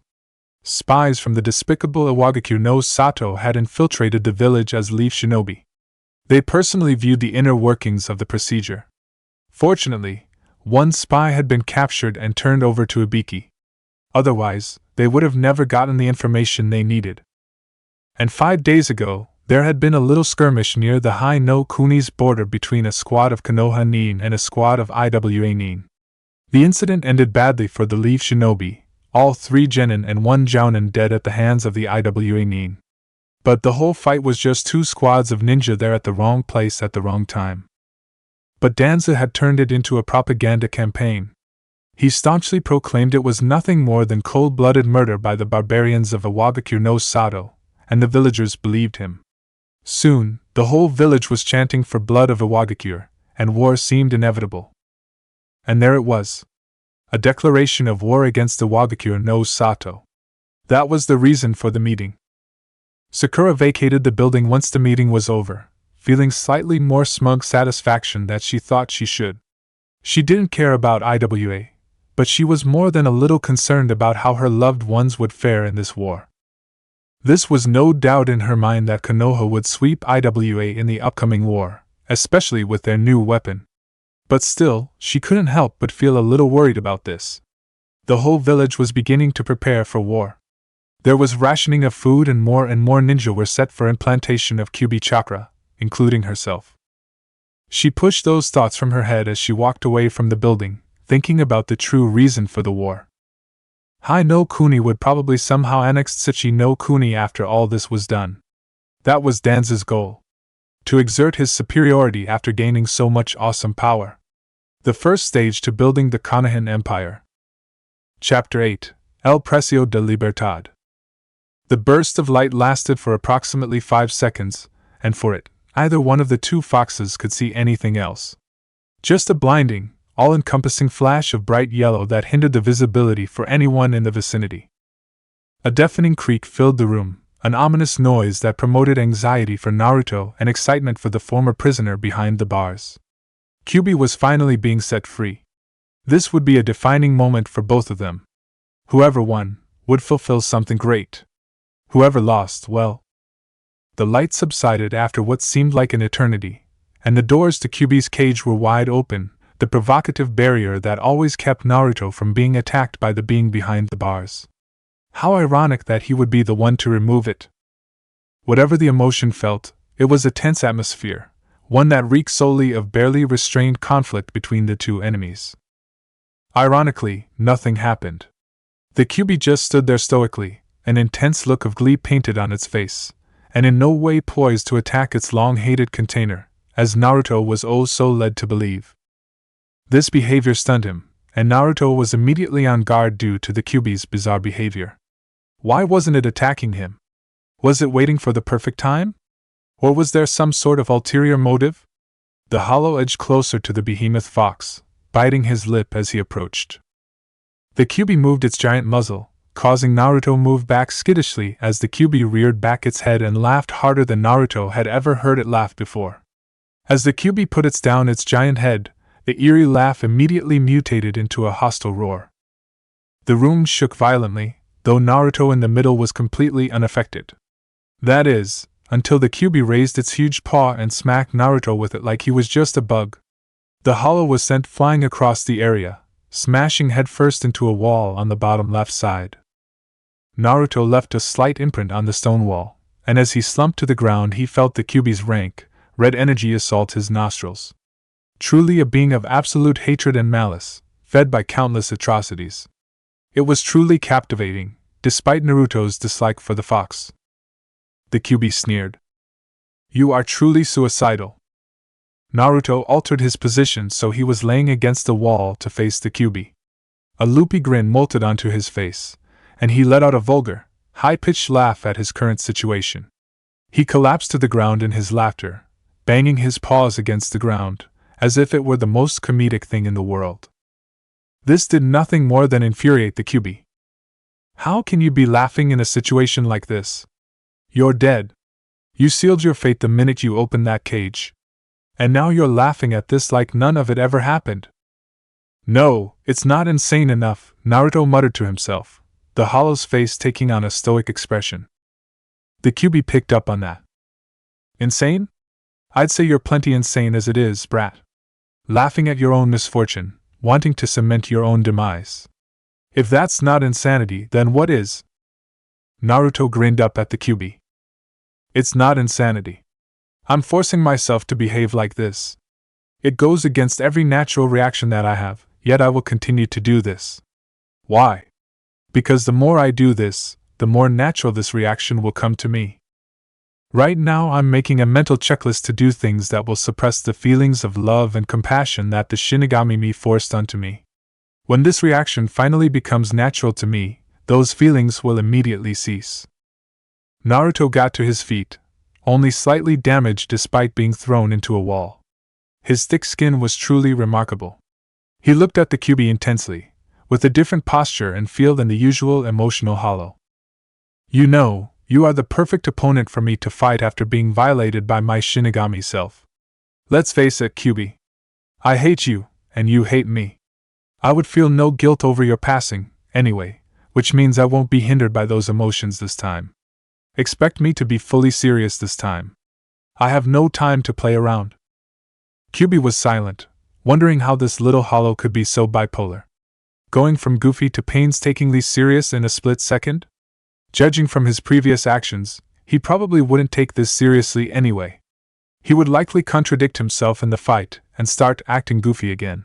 Spies from the despicable Iwagakure no Sato had infiltrated the village as leaf shinobi. They personally viewed the inner workings of the procedure. Fortunately, one spy had been captured and turned over to Ibiki. Otherwise, they would have never gotten the information they needed. And 5 days ago, there had been a little skirmish near the High no Kuni's border between a squad of Konoha Nin and a squad of IWA Nin. The incident ended badly for the Leaf Shinobi, all 3 genin and 1 jounin dead at the hands of the IWA Nin. But the whole fight was just 2 squads of ninja there at the wrong place at the wrong time. But Danza had turned it into a propaganda campaign. He staunchly proclaimed it was nothing more than cold-blooded murder by the barbarians of Iwagakure no Sato, and the villagers believed him. Soon, the whole village was chanting for blood of Iwagakure, and war seemed inevitable. And there it was. A declaration of war against Iwagakure no Sato. That was the reason for the meeting. Sakura vacated the building once the meeting was over, feeling slightly more smug satisfaction than she thought she should. She didn't care about IWA, but she was more than a little concerned about how her loved ones would fare in this war. This was no doubt in her mind that Konoha would sweep IWA in the upcoming war, especially with their new weapon. But still, she couldn't help but feel a little worried about this. The whole village was beginning to prepare for war. There was rationing of food and more ninja were set for implantation of Kyuubi chakra, including herself. She pushed those thoughts from her head as she walked away from the building, thinking about the true reason for the war. High no Kuni would probably somehow annex Tsuchi no Kuni after all this was done. That was Danza's goal. To exert his superiority after gaining so much awesome power. The first stage to building the Konohan Empire. Chapter 8, El Precio de Libertad. The burst of light lasted for approximately 5 seconds, and for it, either one of the 2 foxes could see anything else. Just a blinding, all-encompassing flash of bright yellow that hindered the visibility for anyone in the vicinity. A deafening creak filled the room, an ominous noise that promoted anxiety for Naruto and excitement for the former prisoner behind the bars. Kyuubi was finally being set free. This would be a defining moment for both of them. Whoever won would fulfill something great. Whoever lost, well. The light subsided after what seemed like an eternity, and the doors to Kyuubi's cage were wide open, the provocative barrier that always kept Naruto from being attacked by the being behind the bars. How ironic that he would be the one to remove it. Whatever the emotion felt, it was a tense atmosphere, one that reeked solely of barely restrained conflict between the 2 enemies. Ironically, nothing happened. The Kyuubi just stood there stoically, an intense look of glee painted on its face, and in no way poised to attack its long-hated container, as Naruto was oh so led to believe. This behavior stunned him, and Naruto was immediately on guard due to the Kyuubi's bizarre behavior. Why wasn't it attacking him? Was it waiting for the perfect time? Or was there some sort of ulterior motive? The hollow edged closer to the behemoth fox, biting his lip as he approached. The Kyuubi moved its giant muzzle, causing Naruto move back skittishly as the Kyuubi reared back its head and laughed harder than Naruto had ever heard it laugh before. As the Kyuubi put down its giant head, the eerie laugh immediately mutated into a hostile roar. The room shook violently, though Naruto in the middle was completely unaffected. That is, until the Kyuubi raised its huge paw and smacked Naruto with it like he was just a bug. The hollow was sent flying across the area, smashing headfirst into a wall on the bottom left side. Naruto left a slight imprint on the stone wall, and as he slumped to the ground he felt the Kyuubi's rank, red energy assault his nostrils. Truly a being of absolute hatred and malice, fed by countless atrocities. It was truly captivating, despite Naruto's dislike for the fox. The Kyuubi sneered. You are truly suicidal. Naruto altered his position so he was laying against the wall to face the Kyuubi. A loopy grin molted onto his face, and he let out a vulgar, high-pitched laugh at his current situation. He collapsed to the ground in his laughter, banging his paws against the ground, as if it were the most comedic thing in the world. This did nothing more than infuriate the Kyuubi. How can you be laughing in a situation like this? You're dead. You sealed your fate the minute you opened that cage. And now you're laughing at this like none of it ever happened. No, it's not insane enough, Naruto muttered to himself, the hollow's face taking on a stoic expression. The Kyuubi picked up on that. Insane? I'd say you're plenty insane as it is, brat. Laughing at your own misfortune, wanting to cement your own demise. If that's not insanity, then what is? Naruto grinned up at the Kyuubi. It's not insanity. I'm forcing myself to behave like this. It goes against every natural reaction that I have, yet I will continue to do this. Why? Because the more I do this, the more natural this reaction will come to me. Right now, I'm making a mental checklist to do things that will suppress the feelings of love and compassion that the Shinigami me forced onto me. When this reaction finally becomes natural to me, those feelings will immediately cease. Naruto got to his feet, only slightly damaged despite being thrown into a wall. His thick skin was truly remarkable. He looked at the Kyuubi intensely, with a different posture and feel than the usual emotional hollow. You know, you are the perfect opponent for me to fight after being violated by my Shinigami self. Let's face it, Kyuubi. I hate you, and you hate me. I would feel no guilt over your passing, anyway, which means I won't be hindered by those emotions this time. Expect me to be fully serious this time. I have no time to play around. Kyuubi was silent, wondering how this little hollow could be so bipolar. Going from goofy to painstakingly serious in a split second? Judging from his previous actions, he probably wouldn't take this seriously anyway. He would likely contradict himself in the fight and start acting goofy again.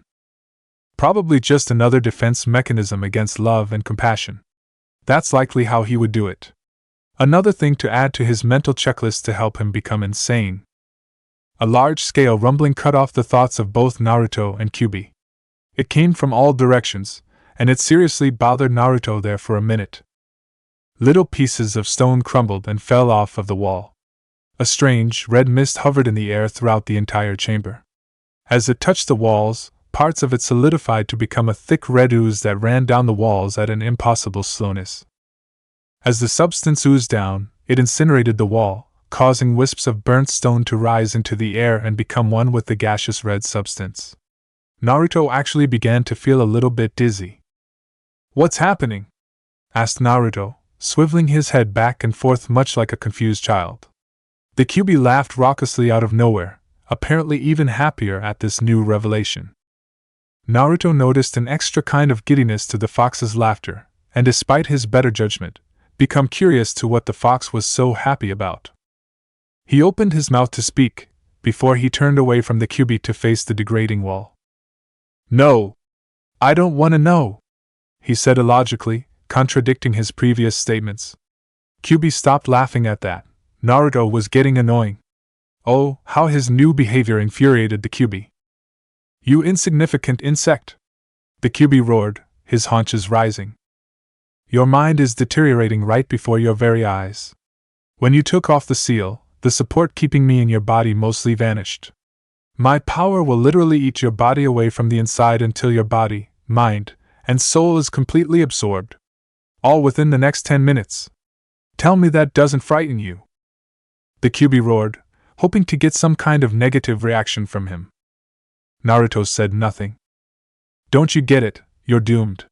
Probably just another defense mechanism against love and compassion. That's likely how he would do it. Another thing to add to his mental checklist to help him become insane. A large-scale rumbling cut off the thoughts of both Naruto and Kyuubi. It came from all directions, and it seriously bothered Naruto there for a minute. Little pieces of stone crumbled and fell off of the wall. A strange, red mist hovered in the air throughout the entire chamber. As it touched the walls, parts of it solidified to become a thick red ooze that ran down the walls at an impossible slowness. As the substance oozed down, it incinerated the wall, causing wisps of burnt stone to rise into the air and become one with the gaseous red substance. Naruto actually began to feel a little bit dizzy. "What's happening?" asked Naruto, swiveling his head back and forth much like a confused child. The Kyuubi laughed raucously out of nowhere, apparently even happier at this new revelation. Naruto noticed an extra kind of giddiness to the fox's laughter, and despite his better judgment, became curious to what the fox was so happy about. He opened his mouth to speak, before he turned away from the Kyuubi to face the degrading wall. "No! I don't want to know!" he said illogically, contradicting his previous statements. Kyuubi stopped laughing at that. Naruto was getting annoying. Oh, how his new behavior infuriated the Kyuubi. "You insignificant insect!" the Kyuubi roared, his haunches rising. "Your mind is deteriorating right before your very eyes. When you took off the seal, the support keeping me in your body mostly vanished. My power will literally eat your body away from the inside until your body, mind, and soul is completely absorbed. All within the next 10 minutes. Tell me that doesn't frighten you." The Kyuubi roared, hoping to get some kind of negative reaction from him. Naruto said nothing. "Don't you get it? You're doomed.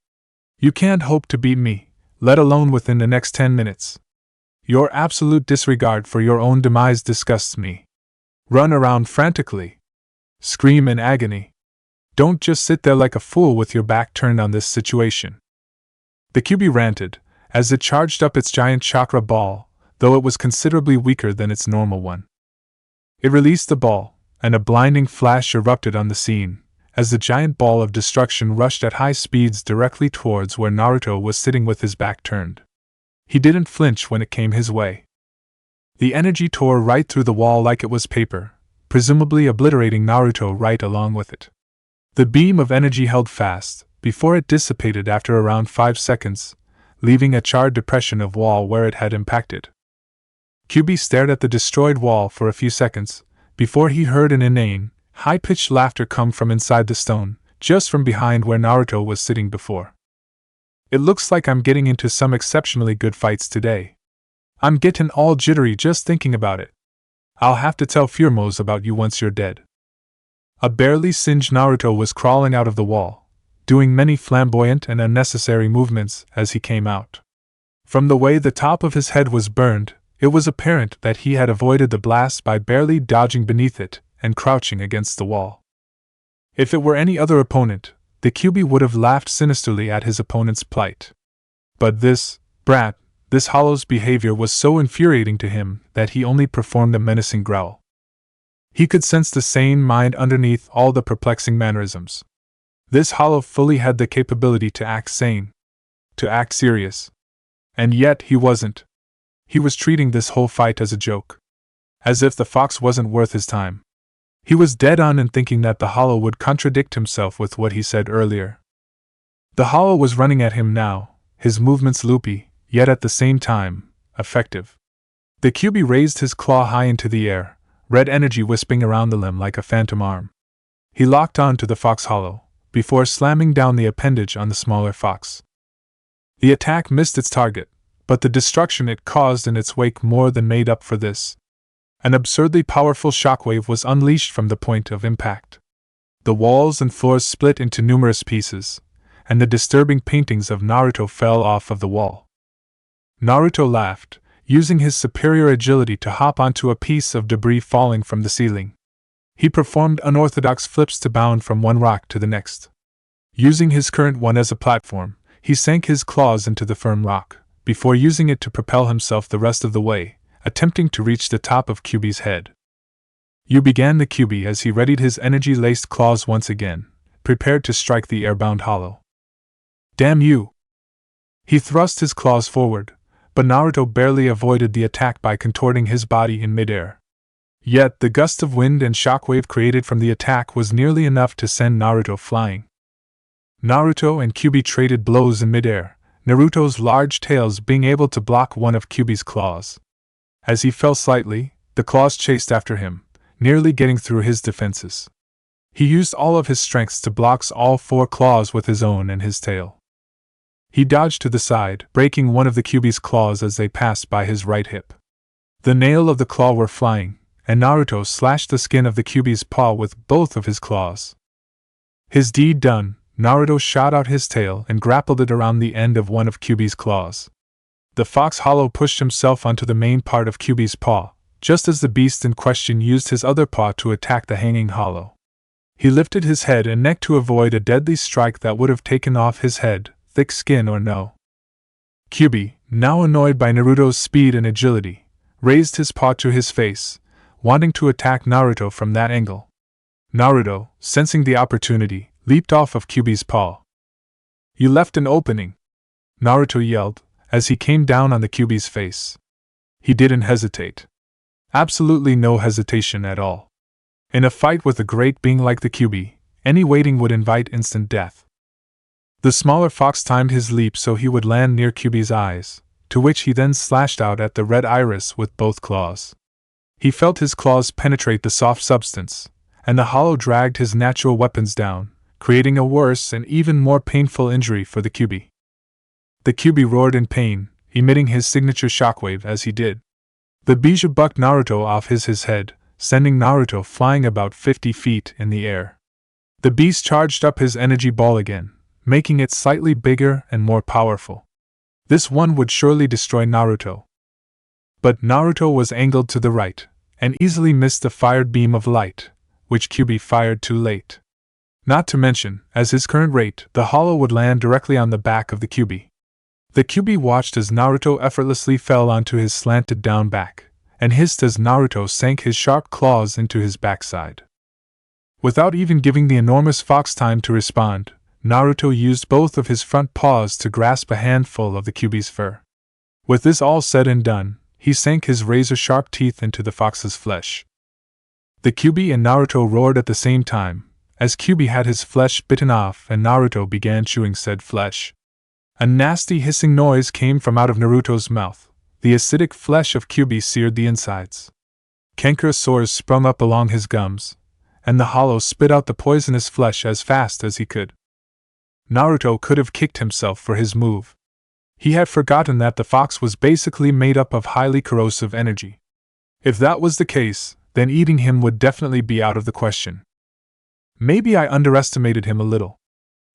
You can't hope to beat me, let alone within the next 10 minutes. Your absolute disregard for your own demise disgusts me. Run around frantically. Scream in agony. Don't just sit there like a fool with your back turned on this situation." The Kyuubi ranted, as it charged up its giant chakra ball, though it was considerably weaker than its normal one. It released the ball, and a blinding flash erupted on the scene, as the giant ball of destruction rushed at high speeds directly towards where Naruto was sitting with his back turned. He didn't flinch when it came his way. The energy tore right through the wall like it was paper, presumably obliterating Naruto right along with it. The beam of energy held fast, before it dissipated after around 5 seconds, leaving a charred depression of wall where it had impacted. Kyuubi stared at the destroyed wall for a few seconds, before he heard an inane, high-pitched laughter come from inside the stone, just from behind where Naruto was sitting before. "It looks like I'm getting into some exceptionally good fights today. I'm getting all jittery just thinking about it. I'll have to tell Furmose about you once you're dead." A barely singed Naruto was crawling out of the wall, doing many flamboyant and unnecessary movements as he came out. From the way the top of his head was burned, it was apparent that he had avoided the blast by barely dodging beneath it and crouching against the wall. If it were any other opponent, the Kyuubi would have laughed sinisterly at his opponent's plight. But this brat This hollow's behavior was so infuriating to him that he only performed a menacing growl. He could sense the sane mind underneath all the perplexing mannerisms. This hollow fully had the capability to act sane, to act serious. And yet he wasn't. He was treating this whole fight as a joke. As if the fox wasn't worth his time. He was dead on in thinking that the hollow would contradict himself with what he said earlier. The hollow was running at him now, his movements loopy, yet at the same time, effective. The QB raised his claw high into the air, red energy wisping around the limb like a phantom arm. He locked on to the fox hollow, before slamming down the appendage on the smaller fox. The attack missed its target, but the destruction it caused in its wake more than made up for this. An absurdly powerful shockwave was unleashed from the point of impact. The walls and floors split into numerous pieces, and the disturbing paintings of Naruto fell off of the wall. Naruto laughed, using his superior agility to hop onto a piece of debris falling from the ceiling. He performed unorthodox flips to bound from one rock to the next. Using his current one as a platform, he sank his claws into the firm rock, before using it to propel himself the rest of the way, attempting to reach the top of QB's head. You began the QB as he readied his energy-laced claws once again, prepared to strike the airbound hollow. Damn you! He thrust his claws forward, but Naruto barely avoided the attack by contorting his body in midair. Yet the gust of wind and shockwave created from the attack was nearly enough to send Naruto flying. Naruto and QB traded blows in midair, Naruto's large tails being able to block one of QB's claws. As he fell slightly, the claws chased after him, nearly getting through his defenses. He used all of his strength to block all four claws with his own and his tail. He dodged to the side, breaking one of the QB's claws as they passed by his right hip. The nail of the claw were flying, and Naruto slashed the skin of the QB's paw with both of his claws. His deed done, Naruto shot out his tail and grappled it around the end of one of QB's claws. The fox hollow pushed himself onto the main part of QB's paw, just as the beast in question used his other paw to attack the hanging hollow. He lifted his head and neck to avoid a deadly strike that would have taken off his head, thick skin or no. QB, now annoyed by Naruto's speed and agility, raised his paw to his face, wanting to attack Naruto from that angle. Naruto, sensing the opportunity, leaped off of QB's paw. You left an opening! Naruto yelled, as he came down on the QB's face. He didn't hesitate. Absolutely no hesitation at all. In a fight with a great being like the QB, any waiting would invite instant death. The smaller fox timed his leap so he would land near QB's eyes, to which he then slashed out at the red iris with both claws. He felt his claws penetrate the soft substance, and the hollow dragged his natural weapons down, creating a worse and even more painful injury for the QB. The QB roared in pain, emitting his signature shockwave as he did. The Bija bucked Naruto off his head, sending Naruto flying about 50 feet in the air. The beast charged up his energy ball again, making it slightly bigger and more powerful. This one would surely destroy Naruto. But Naruto was angled to the right, and easily missed the fired beam of light, which QB fired too late. Not to mention, as his current rate, the hollow would land directly on the back of the QB. The QB watched as Naruto effortlessly fell onto his slanted down back, and hissed as Naruto sank his sharp claws into his backside. Without even giving the enormous fox time to respond, Naruto used both of his front paws to grasp a handful of the QB's fur. With this all said and done, he sank his razor-sharp teeth into the fox's flesh. The QB and Naruto roared at the same time, as QB had his flesh bitten off and Naruto began chewing said flesh. A nasty hissing noise came from out of Naruto's mouth. The acidic flesh of QB seared the insides. Cankerous sores sprung up along his gums, and the hollow spit out the poisonous flesh as fast as he could. Naruto could have kicked himself for his move. He had forgotten that the fox was basically made up of highly corrosive energy. If that was the case, then eating him would definitely be out of the question. Maybe I underestimated him a little.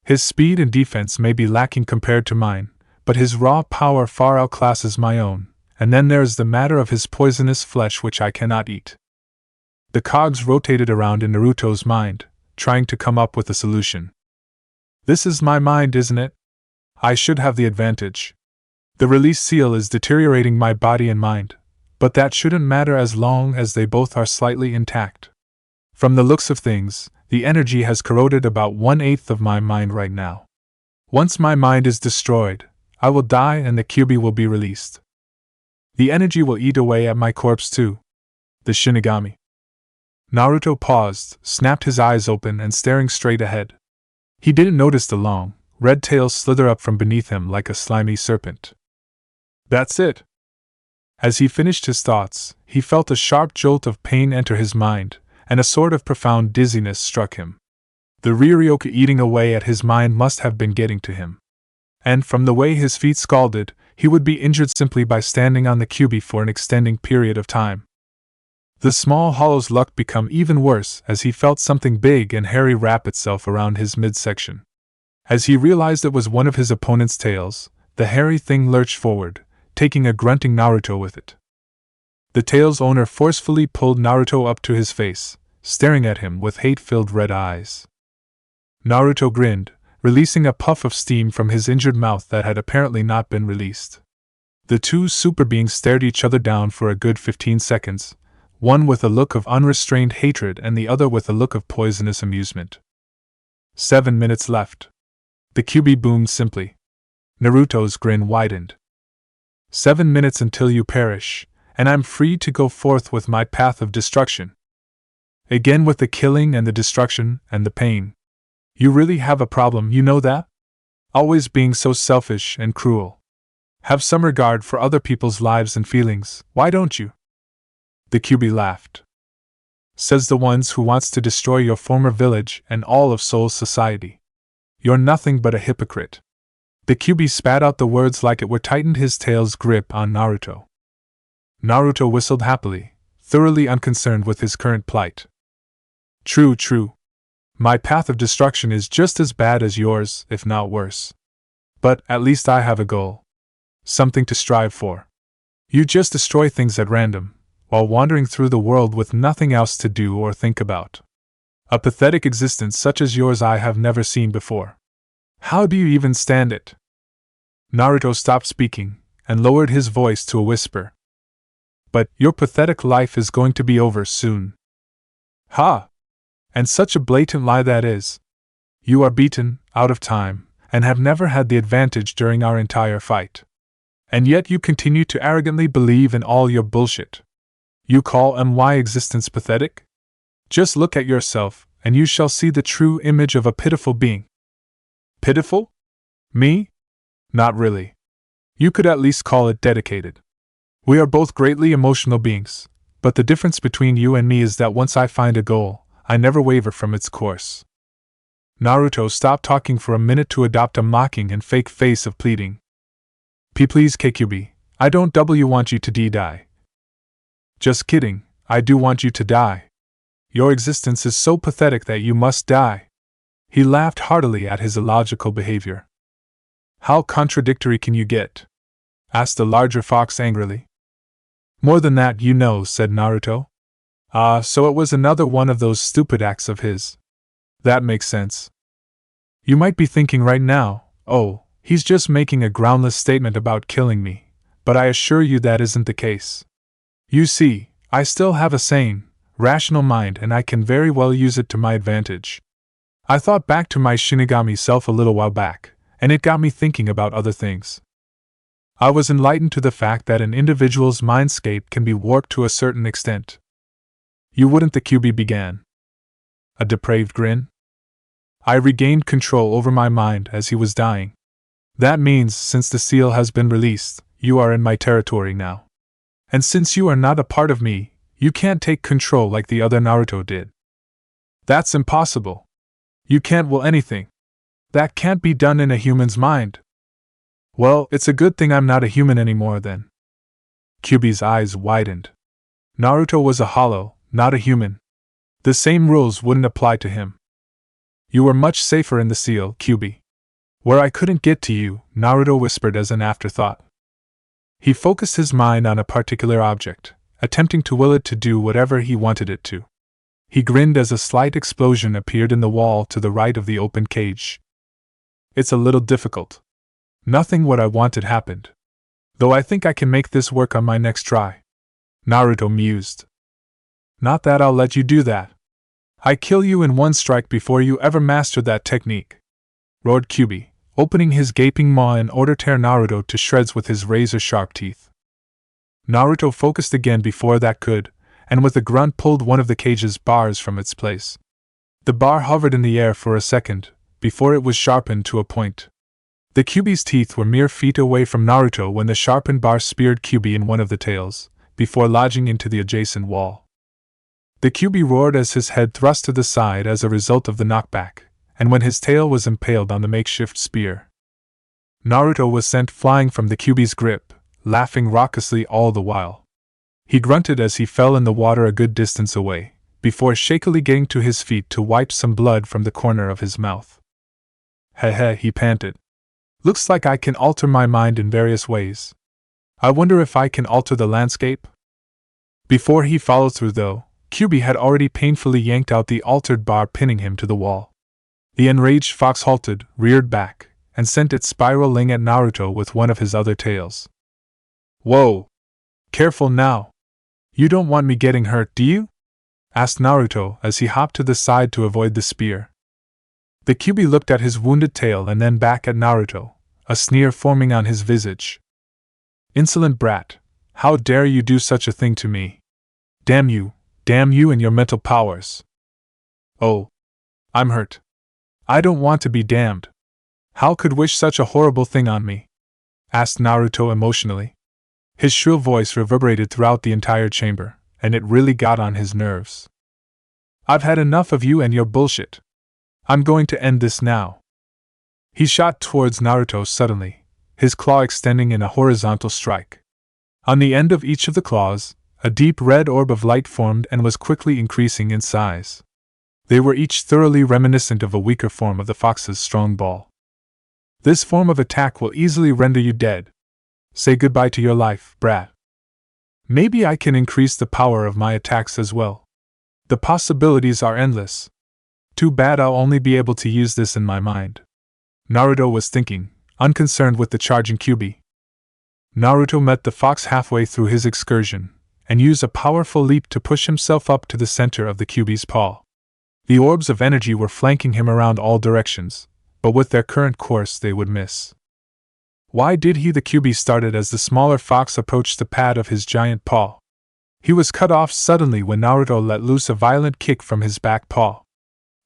His speed and defense may be lacking compared to mine, but his raw power far outclasses my own, and then there is the matter of his poisonous flesh which I cannot eat. The cogs rotated around in Naruto's mind, trying to come up with a solution. This is my mind, isn't it? I should have the advantage. The release seal is deteriorating my body and mind, but that shouldn't matter as long as they both are slightly intact. From the looks of things, the energy has corroded about 1/8 of my mind right now. Once my mind is destroyed, I will die and the Kyuubi will be released. The energy will eat away at my corpse too. The Shinigami. Naruto paused, snapped his eyes open and staring straight ahead. He didn't notice the long, red tail slither up from beneath him like a slimy serpent. That's it. As he finished his thoughts, he felt a sharp jolt of pain enter his mind, and a sort of profound dizziness struck him. The Riryoku eating away at his mind must have been getting to him. And from the way his feet scalded, he would be injured simply by standing on the Kyuubi for an extending period of time. The small hollow's luck became even worse as he felt something big and hairy wrap itself around his midsection. As he realized it was one of his opponent's tails, the hairy thing lurched forward, taking a grunting Naruto with it. The tail's owner forcefully pulled Naruto up to his face, staring at him with hate-filled red eyes. Naruto grinned, releasing a puff of steam from his injured mouth that had apparently not been released. The two super beings stared each other down for a good 15 seconds, one with a look of unrestrained hatred and the other with a look of poisonous amusement. 7 minutes left. The Kyuubi boomed simply. Naruto's grin widened. 7 minutes until you perish, and I'm free to go forth with my path of destruction. Again with the killing and the destruction and the pain. You really have a problem, you know that? Always being so selfish and cruel. Have some regard for other people's lives and feelings, why don't you? The Kyuubi laughed. Says the ones who wants to destroy your former village and all of Seoul's society. You're nothing but a hypocrite. The Kyuubi spat out the words like it were tightened his tail's grip on Naruto. Naruto whistled happily, thoroughly unconcerned with his current plight. True, true. My path of destruction is just as bad as yours, if not worse. But at least I have a goal. Something to strive for. You just destroy things at random, while wandering through the world with nothing else to do or think about. A pathetic existence such as yours I have never seen before. How do you even stand it? Naruto stopped speaking, and lowered his voice to a whisper. But your pathetic life is going to be over soon. Ha! And such a blatant lie that is. You are beaten, out of time, and have never had the advantage during our entire fight. And yet you continue to arrogantly believe in all your bullshit. You call my existence pathetic? Just look at yourself, and you shall see the true image of a pitiful being. Pitiful? Me? Not really. You could at least call it dedicated. We are both greatly emotional beings, but the difference between you and me is that once I find a goal, I never waver from its course. Naruto stopped talking for a minute to adopt a mocking and fake face of pleading. Please Kyuubi, I don't want you to die. Just kidding, I do want you to die. Your existence is so pathetic that you must die. He laughed heartily at his illogical behavior. How contradictory can you get? Asked the larger fox angrily. More than that, you know, said Naruto. So it was another one of those stupid acts of his. That makes sense. You might be thinking right now, oh, he's just making a groundless statement about killing me, but I assure you that isn't the case. You see, I still have a sane, rational mind and I can very well use it to my advantage. I thought back to my Shinigami self a little while back, and it got me thinking about other things. I was enlightened to the fact that an individual's mindscape can be warped to a certain extent. You wouldn't, the Kyuubi began. A depraved grin? I regained control over my mind as he was dying. That means, since the seal has been released, you are in my territory now. And since you are not a part of me, you can't take control like the other Naruto did. That's impossible. You can't will anything. That can't be done in a human's mind. Well, it's a good thing I'm not a human anymore then. Kyuubi's eyes widened. Naruto was a hollow, not a human. The same rules wouldn't apply to him. You were much safer in the seal, Kyuubi. Where I couldn't get to you, Naruto whispered as an afterthought. He focused his mind on a particular object, attempting to will it to do whatever he wanted it to. He grinned as a slight explosion appeared in the wall to the right of the open cage. It's a little difficult. Nothing what I wanted happened. Though I think I can make this work on my next try. Naruto mused. Not that I'll let you do that. I kill you in one strike before you ever master that technique, roared Kyuubi, opening his gaping maw in order to tear Naruto to shreds with his razor-sharp teeth. Naruto focused again before that could, and with a grunt pulled one of the cage's bars from its place. The bar hovered in the air for a second, before it was sharpened to a point. The Kyuubi's teeth were mere feet away from Naruto when the sharpened bar speared Kyuubi in one of the tails, before lodging into the adjacent wall. The Kyuubi roared as his head thrust to the side as a result of the knockback, and when his tail was impaled on the makeshift spear. Naruto was sent flying from the Kyuubi's grip, laughing raucously all the while. He grunted as he fell in the water a good distance away, before shakily getting to his feet to wipe some blood from the corner of his mouth. Heh, he panted. Looks like I can alter my mind in various ways. I wonder if I can alter the landscape? Before he followed through, though, Kyuubi had already painfully yanked out the altered bar, pinning him to the wall. The enraged fox halted, reared back, and sent it spiraling at Naruto with one of his other tails. Whoa! Careful now! You don't want me getting hurt, do you? Asked Naruto as he hopped to the side to avoid the spear. The Kyuubi looked at his wounded tail and then back at Naruto, a sneer forming on his visage. Insolent brat, how dare you do such a thing to me? Damn you and your mental powers. Oh, I'm hurt. I don't want to be damned. How could wish such a horrible thing on me? Asked Naruto emotionally. His shrill voice reverberated throughout the entire chamber, and it really got on his nerves. I've had enough of you and your bullshit. I'm going to end this now. He shot towards Naruto suddenly, his claw extending in a horizontal strike. On the end of each of the claws, a deep red orb of light formed and was quickly increasing in size. They were each thoroughly reminiscent of a weaker form of the fox's strong ball. This form of attack will easily render you dead. Say goodbye to your life, brat. Maybe I can increase the power of my attacks as well. The possibilities are endless. Too bad I'll only be able to use this in my mind. Naruto was thinking, unconcerned with the charging Kyuubi. Naruto met the fox halfway through his excursion, and used a powerful leap to push himself up to the center of the Kyuubi's paw. The orbs of energy were flanking him around all directions, but with their current course they would miss. Why did the Kyuubi started as the smaller fox approached the pad of his giant paw? He was cut off suddenly when Naruto let loose a violent kick from his back paw.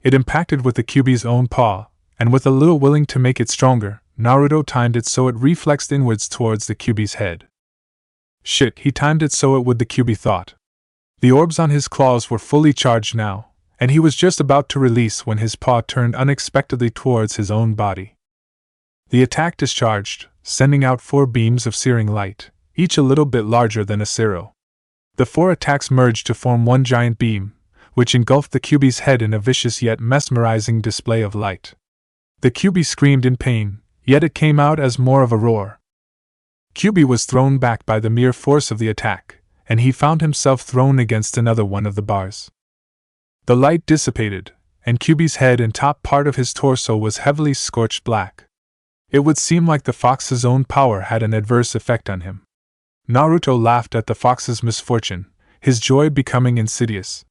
It impacted with the Kyuubi's own paw, and with a little willing to make it stronger, Naruto timed it so it reflexed inwards towards the Kyuubi's head. Shit, he timed it so it would, the Kyuubi thought. The orbs on his claws were fully charged now, and he was just about to release when his paw turned unexpectedly towards his own body. The attack discharged, sending out 4 beams of searing light, each a little bit larger than a Sero. The 4 attacks merged to form one giant beam, which engulfed the Kyuubi's head in a vicious yet mesmerizing display of light. The Kyuubi screamed in pain, yet it came out as more of a roar. Kyuubi was thrown back by the mere force of the attack, and he found himself thrown against another one of the bars. The light dissipated, and Kyuubi's head and top part of his torso was heavily scorched black. It would seem like the fox's own power had an adverse effect on him. Naruto laughed at the fox's misfortune, his joy becoming insidious.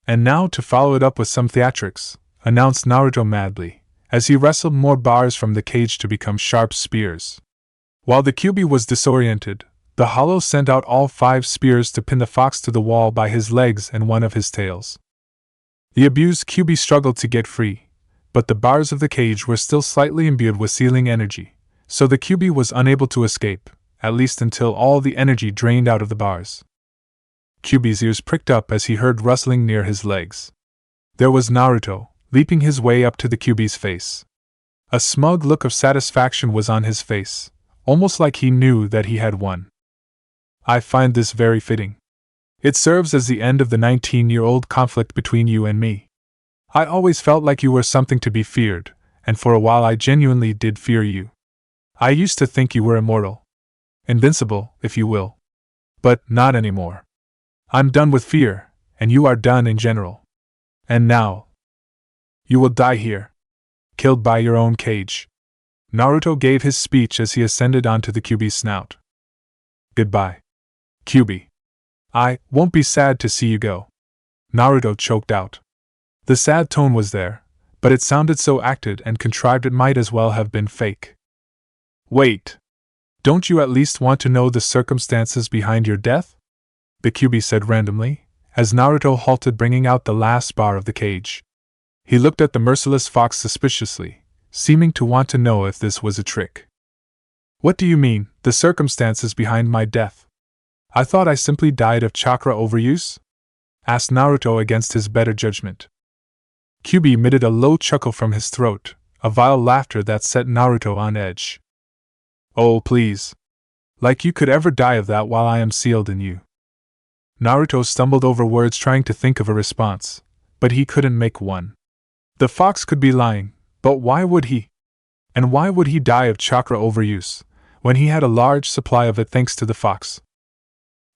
And now to follow it up with some theatrics, announced Naruto madly, as he wrestled more bars from the cage to become sharp spears. While the Kyuubi was disoriented, the hollow sent out all 5 spears to pin the fox to the wall by his legs and one of his tails. The abused Kyuubi struggled to get free, but the bars of the cage were still slightly imbued with sealing energy, so the Kyuubi was unable to escape, at least until all the energy drained out of the bars. Kyuubi's ears pricked up as he heard rustling near his legs. There was Naruto, leaping his way up to the Kyuubi's face. A smug look of satisfaction was on his face, almost like he knew that he had won. I find this very fitting. It serves as the end of the 19-year-old conflict between you and me. I always felt like you were something to be feared, and for a while I genuinely did fear you. I used to think you were immortal. Invincible, if you will. But not anymore. I'm done with fear, and you are done in general. And now, you will die here. Killed by your own cage. Naruto gave his speech as he ascended onto the Kyuubi's snout. Goodbye. Kyubi. I won't be sad to see you go. Naruto choked out. The sad tone was there, but it sounded so acted and contrived it might as well have been fake. Wait. Don't you at least want to know the circumstances behind your death? The Kyubi said randomly, as Naruto halted, bringing out the last bar of the cage. He looked at the merciless fox suspiciously, seeming to want to know if this was a trick. What do you mean, the circumstances behind my death? I thought I simply died of chakra overuse? Asked Naruto against his better judgment. Kyubi emitted a low chuckle from his throat, a vile laughter that set Naruto on edge. Oh, please. Like you could ever die of that while I am sealed in you. Naruto stumbled over words trying to think of a response, but he couldn't make one. The fox could be lying, but why would he? And why would he die of chakra overuse, when he had a large supply of it thanks to the fox?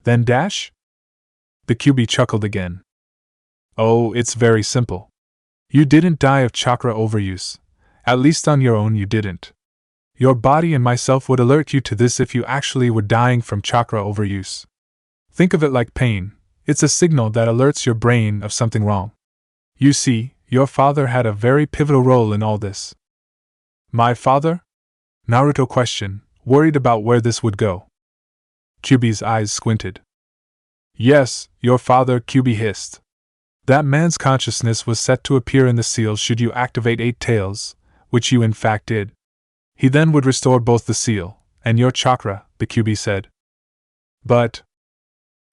Then dash? The Kyubi chuckled again. Oh, it's very simple. You didn't die of chakra overuse. At least on your own you didn't. Your body and myself would alert you to this if you actually were dying from chakra overuse. Think of it like pain. It's a signal that alerts your brain of something wrong. You see, your father had a very pivotal role in all this. My father? Naruto questioned, worried about where this would go. Kyubi's eyes squinted. Yes, your father, Kyubi hissed. That man's consciousness was set to appear in the seal should you activate 8 tails, which you in fact did. He then would restore both the seal and your chakra, the Kyubi said. But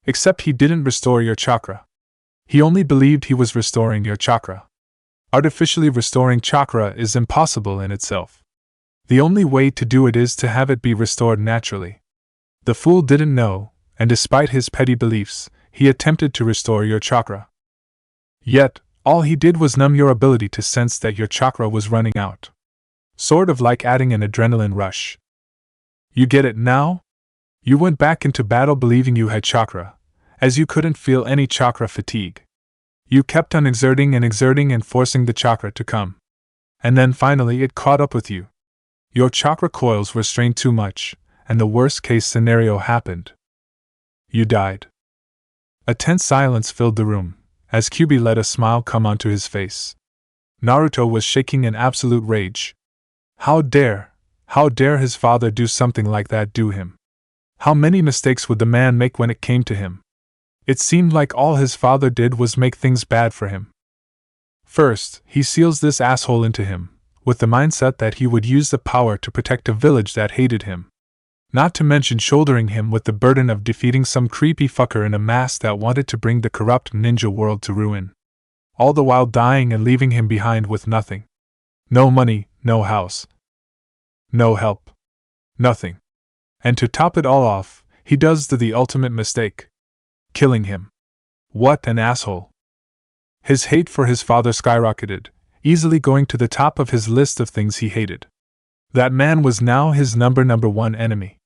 except he didn't restore your chakra. He only believed he was restoring your chakra. Artificially restoring chakra is impossible in itself. The only way to do it is to have it be restored naturally. The fool didn't know, and despite his petty beliefs, he attempted to restore your chakra. Yet, all he did was numb your ability to sense that your chakra was running out. Sort of like adding an adrenaline rush. You get it now? You went back into battle believing you had chakra, as you couldn't feel any chakra fatigue. You kept on exerting and forcing the chakra to come. And then finally it caught up with you. Your chakra coils were strained too much, and the worst case scenario happened. You died. A tense silence filled the room, as Kyubi let a smile come onto his face. Naruto was shaking in absolute rage. How dare his father do something like that to him? How many mistakes would the man make when it came to him? It seemed like all his father did was make things bad for him. First, he seals this asshole into him, with the mindset that he would use the power to protect a village that hated him. Not to mention shouldering him with the burden of defeating some creepy fucker in a mask that wanted to bring the corrupt ninja world to ruin. All the while dying and leaving him behind with nothing. No money, no house. No help. Nothing. And to top it all off, he does the ultimate mistake. Killing him. What an asshole. His hate for his father skyrocketed, easily going to the top of his list of things he hated. That man was now his number one enemy.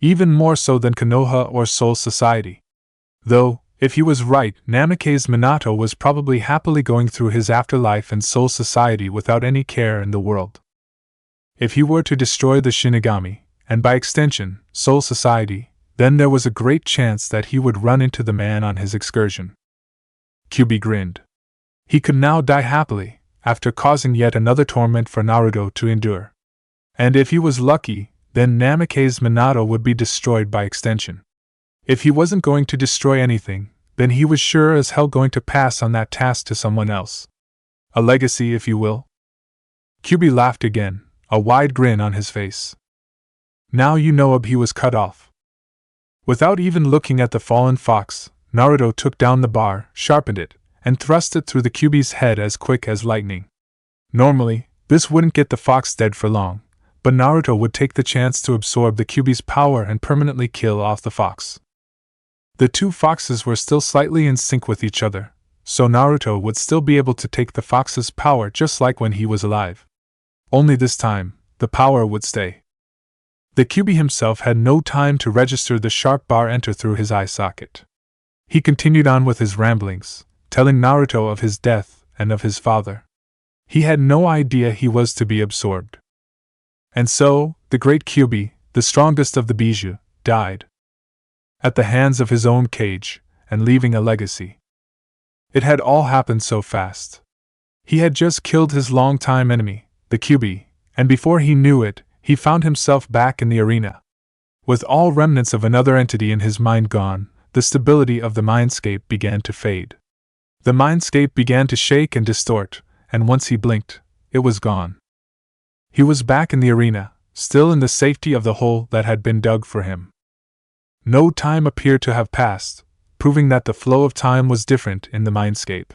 Even more so than Konoha or Soul Society. Though, if he was right, Namake's Minato was probably happily going through his afterlife and Soul Society without any care in the world. If he were to destroy the Shinigami, and by extension, Soul Society, then there was a great chance that he would run into the man on his excursion. Kyubi grinned. He could now die happily, after causing yet another torment for Naruto to endure. And if he was lucky, then Namake's Minato would be destroyed by extension. If he wasn't going to destroy anything, then he was sure as hell going to pass on that task to someone else. A legacy, if you will. Kyubi laughed again, a wide grin on his face. Now you know he was cut off. Without even looking at the fallen fox, Naruto took down the bar, sharpened it, and thrust it through the Kyubi's head as quick as lightning. Normally, this wouldn't get the fox dead for long, but Naruto would take the chance to absorb the Kyubi's power and permanently kill off the fox. The two foxes were still slightly in sync with each other, so Naruto would still be able to take the fox's power just like when he was alive. Only this time, the power would stay. The Kyubi himself had no time to register the sharp bar enter through his eye socket. He continued on with his ramblings, telling Naruto of his death and of his father. He had no idea he was to be absorbed. And so, the great Kyubi, the strongest of the Bijou, died. at the hands of his own cage, and leaving a legacy. It had all happened so fast. He had just killed his longtime enemy, the QB, and before he knew it, he found himself back in the arena. With all remnants of another entity in his mind gone, the stability of the mindscape began to fade. The mindscape began to shake and distort, and once he blinked, it was gone. He was back in the arena, still in the safety of the hole that had been dug for him. No time appeared to have passed, proving that the flow of time was different in the mindscape.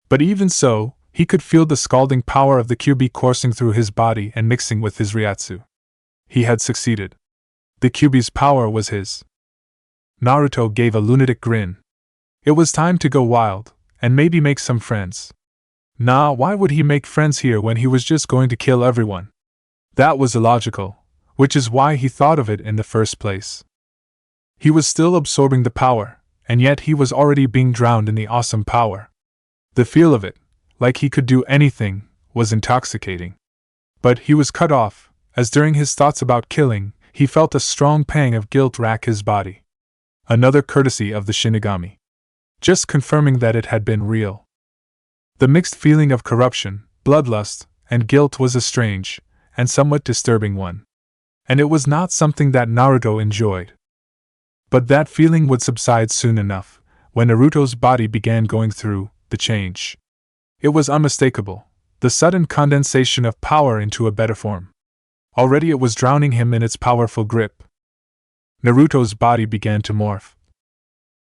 But even so, he could feel the scalding power of the QB coursing through his body and mixing with his Ryatsu. He had succeeded. The QB's power was his. Naruto gave a lunatic grin. It was time to go wild, and maybe make some friends. Nah, why would he make friends here when he was just going to kill everyone? That was illogical, which is why he thought of it in the first place. He was still absorbing the power, and yet he was already being drowned in the awesome power. The feel of it, like he could do anything, was intoxicating. But he was cut off, as during his thoughts about killing, he felt a strong pang of guilt rack his body. Another courtesy of the Shinigami. Just confirming that it had been real. The mixed feeling of corruption, bloodlust, and guilt was a strange, and somewhat disturbing one. And it was not something that Naruto enjoyed. But that feeling would subside soon enough, when Naruto's body began going through the change. It was unmistakable, the sudden condensation of power into a better form. Already it was drowning him in its powerful grip. Naruto's body began to morph,